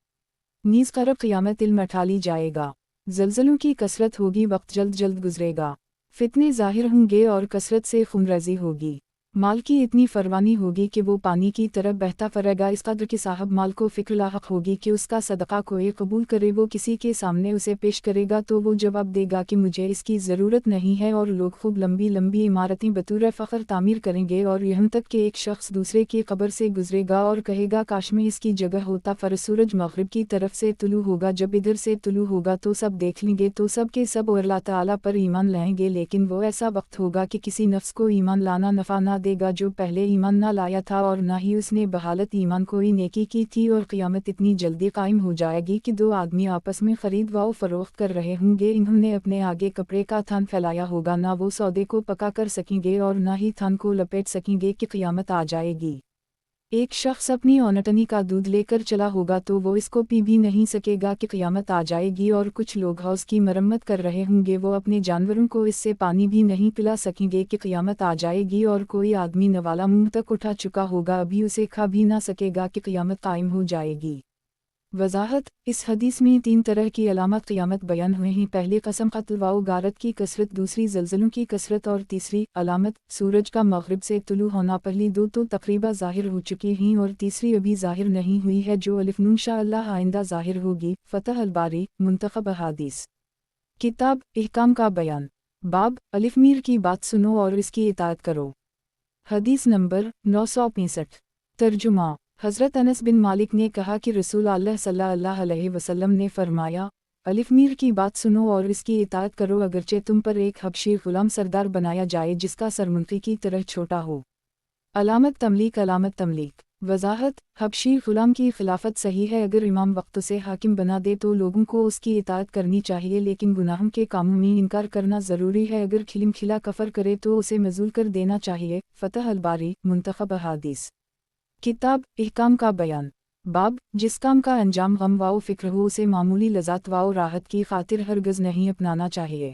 नीज़ क़रब क़यामत इल्म उठा ली जाएगा। ज़लज़लों की कसरत होगी, वक्त जल्द जल्द गुजरेगा। फितने ज़ाहिर होंगे और कसरत से खुनरेज़ी होगी। माल की इतनी फरवानी होगी कि वो पानी की तरफ बहता फरेगा। इस कदर कि साहब माल को फ़िक्र लाहक होगी कि उसका सदका कोई कबूल करे, वो किसी के सामने उसे पेश करेगा तो वो जवाब देगा कि मुझे इसकी ज़रूरत नहीं है, और लोग खूब लंबी लंबी इमारतें बतौर फ़ख्र तामीर करेंगे, और यहाँ तक कि एक शख्स दूसरे की कब्र से गुजरेगा और कहेगा काश में इसकी जगह होता। फर सूरज मग़रिब की तरफ से तुलू होगा, जब इधर से तुलू होगा तो सब देख लेंगे तो सब के सब अल्लाह ताला पर ईमान लाएंगे, लेकिन वो ऐसा वक्त होगा कि किसी नफ्स को ईमान लाना नफ़ा ना देगा जो पहले ईमान ना लाया था, और ना ही उसने बहालत ईमान कोई नेकी की थी। और क़यामत इतनी जल्दी कायम हो जाएगी कि दो आदमी आपस में ख़रीद व फ़रोख्त कर रहे होंगे, इन्होंने अपने आगे कपड़े का थान फैलाया होगा, ना वो सौदे को पका कर सकेंगे और ना ही थान को लपेट सकेंगे कि क़यामत आ जाएगी। एक शख्स अपनी औनटनी का दूध लेकर चला होगा तो वो इसको पी भी नहीं सकेगा कि क़यामत आ जाएगी, और कुछ लोग हौज़ की मरम्मत कर रहे होंगे, वो अपने जानवरों को इससे पानी भी नहीं पिला सकेंगे कि क़यामत आ जाएगी। और कोई आदमी नवाला मुंह तक उठा चुका होगा, अभी उसे खा भी ना सकेगा कि क़यामत कायम हो जाएगी। वजाहत, इस हदीस में 3 तरह की अलामत क़यामत बयान हुए हैं। पहली कसम क़त्ल व गारत की कसरत, दूसरी ज़लज़लों की कसरत, और तीसरी अलामत सूरज का मग़रिब से तुलू होना। पहली दो तो तक़रीबा ज़ाहिर हो चुकी हैं और तीसरी अभी ज़ाहिर नहीं हुई है, जो अलिफ़ नून इंशाअल्लाह आइंदा ज़ाहिर होगी। फ़तह अल-बारी। मुंतखब अहादीस। किताब इहकाम का बयान, बाब अलिफ़ मीर की बात सुनो और इसकी इताअत करो। हदीस नंबर 965। तर्जुमा, हज़रत अनस बिन मालिक ने कहा कि रसूल अल्लाह सल्लल्लाहु अलैहि वसल्लम ने फरमाया, अलिफ़ मीर की बात सुनो और इसकी इताअत करो, अगरचे तुम पर एक हबशी ग़ुलाम सरदार बनाया जाए जिसका सर मुंकी की तरह छोटा हो। अलामत तमलीक। अलामत तमलीक। वजाहत, हबशी ग़ुलाम की खिलाफत सही है अगर इमाम वक्त से हाकिम बना दे तो लोगों को उसकी इताअत करनी चाहिए, लेकिन गुनाहों के कामों में इनकार करना ज़रूरी है। अगर खिलमखिला कफ़र करे तो उसे मज़ूल कर देना चाहिए। फ़तह अल-बारी। मुंतखब अहादीस। किताब इहकाम का बयान, बाब जिस काम का अंजाम गम व फ़िक्र हो उसे मामूली लज़्ज़त व राहत की खातिर हरगिज़ नहीं अपनाना चाहिए।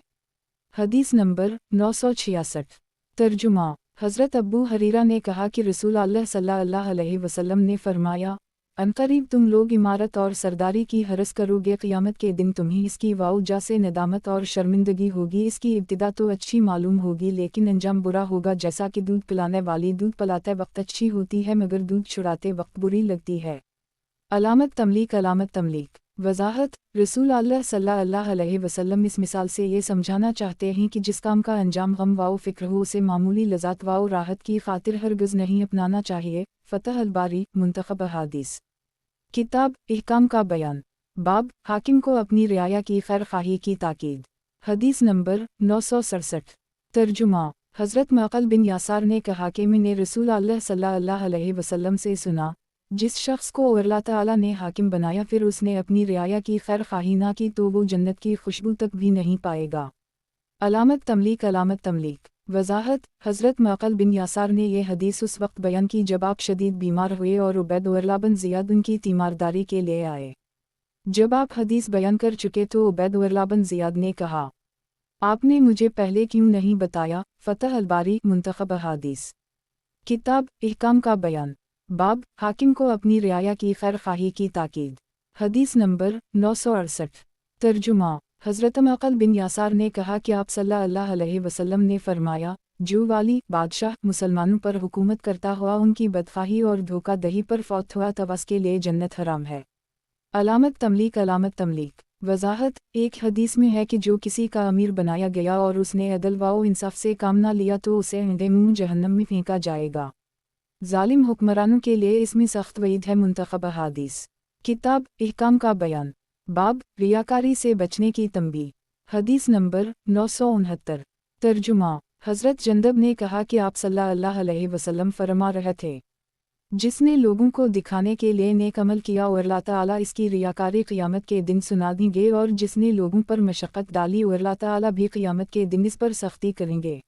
हदीस नंबर 966। तर्जुमा, हज़रत अबू हरीरा ने कहा कि रसूल अल्लाह सल्लल्लाहु अलैहि वसल्लम ने फरमाया, अनकरीब तुम लोग इमारत और सरदारी की हरस करोगे, क़यामत के दिन तुम्हें इसकी वाउजा से नदामत और शर्मिंदगी होगी। इसकी इब्तिदा तो अच्छी मालूम होगी लेकिन अंजाम बुरा होगा, जैसा कि दूध पिलाने वाली दूध पिलाते वक्त अच्छी होती है मगर दूध छुड़ाते वक्त बुरी लगती है। अलामत तमलीक। अलामत तमलीक। वजाहत रसूल अल्लाह सल्लल्लाहु अलैहि वसल्लम इस मिसाल से ये समझाना चाहते हैं कि जिस काम का अंजाम गम वाओ फ़िक्र हो उसे मामूली लज़ात वाओ राहत की खातिर हरगिज़ नहीं अपनाना चाहिए। फ़तह अल-बारी मुंतखब अहादीस। किताब इहकाम का बयान। बाब हाकिम को अपनी रियाया की खैर ख्वाही की ताकीद। हदीस नंबर 967। तर्जुमा हज़रत मक़ल बिन यासार ने कहा कि मैंने रसूल अल्लाह सल्लल्लाहु अलैहि वसल्लम से सुना, जिस शख्स को अल्लाह ताला ने हाकिम बनाया फिर उसने अपनी रियाया की खैर ख्वाही ना की तो वो जन्नत की खुशबू तक भी नहीं पाएगा। अलामत तमलीक। वजाहत हज़रत मक़ल बिन यासार ने यह हदीस उस वक्त बयान की जब आप शदीद बीमार हुए और उबैदुल्लाह बिन ज़ियाद उनकी तीमारदारी के लिए आए। जब आप हदीस बयान कर चुके तो उबैदुल्लाह बिन ज़ियाद ने कहा, आपने मुझे पहले क्यों नहीं बताया। फ़तह अल-बारी मुंतखब अहादीस। किताब इहकाम का बयान। बाब हाकिम को अपनी रियाया की खैर ख्वाही की ताकीद। हदीस नंबर 968। तर्जुमा हज़रत मक़ल बिन यासार ने कहा कि आप सल्लल्लाहु अलैहि वसल्लम ने फरमाया, जो वाली बादशाह मुसलमानों पर हुकूमत करता हुआ उनकी बदखाही और धोखा दही पर फौत हुआ तब उसके लिए जन्नत हराम है। अलामत तमलीक। वजाहत एक हदीस में है कि जो किसी का अमीर बनाया गया और उसने अदल व इंसाफ से काम ना लिया तो उसे अंधे मुंह जहन्नम में फेंका जाएगा। जालिम हुक्मरानों के लिए इसमें सख्त वईद है। मुंतखब अहादीस। किताब इहकाम का बयान। बाब रियाकारी से बचने की तंबीह। हदीस नंबर 969। तर्जुमा हज़रत जंदब ने कहा कि आप सल्लल्लाहु अलैहि वसल्लम फरमा रहे थे, जिसने लोगों को दिखाने के लिए नेक अमल किया और अल्लाह ताला इसकी रियाकारी क़यामत के दिन सुना देंगे, और जिसने लोगों पर मशक्क़त डाली और अल्लाह ताला भी क़यामत के दिन इस पर सख्ती करेंगे।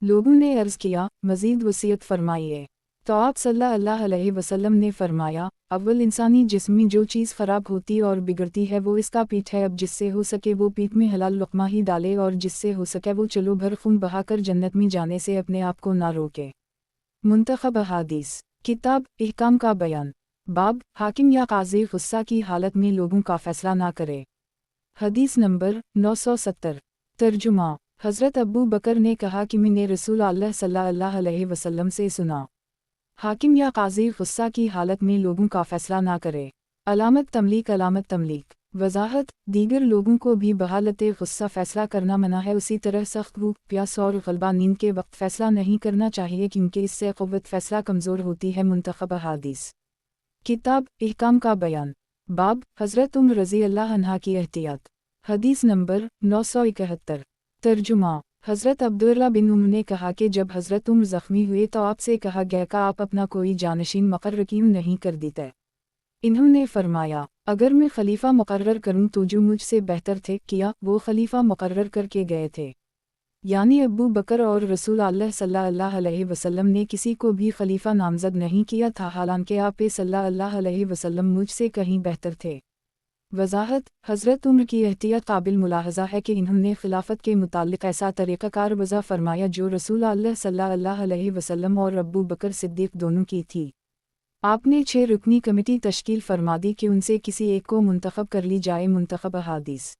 लोगों ने अर्ज़ किया, मज़ीद वसीयत फरमाइए। तो आप सल्लल्लाहु अलैहि वसल्लम ने फरमाया, अव्वल इंसानी जिस्म में जो चीज़ ख़राब होती और बिगड़ती है वो इसका पीठ है। अब जिससे हो सके वो पीठ में हलाल लुक़मा ही डाले और जिससे हो सके वो चलो भर खून बहाकर जन्नत में जाने से अपने आप को ना रोके। मुंतखब अहादीस। किताब इहकाम का बयान। बाब हाकिम या काज़ी गुस्सा की हालत में लोगों का फ़ैसला ना करे। हदीस नंबर 970। तर्जुमा हज़रत अबू बकर ने कहा कि मैंने रसूल अल्लाह सल्लल्लाहु अलैहि वसल्लम से सुना, हाकिम या काज़ी गुस्सा की हालत में लोगों का फ़ैसला ना करे। अलामत तमलीक। वजाहत दीगर लोगों को भी बहालते गुस्सा फ़ैसला करना मना है। उसी तरह सख्त भूख प्यास और ग़लबा नींद के वक्त फ़ैसला नहीं करना चाहिए क्योंकि इससे क़ुव्वत फ़ैसला कमज़ोर होती है। मुंतखब अहादीस। किताब इहकाम का बयान। बाब हज़रत उम्र रज़ी अल्लाह अन्हा की एहतियात। हदीस नंबर 971। तर्जुमा हज़रत अब्दुल्लाह बिन उम्र ने कहा कि जब हज़रत उम्र ज़ख्मी हुए तो आपसे कहा गया कि आप अपना कोई जानशीन मुक़र्रर क्यों नहीं कर देते। इन्होंने फरमाया, अगर मैं खलीफा मुक़र्रर करूं तो जो मुझसे बेहतर थे किया वो खलीफा मुक़र्रर करके गए थे। यानी अबू बकर और रसूल अल्लाह सल्लल्लाहु अलैहि वसल्लम ने किसी को भी खलीफा नामज़द नहीं किया था, हालांकि आप सल्लल्लाहु अलैहि वसल्लम मुझसे कहीं बेहतर थे। वजाहत हज़रत उम्र की एहतियात काबिल मुलाहज़ा है कि इन्होंने खिलाफत के मुताल्लिक़ ऐसा तरीक़ाकार वज़ा फरमाया जो रसूल अल्लाह सल्लल्लाहु अलैहि वसल्लम और अबू बकर सिद्दीक़ दोनों की थी। आपने 6 रुकनी कमेटी तश्कील फरमा दी कि उनसे किसी एक को मुंतखब कर ली जाए। मुंतखब अहादीस।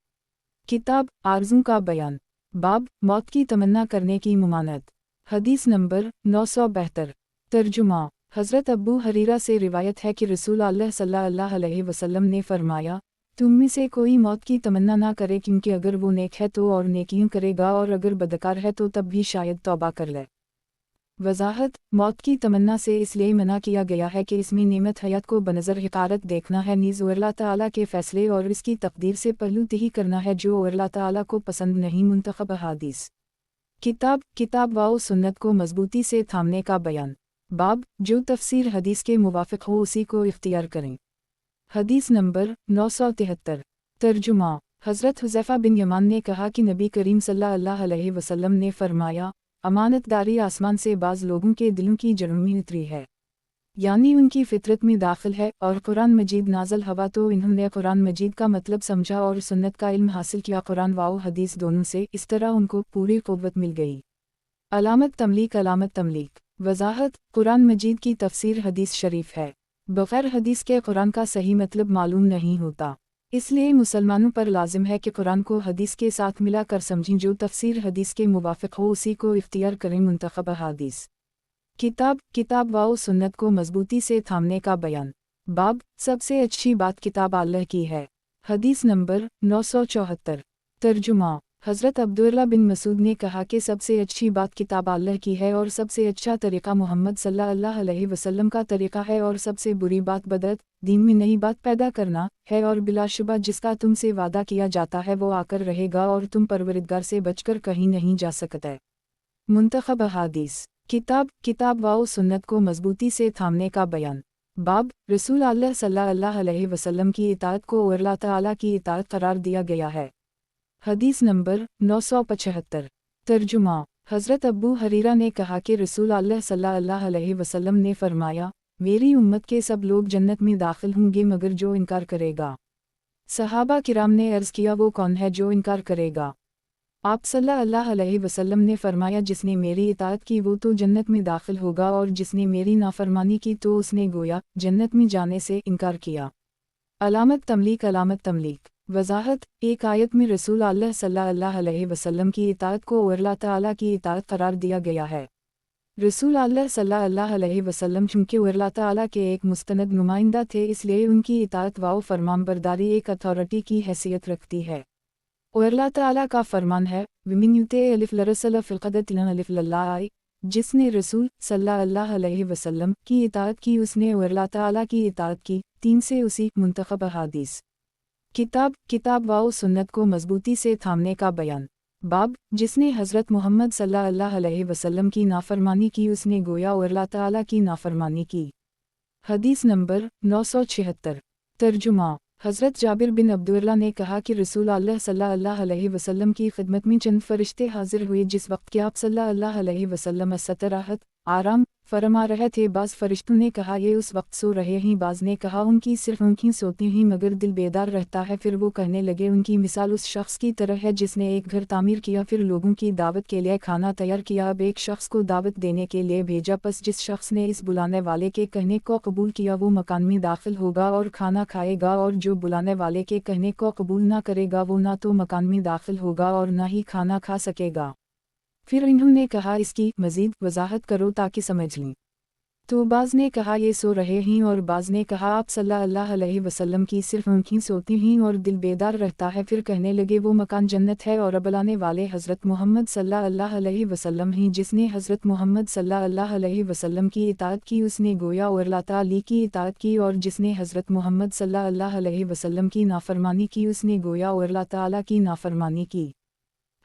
किताब आरज़ू का बयान। बाब मौत की तमन्ना करने की मुमानत। हदीस नंबर 972। तर्जुमा हज़रत अबू हरीरा से रिवायत है कि रसूल अल्लाह सल्लल्लाहु अलैहि वसल्लम ने फरमाया, तुम में से कोई मौत की तमन्ना ना करे क्योंकि अगर वो नेक है तो और नेकियां करेगा और अगर बदकार है तो तब भी शायद तौबा कर ले। वजाहत मौत की तमन्ना से इसलिए मना किया गया है कि इसमें नेमत हयात को बनज़र हिकारत देखना है, नीज़ अल्लाह ताला के फ़ैसले और इसकी तकदीर से पहलू तही करना है जो अल्लाह ताला को पसंद नहीं। मुंतखब अहादीस। किताब व सुन्नत को मजबूती से थामने का बयान। बाब जो तफसीर हदीस के मुवाफ़िक़ हो उसी को इख्तियार करें। हदीस नंबर 973। तर्जुमा हज़रत हुज़ैफ़ा बिन यमान ने कहा कि नबी करीम सल्लल्लाहु अलैहि वसल्लम ने फरमाया, अमानतदारी आसमान से बाज़ लोगों के दिलों की जड़ों में उतरी है, यानी उनकी फ़ितरत में दाखिल है, और कुरान मजीद नाज़ल हवा तो इन्होंने कुरान मजीद का मतलब समझा और सुन्नत का इल्म हासिल किया कुरान व हदीस दोनों से, इस तरह उनको पूरी क़ुव्वत मिल गई। अलामत तमलीक। वजाहत कुरान मजीद की तफसीर हदीस शरीफ है, बग़ैर हदीस के कुरान का सही मतलब मालूम नहीं होता, इसलिए मुसलमानों पर लाजिम है कि कुरान को हदीस के साथ मिला कर समझें, जो तफसीर हदीस के मुवाफ़िक़ हो उसी को इख्तियार करें। मुंतखब अहादीस। किताब व सुन्नत को मजबूती से थामने का बयान। बाब सबसे अच्छी बात किताब अल्लाह की है, حدیث نمبر 974 ترجمہ حضرت عبداللہ بن مسعود نے کہا کہ سب سے اچھی بات کتاب اللہ کی ہے اور سب سے اچھا طریقہ محمد صلی اللہ علیہ وسلم کا طریقہ ہے اور سب سے بری بات بدعت دین میں نئی بات پیدا کرنا ہے اور بلا شبہ جس کا تم سے وعدہ کیا جاتا ہے وہ آ کر رہے گا اور تم پروردگار سے بچ کر کہیں نہیں جا سکتے۔ منتخب احادیث کتاب و سنت کو مضبوطی سے تھامنے کا بیان۔ باب رسول اللہ صلی اللہ علیہ وسلم کی اطاعت کو اور اللہ تعالیٰ کی اطاعت قرار دیا گیا ہے۔ حدیث نمبر 975 ترجمہ حضرت ابو ہریرہ نے کہا کہ رسول اللہ صلی اللہ علیہ وسلم نے فرمایا، میری امت کے سب لوگ جنت میں داخل ہوں گے مگر جو انکار کرے گا۔ صحابہ کرام نے عرض کیا وہ کون ہے جو انکار کرے گا؟ آپ صلی اللہ علیہ وسلم نے فرمایا جس نے میری اطاعت کی وہ تو جنت میں داخل ہوگا اور جس نے میری نافرمانی کی تو اس نے گویا جنت میں جانے سے انکار کیا۔ علامت تملیک وضاحت ایک آیت میں رسول اللہ صلی اللہ علیہ وسلم کی اطاعت کو اور اللہ تعالیٰ کی اطاعت قرار دیا گیا ہے۔ رسول اللہ صلی اللہ علیہ وسلم چونکہ اور اللہ تعالیٰ کے ایک مستند نمائندہ تھے اس لیے ان کی اطاعت و فرمان برداری ایک اتھارٹی کی حیثیت رکھتی ہے۔ اور اللہ تعالیٰ کا فرمان ہے وَمَن یُطِعِ الرَّسُولَ فَقَدْ اطَاعَ اللَّهَ، جس نے رسول صلی اللہ علیہ وسلم کی اطاعت کی اس نے اور اللہ تعالیٰ کی اطاعت کی۔ 3 سے اسی منتخب احادیث کتاب و سنت کو مضبوطی سے تھامنے کا بیان۔ باب جس نے حضرت محمد صلی اللہ علیہ وسلم کی نافرمانی کی اس نے گویا اور اللہ تعالیٰ کی نافرمانی کی۔ حدیث نمبر 976 ترجمہ حضرت جابر بن عبداللہ نے کہا کہ رسول اللہ صلی اللہ علیہ وسلم کی خدمت میں چند فرشتے حاضر ہوئے جس وقت کہ آپ صلی اللہ علیہ وسلم استراحت آرام فرما رہے تھے۔ بعض فرشتوں نے کہا یہ اس وقت سو رہے ہیں، بعض نے کہا ان کی صرف آنکھیں سوتی ہیں مگر دل بیدار رہتا ہے۔ پھر وہ کہنے لگے ان کی مثال اس شخص کی طرح ہے جس نے ایک گھر تعمیر کیا، پھر لوگوں کی دعوت کے لیے کھانا تیار کیا، اب ایک شخص کو دعوت دینے کے لیے بھیجا، پس جس شخص نے اس بلانے والے کے کہنے کو قبول کیا وہ مکان میں داخل ہوگا اور کھانا کھائے گا، اور جو بلانے والے کے کہنے کو قبول نہ کرے گا وہ نہ تو مکان میں داخل ہوگا اور نہ ہی کھانا کھا سکے گا۔ پھر انہوں نے کہا اس کی مزید وضاحت کرو تاکہ سمجھ لیں۔ تو بعض نے کہا یہ سو رہے ہیں اور بعض نے کہا آپ صلی اللہ علیہ وسلم کی صرف آنکھیں سوتی ہیں اور دل بیدار رہتا ہے۔ پھر کہنے لگے وہ مکان جنت ہے اور بلانے والے حضرت محمد صلی اللہ علیہ وسلم ہیں، جس نے حضرت محمد صلی اللہ علیہ وسلم کی اطاعت کی اس نے گویا اور اللہ تعالی کی اطاعت کی، اور جس نے حضرت محمد صلی اللہ علیہ وسلم کی نافرمانی کی اس نے گویا اور اللہ تعالی کی نافرمانی کی۔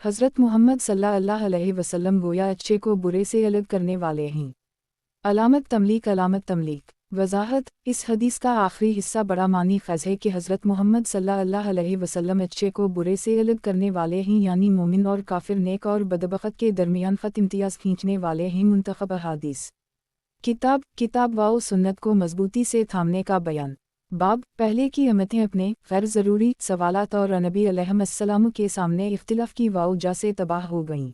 حضرت محمد صلی اللہ علیہ وسلم گویا اچھے کو برے سے الگ کرنے والے ہیں۔ علامت تملیک وضاحت اس حدیث کا آخری حصہ بڑا معنی خیز ہے کہ حضرت محمد صلی اللہ علیہ وسلم اچھے کو برے سے الگ کرنے والے ہیں، یعنی مومن اور کافر، نیک اور بدبخت کے درمیان خط امتیاز کھینچنے والے ہیں۔ منتخب احادیث کتاب و سنت کو مضبوطی سے تھامنے کا بیان۔ باب پہلے کی امتیں اپنے غیر ضروری سوالات اور نبی علیہ السلام کے سامنے اختلاف کی وجہ سے تباہ ہو گئیں۔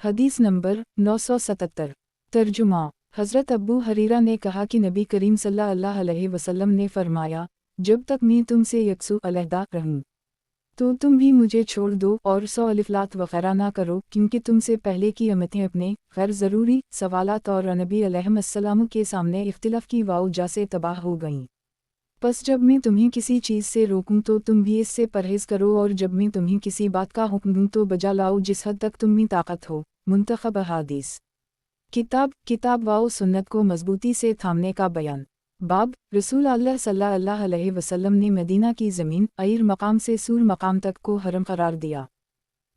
حدیث نمبر 977 ترجمہ حضرت ابو ہریرہ نے کہا کہ نبی کریم صلی اللہ علیہ وسلم نے فرمایا جب تک میں تم سے یکسو علیحدہ رہوں تو تم بھی مجھے چھوڑ دو اور سو الفلات وغیرہ نہ کرو، کیونکہ تم سے پہلے کی امتیں اپنے غیر ضروری سوالات اور نبی علیہ السلام کے سامنے اختلاف کی وجہ سے تباہ ہو گئیں۔ پس جب میں تمہیں کسی چیز سے روکوں تو تم بھی اس سے پرہیز کرو، اور جب میں تمہیں کسی بات کا حکم دوں تو بجا لاؤ جس حد تک تم میں طاقت ہو۔ منتخب احادیث کتاب و سنت کو مضبوطی سے تھامنے کا بیان۔ باب رسول اللہ صلی اللہ علیہ وسلم نے مدینہ کی زمین عیر مقام سے سور مقام تک کو حرم قرار دیا۔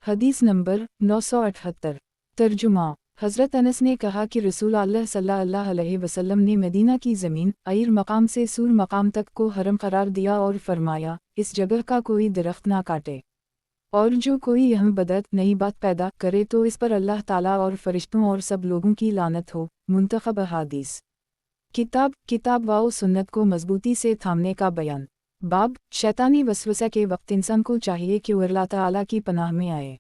حدیث نمبر 978 ترجمہ حضرت انس نے کہا کہ رسول اللہ صلی اللہ علیہ وسلم نے مدینہ کی زمین عیر مقام سے سور مقام تک کو حرم قرار دیا اور فرمایا اس جگہ کا کوئی درخت نہ کاٹے، اور جو کوئی یہاں بدعت نئی بات پیدا کرے تو اس پر اللہ تعالیٰ اور فرشتوں اور سب لوگوں کی لعنت ہو۔ منتخب احادیث کتاب و سنت کو مضبوطی سے تھامنے کا بیان۔ باب شیطانی وسوسہ کے وقت انسان کو چاہیے کہ وہ اللہ تعالیٰ کی پناہ میں آئے۔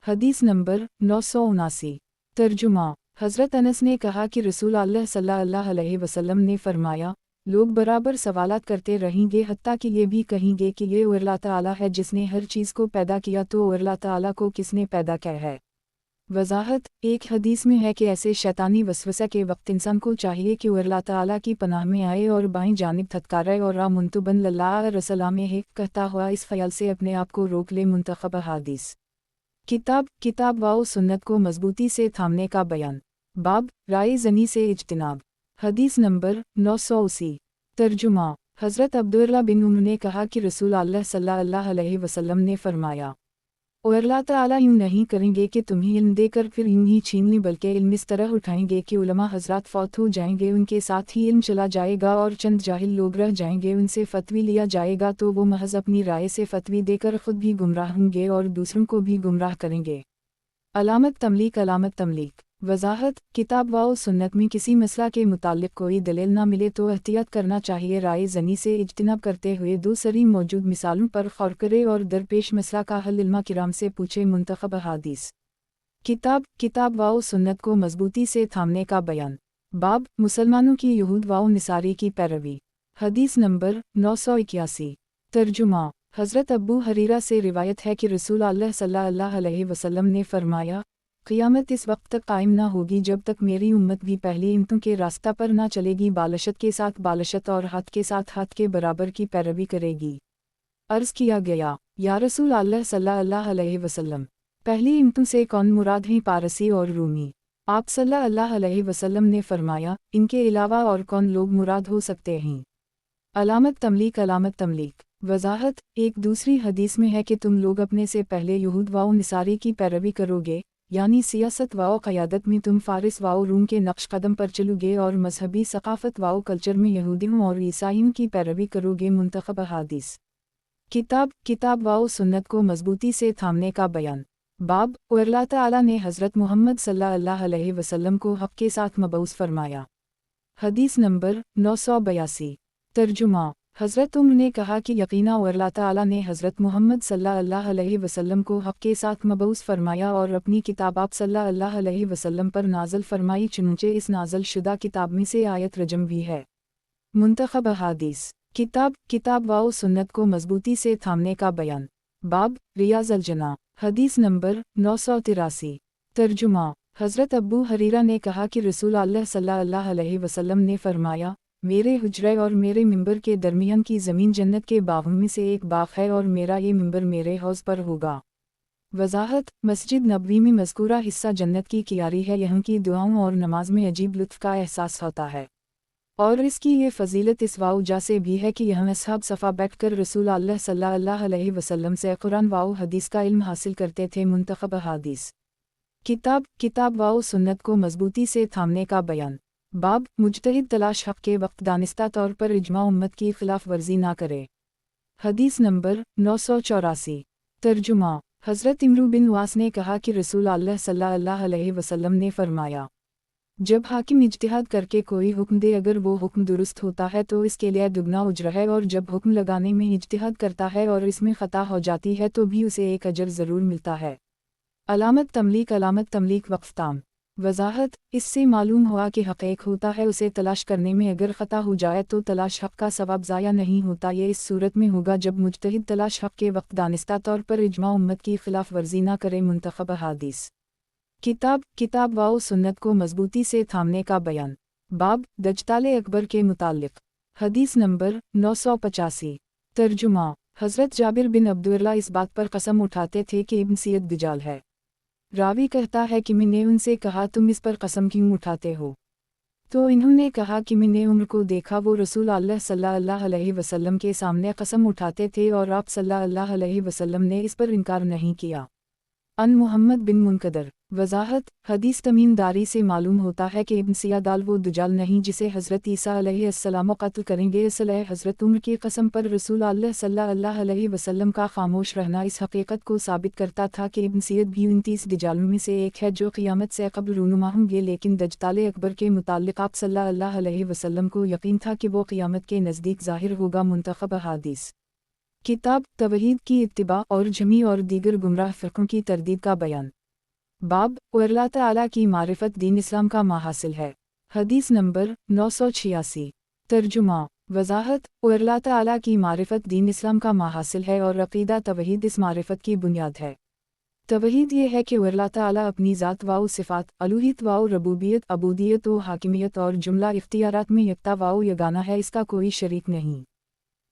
حدیث نمبر 979 ترجمہ حضرت انس نے کہا کہ رسول اللہ صلی اللہ علیہ وسلم نے فرمایا لوگ برابر سوالات کرتے رہیں گے حتیٰ کہ یہ بھی کہیں گے کہ یہ اللہ تعالیٰ ہے جس نے ہر چیز کو پیدا کیا، تو اللہ تعالیٰ کو کس نے پیدا کیا ہے؟ वजाहत एक हदीस में है कि ऐसे शैतानी वसवसा के वक्त इंसान को चाहिए कि वो अल्लाह ताला की पनाह में आए और बाईं जानिब थतकारे और रामुंतुबन लल्लाह रसलाम है कहता हुआ इस ख्याल से अपने आप को रोक ले। मुंतखब हदीस किताब वाओ सुन्नत को मजबूती से थामने का बयान। बाब राय ज़नी से इज्तिनाब। हदीस नंबर 980। तर्जुमा हज़रत अब्दुल्लाह बिन उमर ने कहा कि रसूल अल्लाह सल्लल्लाहु अलैहि वसल्लम ने फरमाया, और अल्लाह ताला यूँ नहीं करेंगे कि तुम्हें इल्म देकर फिर यूँ ही छीन लें, बल्कि इल्म इस तरह उठाएंगे कि उलमा हजरात फौत हो जाएंगे, उनके साथ ही इल्म चला जाएगा और चंद जाहिल लोग रह जाएंगे, उनसे फतवी लिया जाएगा तो वो महज अपनी राय से फतवी देकर खुद भी गुमराह होंगे और दूसरों को भी गुमराह करेंगे। अलामत तमलीक वजाहत किताब वाओ सुन्नत में किसी मसला के मुतालिक कोई दलील ना मिले तो एहतियात करना चाहिए। राय ज़नी से इज्तिनाब करते हुए दो सरी मौजूद मिसालों पर गौर करे और दरपेश मसला का हल इल्मा किराम से पूछे। मुंतखब हदीस किताब वाओ सुन्नत को मजबूती से थामने का बयान। बाब मुसलमानों की यहूद वाओ निसारी की पैरवी। हदीस नंबर 981। तर्जुमा हज़रत अबू हरीरा से रिवायत है कि रसूल अल्लाह सल्लल्लाहु अलैहि वसल्लम ने फरमाया, क़यामत इस वक्त तक कायम ना होगी जब तक मेरी उम्मत भी पहली इम्मतों के रास्ता पर ना चलेगी, बालशत के साथ बालशत और हाथ के साथ हाथ के बराबर की पैरवी करेगी। अर्ज़ किया गया, या रसूल अल्लाह सल्लल्लाहु अलैहि वसल्लम, पहली इम्मतों से कौन मुराद हैं? पारसी और रूमी। आप सल्लल्लाहु अलैहि वसल्लम ने फरमाया, इनके अलावा और कौन लोग मुराद हो सकते हैं? अलामत तमलीक वजाहत एक दूसरी हदीस में है कि तुम लोग अपने से पहले यहूद वाओ निसारी की पैरवी करोगे, यानी सियासत वाओ क़यादत में तुम फारिस वाओ रूम के नक्श कदम पर चलोगे और मजहबी सकाफ़त वाओ कल्चर में यहूदियों और ईसाइयों की पैरवी करोगे। मुंतखब हदीस किताब वाओ सुन्नत को मजबूती से थामने का बयान। बाब अल्लाह ताला ने हज़रत मोहम्मद सल्लल्लाहु अलैहि वसल्लम को हक़ के साथ मबऊस फरमाया। हदीस नंबर 982। तर्जुमा हज़रत उमर ने कहा कि यकीना अल्लाह ताला ने हज़रत मोहम्मद सल्लल्लाहु अलैहि वसल्लम को हक़ के साथ मबऊस फरमाया और अपनी किताब आप सल्लल्लाहु अलैहि वसल्लम पर नाज़िल फरमाई, चुनचे इस नाज़िल शुदा किताब में से आयत रजम भी है। मुंतखब हदीस किताब वाओ सुन्नत को मजबूती से थामने का बयान। बाब रियाज़ अल जन्ना। हदीस नंबर 983। तर्जुमा हज़रत अबू हरीरा ने कहा कि रसूल अल्लाह सल्लल्लाहु अलैहि वसल्लम ने फरमाया, मेरे हुजरे और मेरे मिंबर के दरमियान की ज़मीन जन्नत के बागों में से एक बाग है और मेरा ये मिंबर मेरे हौज़ पर होगा। वजाहत मस्जिद नबवी में मज़कूरा हिस्सा जन्नत की कियारी है, यहाँ की दुआओं और नमाज में अजीब लुत्फ़ का एहसास होता है और इसकी ये फ़जीलत इस वाउजा से भी है कि यहाँ असहाब सफ़ा बैठकर रसूल अल्लाह सल्लल्लाहु अलैहि वसल्लम से कुरान वाओ हदीस का इल्म हासिल करते थे। मुंतखब हदीस किताब वाओ सुन्नत को मजबूती से थामने का बयान। बाब मुजतहिद तलाश हक़ के वक्त दानिस्ता तौर पर इजमा उम्मत की खिलाफ वर्जी ना करे। हदीस नंबर 984। तर्जुमा हज़रत इमरू बिन वास ने कहा कि रसूल अल्लाह सल्लल्लाहु अलैहि वसल्लम ने फरमाया, जब हाकिम इज्तिहाद करके कोई हुक्म दे, अगर वो हुक्म दुरुस्त होता है तो इसके लिए दुगना उज्र है, और जब हुक्म लगाने में इज्तिहाद करता है और इसमें ख़ता हो जाती है तो भी उसे एक अजर ज़रूर मिलता है। अलामत तमलीक वक्फ़ताम। वजाहत इससे मालूम हुआ कि हक़ एक होता है, उसे तलाश करने में अगर ख़ता हो जाए तो तलाश हक़ का सवाब ज़ाया नहीं होता। ये इस सूरत में होगा जब मुजतहिद तलाश हक़ के वक्त दानिस्ता तौर पर इजमा उम्मत की खिलाफ वर्जी ना करे। मुंतखब हदीस किताब वाओ सुन्नत को मजबूती से थामने का बयान। बाब दज्जाले अकबर के मुतालिक। हदीस नंबर 985। तर्जुमा हज़रत जाबिर बिन अब्दुल्लाह इस बात पर कसम उठाते थे कि इब्न सैयद दज्जाल है। रावी कहता है कि मैंने उनसे कहा, तुम इस पर कसम क्यों उठाते हो? तो इन्होंने कहा कि मैंने उम्र को देखा, वो रसूल अल्लाह सल्लल्लाहु अलैहि वसल्लम के सामने कसम उठाते थे और आप सल्लल्लाहु अलैहि वसल्लम ने इस पर इनकार नहीं किया। अन मोहम्मद बिन मुनकदर। वजाहत हदीस तमीमदारी से मालूम होता है कि इब्न सियादाल वो दज्जाल नहीं जिसे हज़रत ईसा अलैहिस्सलाम कत्ल करेंगे। इसलिए हज़रत उमर की कसम पर रसूल अल्लाह सल्लल्लाहु अलैहि वसल्लम का खामोश रहना इस हकीकत को साबित करता था कि इब्न सैयद भी 29 दज्जालों में से एक है जो क़यामत से क़ब्ल रूनुमा होंगे। लेकिन दज्जाले अकबर के मुताल्लिक़ आप सल्लल्लाहु अलैहि वसल्लम को यकीन था कि वो क़यामत के नज़दीक ज़ाहिर होगा। मुंतखब हदीस किताब तवहीद की इत्तिबा और जमी और दीगर गुमराह फ़िरक़ों की तरदीद का बयान। बाब अल्लाह ताला की मारिफत दीन इस्लाम का माहासिल है। हदीस नंबर 986। तर्जुमा वजाहत अल्लाह ताला की मारिफत दीन इस्लाम का माहासिल है और अक़ीदा तवहीद इस मारिफत की बुनियाद है। तवहीद ये है कि अल्लाह ताला अपनी ज़ात वाओ सिफ़ात, अलूहियत वाओ रबूबियत, अबूदियत व हाकिमियत और जुमला इख्तियारात में यकता वाओ यगाना है, इसका कोई शरीक नहीं।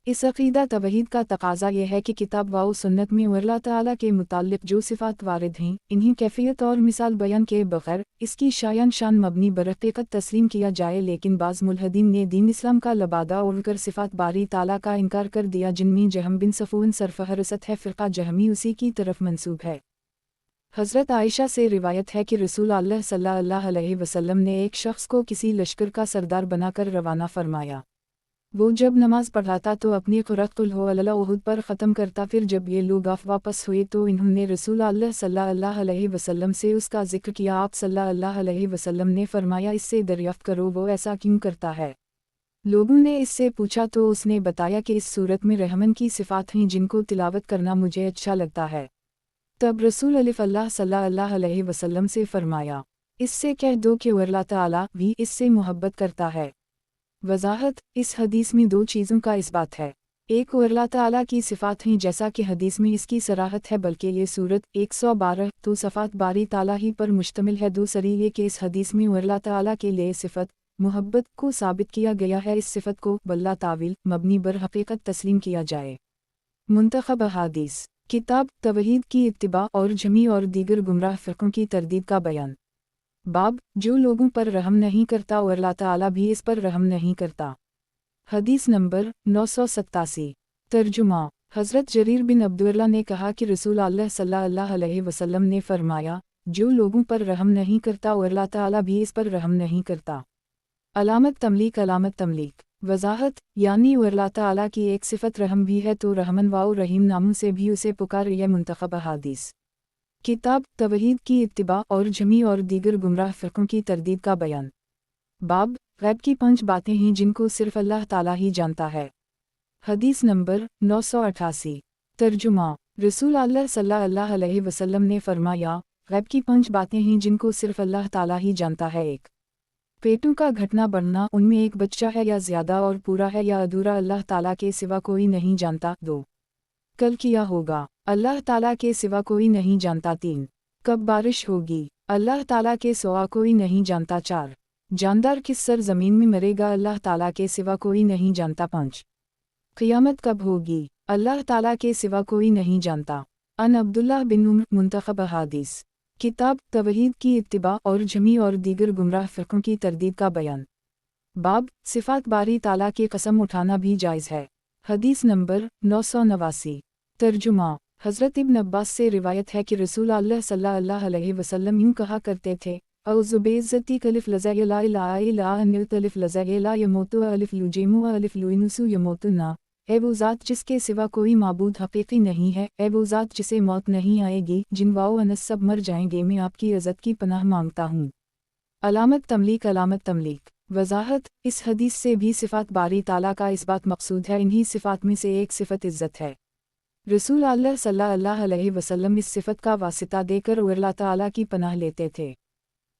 इस अक़ीदा तवहीद का तकाज़ा यह है कि किताब वाओ सुन्नत में अल्लाह ताला के मुताल्लिक़ जो सिफ़ात वारिद हैं, इन्हीं कैफ़ियत और मिसाल बयान के बग़ैर इसकी शायान शान मबनी बरहक़ीक़त तस्लीम किया जाए। लेकिन बाज़ मुल्हदीन ने दीन इस्लाम का लबादा उड़कर सिफ़ात बारी ताला का इनकार कर दिया, जिनमें जहम बिन सफ़ून सरफ़हरसत है। फ़िरक़ा जहमी उसी की तरफ मंसूब है। हज़रत आयशा से रिवायत है कि रसूल अल्लाह सल्लल्लाहु अलैहि वसल्लम ने एक शख्स को किसी लश्कर का सरदार बनाकर रवाना फरमाया। वो जब नमाज पढ़ाता तो अपनी क़ुल हु अल्लाह उहुद पर ख़त्म करता। फिर जब ये लोग वापस हुए तो इन्होंने रसूल अल्लाह सल्लल्लाहु अलैहि वसल्लम से उसका ज़िक्र किया। आप सल्लल्लाहु अलैहि वसल्लम ने फरमाया, इससे दरियाफ़्त करो वो ऐसा क्यों करता है। लोगों ने इससे पूछा तो उसने बताया कि इस सूरत में रहमन की सिफ़ात हैं जिनको तिलावत करना मुझे अच्छा लगता है। तब रसूल अल्लाह सल्लल्लाहु अलैहि वसल्लम से फरमाया, इससे कह दो कि अल्लाह ताला भी इससे मोहब्बत करता है। वज़ाहत, इस हदीस में दो चीज़ों का इस्बात है। एक अल्लाह ताला की सिफ़ात हैं जैसा कि हदीस में इसकी सराहत है, बल्कि ये सूरत 112 तो सफ़ात बारी ताला ही पर मुश्तमिल है। दूसरी ये कि इस हदीस में अल्लाह ताला के लिए सिफ़त मोहब्बत को साबित किया गया है। इस सिफ़त को बल्ला तावील मबनी बर हक़ीक़त तस्लीम किया जाए। मुंतखब अहादीस, किताब तवहीद की इत्तिबा और जमी और दीगर गुमराह फ़िरक़ों की तरदीद का बयान। बाब, जो लोगों पर रहम नहीं करता और अल्लाह ताला भी इस पर रहम नहीं करता। हदीस नंबर 987। तर्जुमा, हज़रत जरीर बिन अब्दुल्लाह ने कहा कि रसूल अल्लाह सल्लल्लाहु अलैहि वसल्लम ने फरमाया, जो लोगों पर रहम नहीं करता और अल्लाह ताला भी इस पर रहम नहीं करता। अलामत तमलीक, अलामत तमलीक, वज़ाहत, यानी अल्लाह ताला की एक सिफ़त रहम भी है तो रहमन वाओ रहीम नामों से भी उसे पुकार। यह मुंतखब अहादीस, किताब तवहीद की इत्तिबा और जमी और दीगर गुमराह फ़िरक़ों की तरदीद का बयान। बाब, गैब की 5 बातें हैं जिनको सिर्फ़ अल्लाह ताला ही जानता है। हदीस नंबर 988। तर्जुमा, रसूल अल्लाह सल्लल्लाहु अलैहि वसल्लम ने फरमाया, गैब की 5 बातें हैं जिनको सिर्फ़ अल्लाह ताला ही जानता है। 1. पेटों का घटना बढ़ना, उनमें एक बच्चा है या ज़्यादा और पूरा है या अधूरा, अल्लाह ताला के सिवा कोई नहीं जानता। 2. कल क्या होगा, अल्लाह ताला के सिवा कोई नहीं जानता। 3. कब बारिश होगी, अल्लाह ताला के सिवा कोई नहीं जानता। 4. जानदार किस सरज़मीन में मरेगा, अल्लाह ताला के सिवा कोई नहीं जानता। 5. क़ियामत कब होगी, अल्लाह ताला के सिवा कोई नहीं जानता। अन अब्दुल्लाह बिन उमर। मुंतखब अहादीस, किताब तवहीद की इत्तिबा और जमी और दीगर गुमराह फ़िरक़ों की तरदीद का बयान। बाब, सिफ़ात बारी ताला की कसम उठाना भी जायज़ है। हदीस नंबर 989। तर्जुमा, हज़रत इब्न अब्बास से रिवायत है कि रसूल अल्लाह सल्लल्लाहु अलैहि वसल्लम यूँ कहा करते थे, औज़ु बेइज़्ज़ती कलिफ लज़ा ला इलाहा इल्ला अनिल तलिफ लज़ा ला यमूतु अलिफ लुजीमु अलिफ लुइनुसु यमूतु ना। ए वो ज़ात जिसके सिवा कोई माबूद हक़ीक़ी नहीं है, ए वो ज़ात जिसे मौत नहीं आएगी, जिन वाओ अनस सब मर जाएंगे, मैं आपकी इज़्ज़त की पनाह मांगता हूँ। अलामत तमलीक, अलामत तमलीक, वज़ाहत, इस हदीस से भी सिफ़ात बारी ताला का इस बात मक़सूद है। इन्हीं सिफ़ात में से एक सिफ़त इज़्ज़त है। रसूल अल्लाह सल्लल्लाहु अलैहि वसल्लम इस सिफ़त का वासिता देकर अल्लाह ताला की पनाह लेते थे।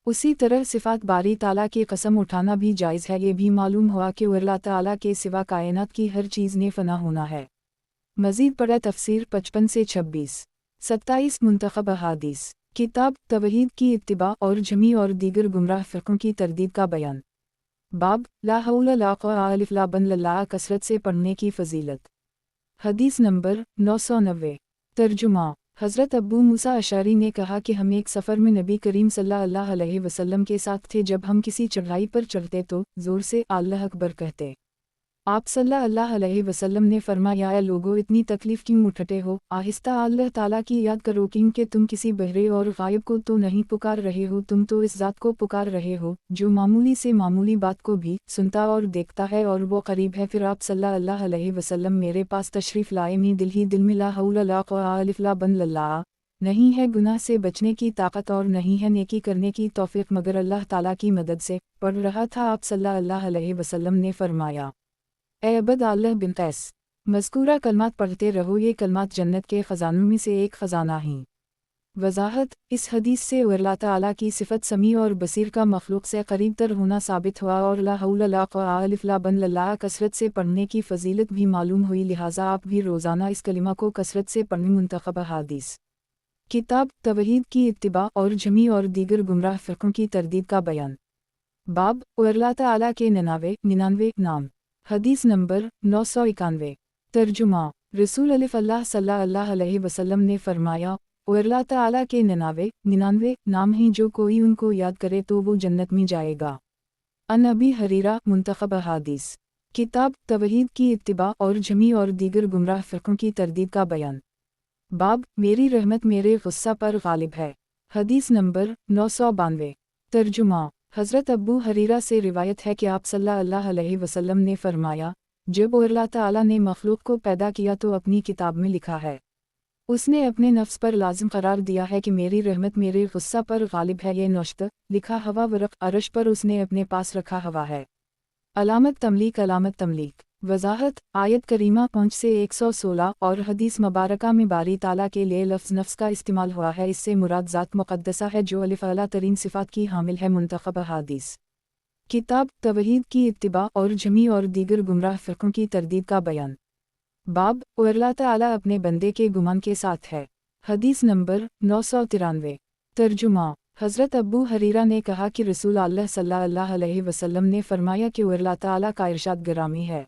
उसी तरह सिफ़ात बारी ताला की कसम उठाना भी जायज़ है। ये भी मालूम हुआ कि अल्लाह ताला के सिवा कायनात की हर चीज़ ने फ़ना होना है। मज़ीद पढ़ा तफ़सीर 55 से 26। 27 मुंतखब अहादीस, किताब तवहीद की इत्तिबा और जमी और दीगर गुमराह फ़िरक़ों की तरदीद का बयान। बाब, ला हौला ला क़ुव्वता अलिफ ला बन लल्लाह कसरत से पढ़ने की फ़जीलत। हदीस नंबर 990। तर्जुमा, हज़रत अब्बू मूसा अशअरी ने कहा कि हम एक सफ़र में नबी करीम सल्लल्लाहु अलैहि वसल्लम के साथ थे। जब हम किसी चढ़ाई पर चढ़ते तो ज़ोर से अल्लाह अकबर कहते। आप सल्लल्लाहु अलैहि वसल्लम ने फरमाया, ऐ लोगो, इतनी तकलीफ़ क्यों उठते हो, आहिस्ता अल्लाह ताला की याद करो, क्योंकि तुम किसी बहरे और गायब को तो नहीं पुकार रहे हो, तुम तो इस ज़ात को पुकार रहे हो जो मामूली से मामूली बात को भी सुनता और देखता है और वो करीब है। फिर आप सल्लल्लाहु अलैहि वसल्लम मेरे पास तशरीफ़ लाए। मी दिल ही दिल में ला हौला ला क़ुव्वता अलिफ ला बन लल्लाह, नहीं है गुनाह से बचने की ताकत और नहीं है नेकी करने की तौफ़ीक़ मगर अल्लाह ताला की मदद से। पढ़ रहा था, आप सल्लल्लाहु अलैहि वसल्लम ने फरमाया, ए अबद अल्लाह बिन कैस, मज़कूरा कलमात पढ़ते रहो, ये कलमात जन्नत के ख़ज़ानों में से एक ख़ज़ाना हैं। वज़ाहत, इस हदीस से अल्लाह ताला की सिफ़त समी और बसीर का मखलूक से करीब तर होना साबित हुआ और ला हौला ला क़ुव्वता अलिफ ला बन लल्लाह कसरत से पढ़ने की फ़जीलत भी मालूम हुई। लिहाजा आप भी रोज़ाना इस कलिमा को कसरत से पढ़ें। मुंतखब अहादीस, किताब तवहीद की इत्तिबा और जमी और दीगर गुमराह फ़िरक़ों की तरदीद का बयान। बाब अल्लाह ताला के 99 नाम। हदीस नंबर 991। तर्जुमा। रसूल अल्लाह सल्लल्लाहु अलैहि वसल्लम ने फरमाया, अल्लाह ताला के 99 नाम हैं, जो कोई उनको याद करे तो वो जन्नत में जाएगा। अन अबी हरीरा मुंतखब अहादीस। किताब तवहीद की इत्तिबा और जमी और दीगर गुमराह फ़िरक़ों की तरदीद का बयान। बाब मेरी रहमत मेरे गुस्सा पर गालिब है। हदीस नंबर 992। तर्जुमा। हज़रत अबू हरीरा से रिवायत है कि आप सल्लल्लाहु अलैहि वसल्लम ने फरमाया, जब अल्लाह ताला ने मखलूक को पैदा किया तो अपनी किताब में लिखा है, उसने अपने नफ्स पर लाजिम करार दिया है कि मेरी रहमत मेरे गुस्सा पर गालिब है। ये नश्त लिखा हवा वरक अरश पर उसने अपने पास रखा हवा है। अलामत तमलीक। वजाहत आयत करीमा 5 से 116 और हदीस मुबारका में बारी ताला के लिए लफ्ज़ नफ्स का इस्तेमाल हुआ है। इससे मुराद ज़ात मुक़द्दसा है जो अला तरीन सिफ़ात की हामिल है। मुंतखब अहादीस। किताब तवहीद की इत्तिबा और जमी और दीगर गुमराह फ़िरक़ों की तरदीद का बयान। बाब अल्लाह ताला अपने बंदे के गुमान के साथ है। हदीस नंबर 993। तर्जुमा। हज़रत अबू हरीरा ने कहा कि रसूल अल्लाह सल्लल्लाहु अलैहि वसल्लम ने फरमाया कि अल्लाह ताला का इरशाद गिरामी है,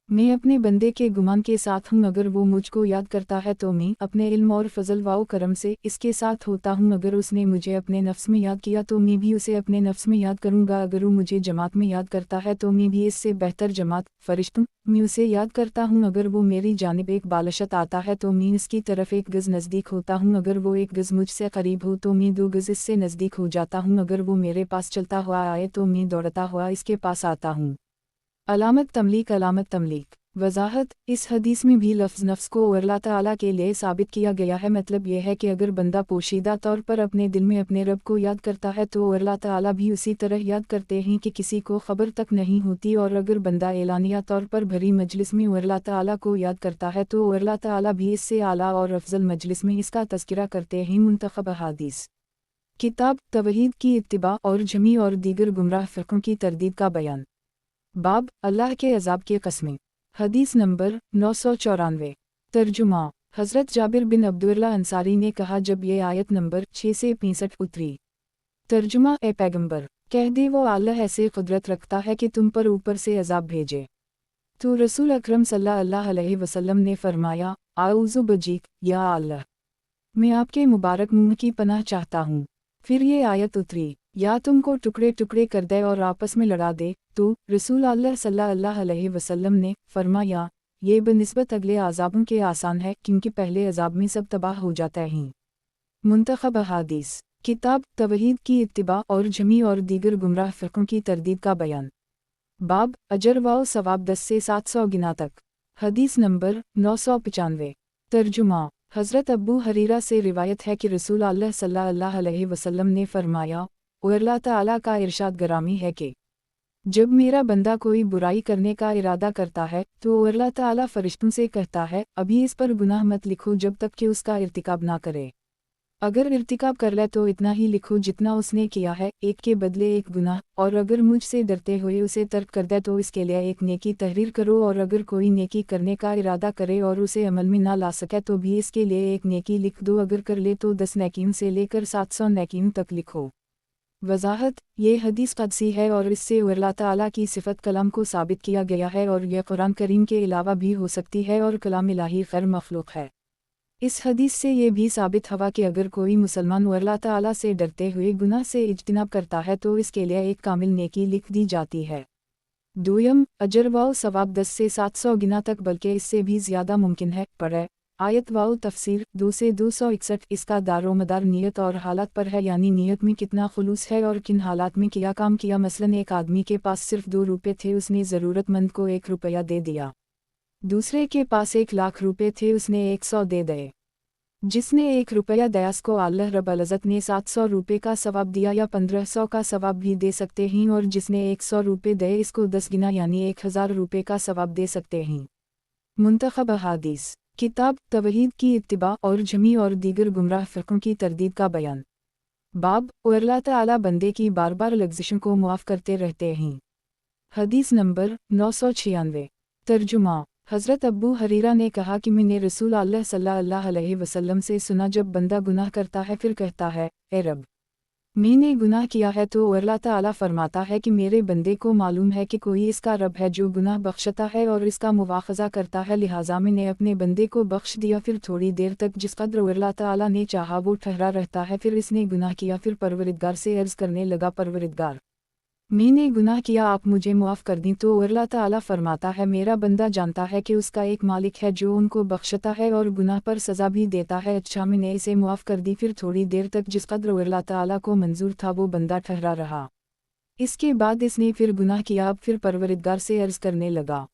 मैं अपने बंदे के गुमान के साथ हूँ, अगर वो मुझको याद करता है तो मैं अपने इल्म और फजल व करम से इसके साथ होता हूँ, अगर उसने मुझे अपने नफ्स में याद किया तो मैं भी उसे अपने नफ्स में याद करूँगा, अगर वो मुझे जमात में याद करता है तो मैं भी इससे बेहतर जमात फरिश्तों में उसे याद करता हूँ, अगर वो मेरी जानिब एक बालशत आता है तो मैं इसकी तरफ एक गज़ नज़दीक होता हूँ, अगर वो एक गज़ मुझसे करीब हो तो मैं 2 गज़ इससे नज़दीक हो जाता हूँ, अगर वो मेरे पास चलता हुआ आए तो मैं दौड़ता हुआ इसके पास आता हूँ। अलामत तमलीक। वजाहत इस हदीस में भी लफ्ज़ नफ्स को अल्लाह ताला के लिए साबित किया गया है। मतलब यह है कि अगर बंदा पोशीदा तौर पर अपने दिल में अपने रब को याद करता है तो अल्लाह ताला भी उसी तरह याद करते हैं कि किसी को खबर तक नहीं होती, और अगर बंदा एलानिया तौर पर भरी मजलिस में अल्लाह ताला को याद करता है तो अल्लाह ताला भी इससे आला और अफजल मजलिस में इसका तज़किरा करते हैं। मुंतखब अहादीस। किताब तवहीद की इत्तिबा और जमी और दीगर गुमराह फ़िरक़ों की तरदीद का बयान। बाब अल्लाह के अज़ाब की क़स्में। हदीस नंबर 994। तर्जुमा। हज़रत जाबिर बिन अब्दुल्लाह अंसारी ने कहा, जब ये आयत नंबर 6 से 65 उतरी। तर्जुमा। ए पैगंबर, कह दे वो अल्लाह ऐसे कुदरत रखता है कि तुम पर ऊपर से अज़ाब भेजे। तो रसूल अकरम सल्लल्लाहु अलैहि वसल्लम ने फरमाया, आऊज़ु बजीक या अल्लाह, मैं आपके मुबारक मुँह की पनाह चाहता हूँ। फिर ये आयत उतरी, या तुमको टुकड़े टुकड़े कर दे और आपस में लड़ा दे। तो रसूल अल्लाह सल्लल्लाहु अलैहि वसल्लम ने फरमाया, ये बनिस्बत अगले अज़ाबों के आसान है, क्योंकि पहले अज़ाब में सब तबाह हो जाते हैं। मुंतखब अहादीस। किताब तवहीद की इत्तिबा और जमी और दीगर गुमराह फ़िरक़ों की तरदीद का बयान। बाब अजर व सवाब 10 से 700 गिना तक। हदीस नंबर 995। तर्जुमा। हज़रत अबू हरीरा से रिवायत है कि रसूल अल्लाह सल्लल्लाहु अलैहि वसल्लम ने फरमाया, अल्लाह ताला का इरशाद गिरामी है कि जब मेरा बंदा कोई बुराई करने का इरादा करता है तो अल्लाह ताला फरिश्तों से कहता है, अभी इस पर गुनाह मत लिखो जब तक कि उसका इर्तिकाब ना करे। अगर इर्तिकाब कर ले तो इतना ही लिखो जितना उसने किया है, एक के बदले एक गुनाह, और अगर मुझसे डरते हुए उसे तर्क कर दे तो इसके लिए एक नेकी तहरीर करो, और अगर कोई नेकी करने का इरादा करे और उसे अमल में ना ला सके तो भी इसके लिए एक नेकी लिख दो, अगर कर ले तो 10 नेकियों से लेकर 700 नेकियों तक लिखो। वजाहत ये हदीस क़दसी है और इससे अल्लाह ताला की सिफ़त कलाम को साबित किया गया है, और यह कुरान करीम के अलावा भी हो सकती है और कलाम इलाही ग़ैर मखलूक है। इस हदीस से ये भी साबित हुआ कि अगर कोई मुसलमान अल्लाह ताला से डरते हुए गुनाह से इज्तिनाब करता है तो इसके लिए एक कामिल नेकी लिख दी जाती है। दोयम अजर व सवाब 10 से 700 गिना तक, बल्कि इससे भी ज़्यादा मुमकिन है। पढ़े आयत व तफसीर 2 से 261। इसका दारोमदार नियत और हालात पर है, यानी नियत में कितना खुलूस है और किन हालात में किया काम किया। मसलन एक आदमी के पास सिर्फ 2 रुपये थे, उसने ज़रूरतमंद को 1 रुपया दे दिया। दूसरे के पास 1 लाख रुपये थे, उसने 100 दे दिए। जिसने 1 रुपया दिया उसको अल्लाह रब्बुल इज़्ज़त ने 700 रुपये का सवाब दिया या 1500 का सवाब भी दे सकते हैं, और जिसने 100 रुपये दिए इसको 10 गुना यानी 1000 रुपये का सवाब दे सकते हैं। मुंतखब अहादीस। किताब तवहीद की इत्तिबा और जमी और दीगर गुमराह फ़िरक़ों की तरदीद का बयान। बाब अल्लाह ताला बंदे की बार बार लग़्ज़िशों को मुआफ़ करते रहते हैं। हदीस नंबर 996। तर्जुमा। हज़रत अब्बू हरीरा ने कहा कि मैंने रसूल अल्लाह सल्लल्लाहु अलैहि वसल्लम से सुना, जब बंदा गुनाह करता है फिर कहता है, ए रब, मैंने गुनाह किया है, तो अल्लाह ताला फरमाता है कि मेरे बंदे को मालूम है कि कोई इसका रब है जो गुनाह बख्शता है और इसका मुआखज़ा करता है, लिहाजा मैंने अपने बंदे को बख्श दिया। फिर थोड़ी देर तक जिस कदर अल्लाह ताला ने चाहा वो ठहरा रहता है, फिर इसने गुनाह किया, फिर परवरिदगार से अर्ज़ करने लगा, परवरिदगार, मैंने गुनाह किया, आप मुझे मुआफ़ कर दी। तो अल्लाह ताला फरमाता है, मेरा बंदा जानता है कि उसका एक मालिक है जो उनको बख्शता है और गुनाह पर सज़ा भी देता है, अच्छा मैंने इसे मुआफ़ कर दी। फिर थोड़ी देर तक जिस कदर अल्लाह ताला को मंजूर था वो बंदा ठहरा रहा। इसके बाद इसने फिर गुनाह किया। अब फिर परवरिदगार से अर्ज़ करने लगा,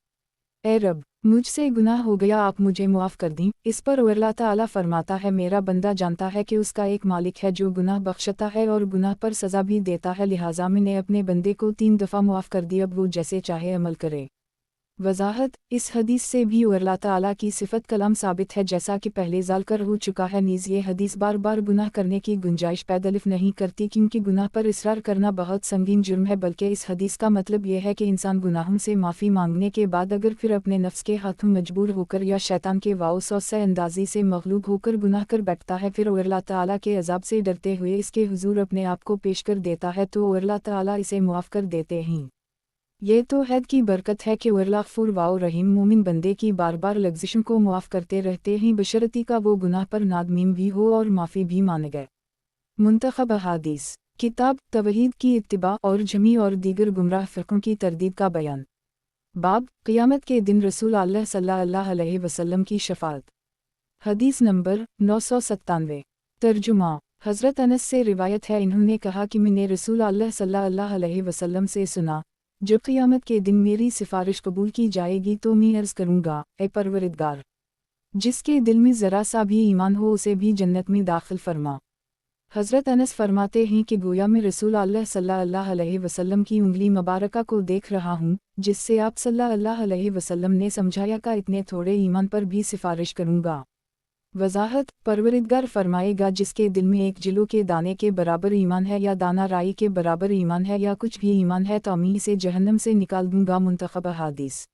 ए रब, मुझसे गुनाह हो गया, आप मुझे मुआफ़ कर दी। इस पर अल्लाह ताला फरमाता है, मेरा बंदा जानता है कि उसका एक मालिक है जो गुनाह बख्शता है और गुनाह पर सज़ा भी देता है, लिहाजा मैंने अपने बंदे को 3 दफ़ा मुआफ़ कर दी, अब वो जैसे चाहे अमल करे। वज़ाहत, इस हदीस से भी अल्लाह ताला की सिफ़त कलाम साबित है, जैसा कि पहले ज़िक्र हो चुका है। नीज़ ये हदीस बार बार गुनाह करने की गुंजाइश पैदा नहीं करती, क्योंकि गुनाह पर इसरार करना बहुत संगीन जुर्म है, बल्कि इस हदीस का मतलब यह है कि इंसान गुनाहों से माफ़ी मांगने के बाद अगर फिर अपने नफ्स के हाथों मजबूर होकर या शैतान के वाउसवसे अंदाज़ी से मग़लूब होकर गुनाह कर बैठता है, फिर अल्लाह ताला के अज़ाब से डरते हुए इसके हुज़ूर अपने आप को पेश कर देता है, तो अल्लाह ताला इसे मुआफ़ कर देते हैं। ये तो हैद की बरकत है कि अल्लाह गफूर व रहीम मोमिन बंदे की बार बार लग़्ज़िशों को मुआफ़ करते रहते हैं, बशर्ती का वो गुनाह पर नादमीम भी हो और माफ़ी भी मांग गए। मुंतखब अहादीस, किताब तवहीद की इत्तिबा और जमी और दीगर गुमराह फ़िरक़ों की तरदीद का बयान। बाब, क़यामत के दिन रसूल अल्लाह सल्लल्लाहु अलैहि वसल्लम की शफ़ाअत। हदीस नंबर 997। तर्जुमा, हज़रत अनस से रिवायत है, इन्होंने कहा कि मैंने रसूल अल्लाह सल्लल्लाहु अलैहि वसल्लम से सुना, जब क़यामत के दिन मेरी सिफारिश कबूल की जाएगी तो मैं अर्ज़ करूँगा, ए परवरिदगार, जिसके दिल में ज़रा सा भी ईमान हो उसे भी जन्नत में दाखिल फरमा। हज़रत अनस फरमाते हैं कि गोया मैं रसूल अल्लाह सल्लल्लाहु अलैहि वसल्लम की उंगली मुबारका को देख रहा हूँ, जिससे आप सल्लल्लाहु अलैहि वसल्लम ने समझाया का इतने थोड़े ईमान पर भी सिफारिश करूँगा। वज़ाहत, परवरिदगार फरमाएगा, जिसके दिल में एक जिलो के दाने के बराबर ईमान है या दाना राई के बराबर ईमान है या कुछ भी ईमान है, तो मैं इसे जहन्नम से निकाल दूंगा। मुंतखब अहादीस,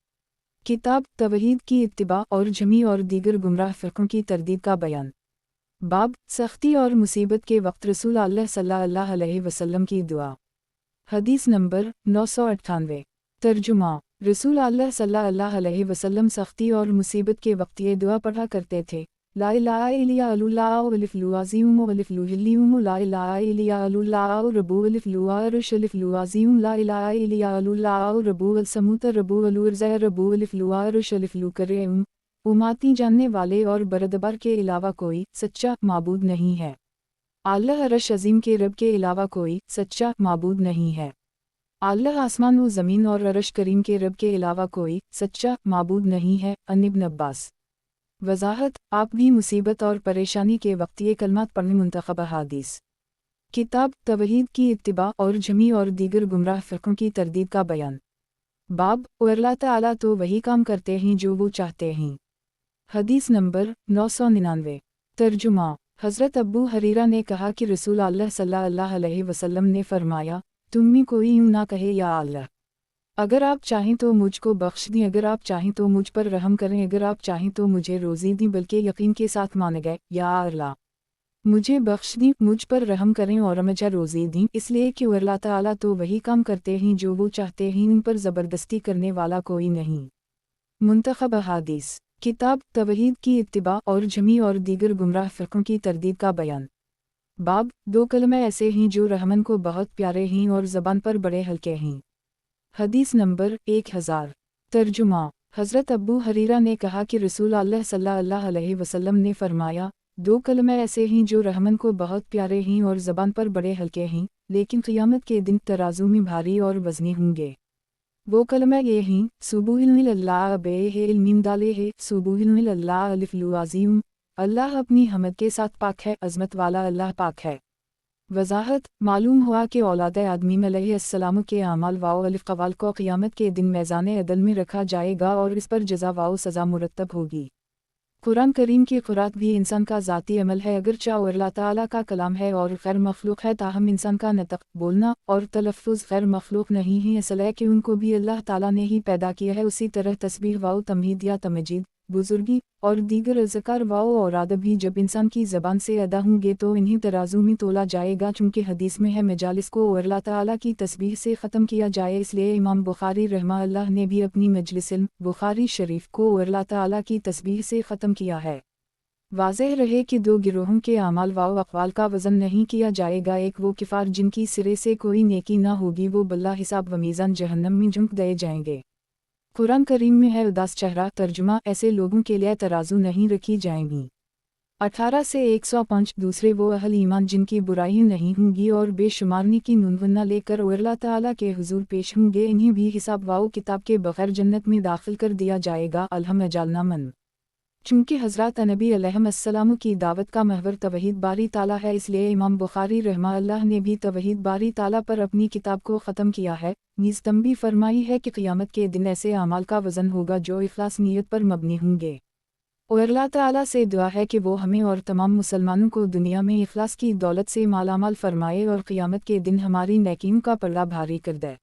किताब तवहीद की इत्तिबा और जमी और दीगर गुमराह फ़िरक़ों की तरदीद का बयान। बाब, सख्ती और मुसीबत के वक्त रसूल अल्लाह सल्लल्लाहु अलैहि वसल्लम की दुआ। हदीस नंबर 998। तर्जुमा, रसूल अल्लाह सल्लल्लाहु अलैहि वसल्लम सख्ती और मुसीबत के वक्त ये दुआ पढ़ा करते थे, ला इलाहा इल्लल्लाहु अलिफ लू अज़ीम अलिफ लू हिल्लियु ला इलाहा इल्लल्लाहु रब्बु अलिफ लू अर्श अलिफ लू अज़ीम ला इलाहा इल्लल्लाहु रब्बु अल समूत रब्बु अल अर्ज़ रब्बु अलिफ लू अर्श अलिफ लू करीम। उमाती जानने वाले और बरदबार के अलावा कोई सच्चा माबूद नहीं है। अल्लाह अर्श अज़ीम के रब के अलावा कोई सच्चा माबूद नहीं है। अल्लाह आसमान व ज़मीन और अर्श करीम के रब के अलावा कोई सच्चा माबूद नहीं है। इब्न अब्बास। वज़ाहत, आप भी मुसीबत और परेशानी के वक्त ये कलमात पढ़ने। मुंतखब अहादीस, किताब तवहीद की इत्तिबा और जमी और दीगर गुमराह फ़िरक़ों की तरदीद का बयान। बाब, अल्लाह ताला तो वही काम करते हैं जो वो चाहते हैं। हदीस नंबर 999। तर्जुमा, हज़रत अब्बू हरीरा ने कहा कि रसूल अल्लाह सल्लल्लाहु अलैहि वसल्लम ने फरमाया, तुम में कोई यूँ ना कहे, या अल्लाह, अगर आप चाहें तो मुझको बख्श दें, अगर आप चाहें तो मुझ पर रहम करें, अगर आप चाहें तो मुझे रोज़ी दें, बल्कि यकीन के साथ मान गए, या अल्लाह, मुझे बख्श दें, मुझ पर रहम करें और मुझे रोज़ी दें, इसलिए कि अल्लाह ताला तो वही काम करते हैं जो वो चाहते हैं, इन पर ज़बरदस्ती करने वाला कोई नहीं। मुंतखब अहादीस, किताब तवहीद की इत्तिबा और जमी और दीगर गुमराह फ़िरक़ों की तरदीद का बयान। बाब, 2 कलमे ऐसे हैं जो रहमन को बहुत प्यारे हैं और ज़बान पर बड़े हल्के हैं। हदीस नंबर 1000। तर्जुमा, हज़रत अब्बू हरीरा ने कहा कि रसूल अल्लाह सल्लल्लाहु अलैहि वसल्लम ने फरमाया, 2 कलमे ऐसे हैं जो रहमन को बहुत प्यारे हैं और ज़बान पर बड़े हल्के हैं, लेकिन क़यामत के दिन तराजू में भारी और वज़नी होंगे। वो कलमे ये हैं, सुबुहिल्लाह बे मीम दाले है, सुबुहिल्लाह अलिफ लू अज़ीम, अल्लाह अपनी हमद के साथ पाक है, अज़मत वाला अल्लाह पाक है। वज़ाहत, मालूम हुआ कि औलाद आदमी अलैहिस्सलाम के आमाल वाओ अलिफ क़वाल को क़यामत के दिन मैज़ान अदल में रखा जाएगा और इस पर जज़ा वाओ सज़ा मुरतब होगी। कुरान करीम की खुराक भी इंसान का ज़ाती अमल है, अगरचे वो अल्लाह ताला का कलाम है और गैर मखलूक है, ताहम इंसान का नतक बोलना और तलफ़्फ़ुज़ गैर मखलूक नहीं है। असल है कि उनको भी अल्लाह ताला ने ही पैदा किया है। उसी तरह तस्बीह वाओ तमहीद या तमजीद, बुजुर्गी और दीगर अज़कार वाओ और अदब भी जब इंसान की ज़बान से अदा होंगे तो इन्हीं तराजू में तोला जाएगा। चूँकि हदीस में है मजालिस को अल्लाह ताला की तस्बीह से ख़त्म किया जाए, इसलिए इमाम बुखारी रहमहुल्लाह ने भी अपनी मजलिसिल बुखारी शरीफ को अल्लाह ताला की तस्बीह से ख़त्म किया है। वाज़ेह रहे कि दो गिरोहों के अमाल व अक़वाल का वज़न नहीं किया जाएगा। एक वो किफ़ार जिनकी सिरे से कोई नेकी ना होगी, वो बिल्ला हिसाब व मीज़ान जहन्नम में झोंक दिए जाएंगे। कुरान करीम में है उदास चेहरा तर्जुमा, ऐसे लोगों के लिए तराजू नहीं रखी जाएंगी। 18 से 105। दूसरे वो अहल ईमान जिनकी बुराई नहीं होंगी और बेशुमारनी की नुनवना लेकर अल्लाह ताला के हुजूर पेश होंगे, इन्हें भी हिसाब वाओ किताब के बग़ैर जन्नत में दाखिल कर दिया जाएगा। अलहम अजालना मन। चूँकि हज़रत नबी अलैहिस्सलाम की दावत का महवर तवहीद बारी ताला है, इसलिए इमाम बुखारी रहमहुल्लाह ने भी तवहीद बारी ताला पर अपनी किताब को ख़त्म किया है। नीज़ तंबीह फरमाई है कि क़यामत के दिन ऐसे अमाल का वज़न होगा जो इखलास नीयत पर मबनी होंगे। और अल्लाह ताला से दुआ है कि वो हमें और तमाम मुसलमानों को दुनिया में इखलास की दौलत से मालामाल फरमाए और क़यामत के दिन हमारी नेकियों का पल्ला भारी कर दे।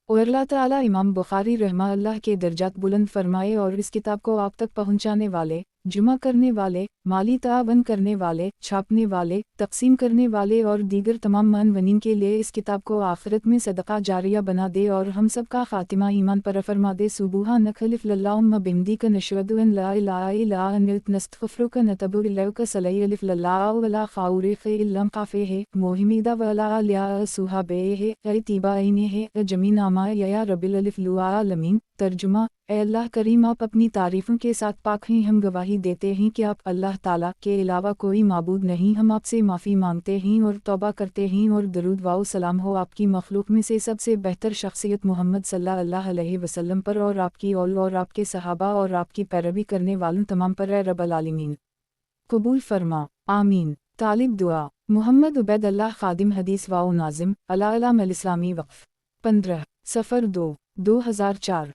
और अल्लाह ताला इमाम बुखारी रहमहुल्लाह के दर्जात बुलंद फरमाए और इस किताब को आप तक पहुँचाने वाले, जुमा करने वाले, माली तावन करने वाले, छापने वाले, तक़सीम करने वाले और दीगर तमाम मानवनीन के लिए इस किताब को आखिरत में सदका जारिया बना दे और हम सब का ख़ातिमा ईमान पर फरमा दे। सुबहानक अलिफ़्लल्लाहुम्मा बिहम्दिका नशहदु अन ला इलाहा इल्ला अंत नस्तग़फ़िरुका नतूबु इलैका सल्ली अलिफ़्लल्लाहु वला ख़ौरिक़ इल्ला क़ाफ़िह मोहिमीदा वला अलिया सुहाबेह अतिबाइनेह जमीनामा या रब्बिल आलमीन। तर्जुमा, ए अल्लाह करीम, आप अपनी तारीफ़ों के साथ पाक हैं, हम गवाही देते हैं कि आप अल्लाह ताला के अलावा कोई माबूद नहीं। हम आपसे माफ़ी मांगते हैं और तौबा करते हैं और दरूद व सलाम हो आपकी मखलूक में से सबसे बेहतर शख्सियत मोहम्मद सल्लल्लाहु अलैहि वसल्लम पर और आपकी औल और आपके सहाबा और आपकी पैरवी करने वालों तमाम पर ए रब्बल आलमीन कबूल फरमा, आमीन। तालिब दुआ मोहम्मद उबैद अल्लाह खादिम हदीस व नाज़िम अल-इस्लामी वक़्फ़ 15 सफ़र 2 2004।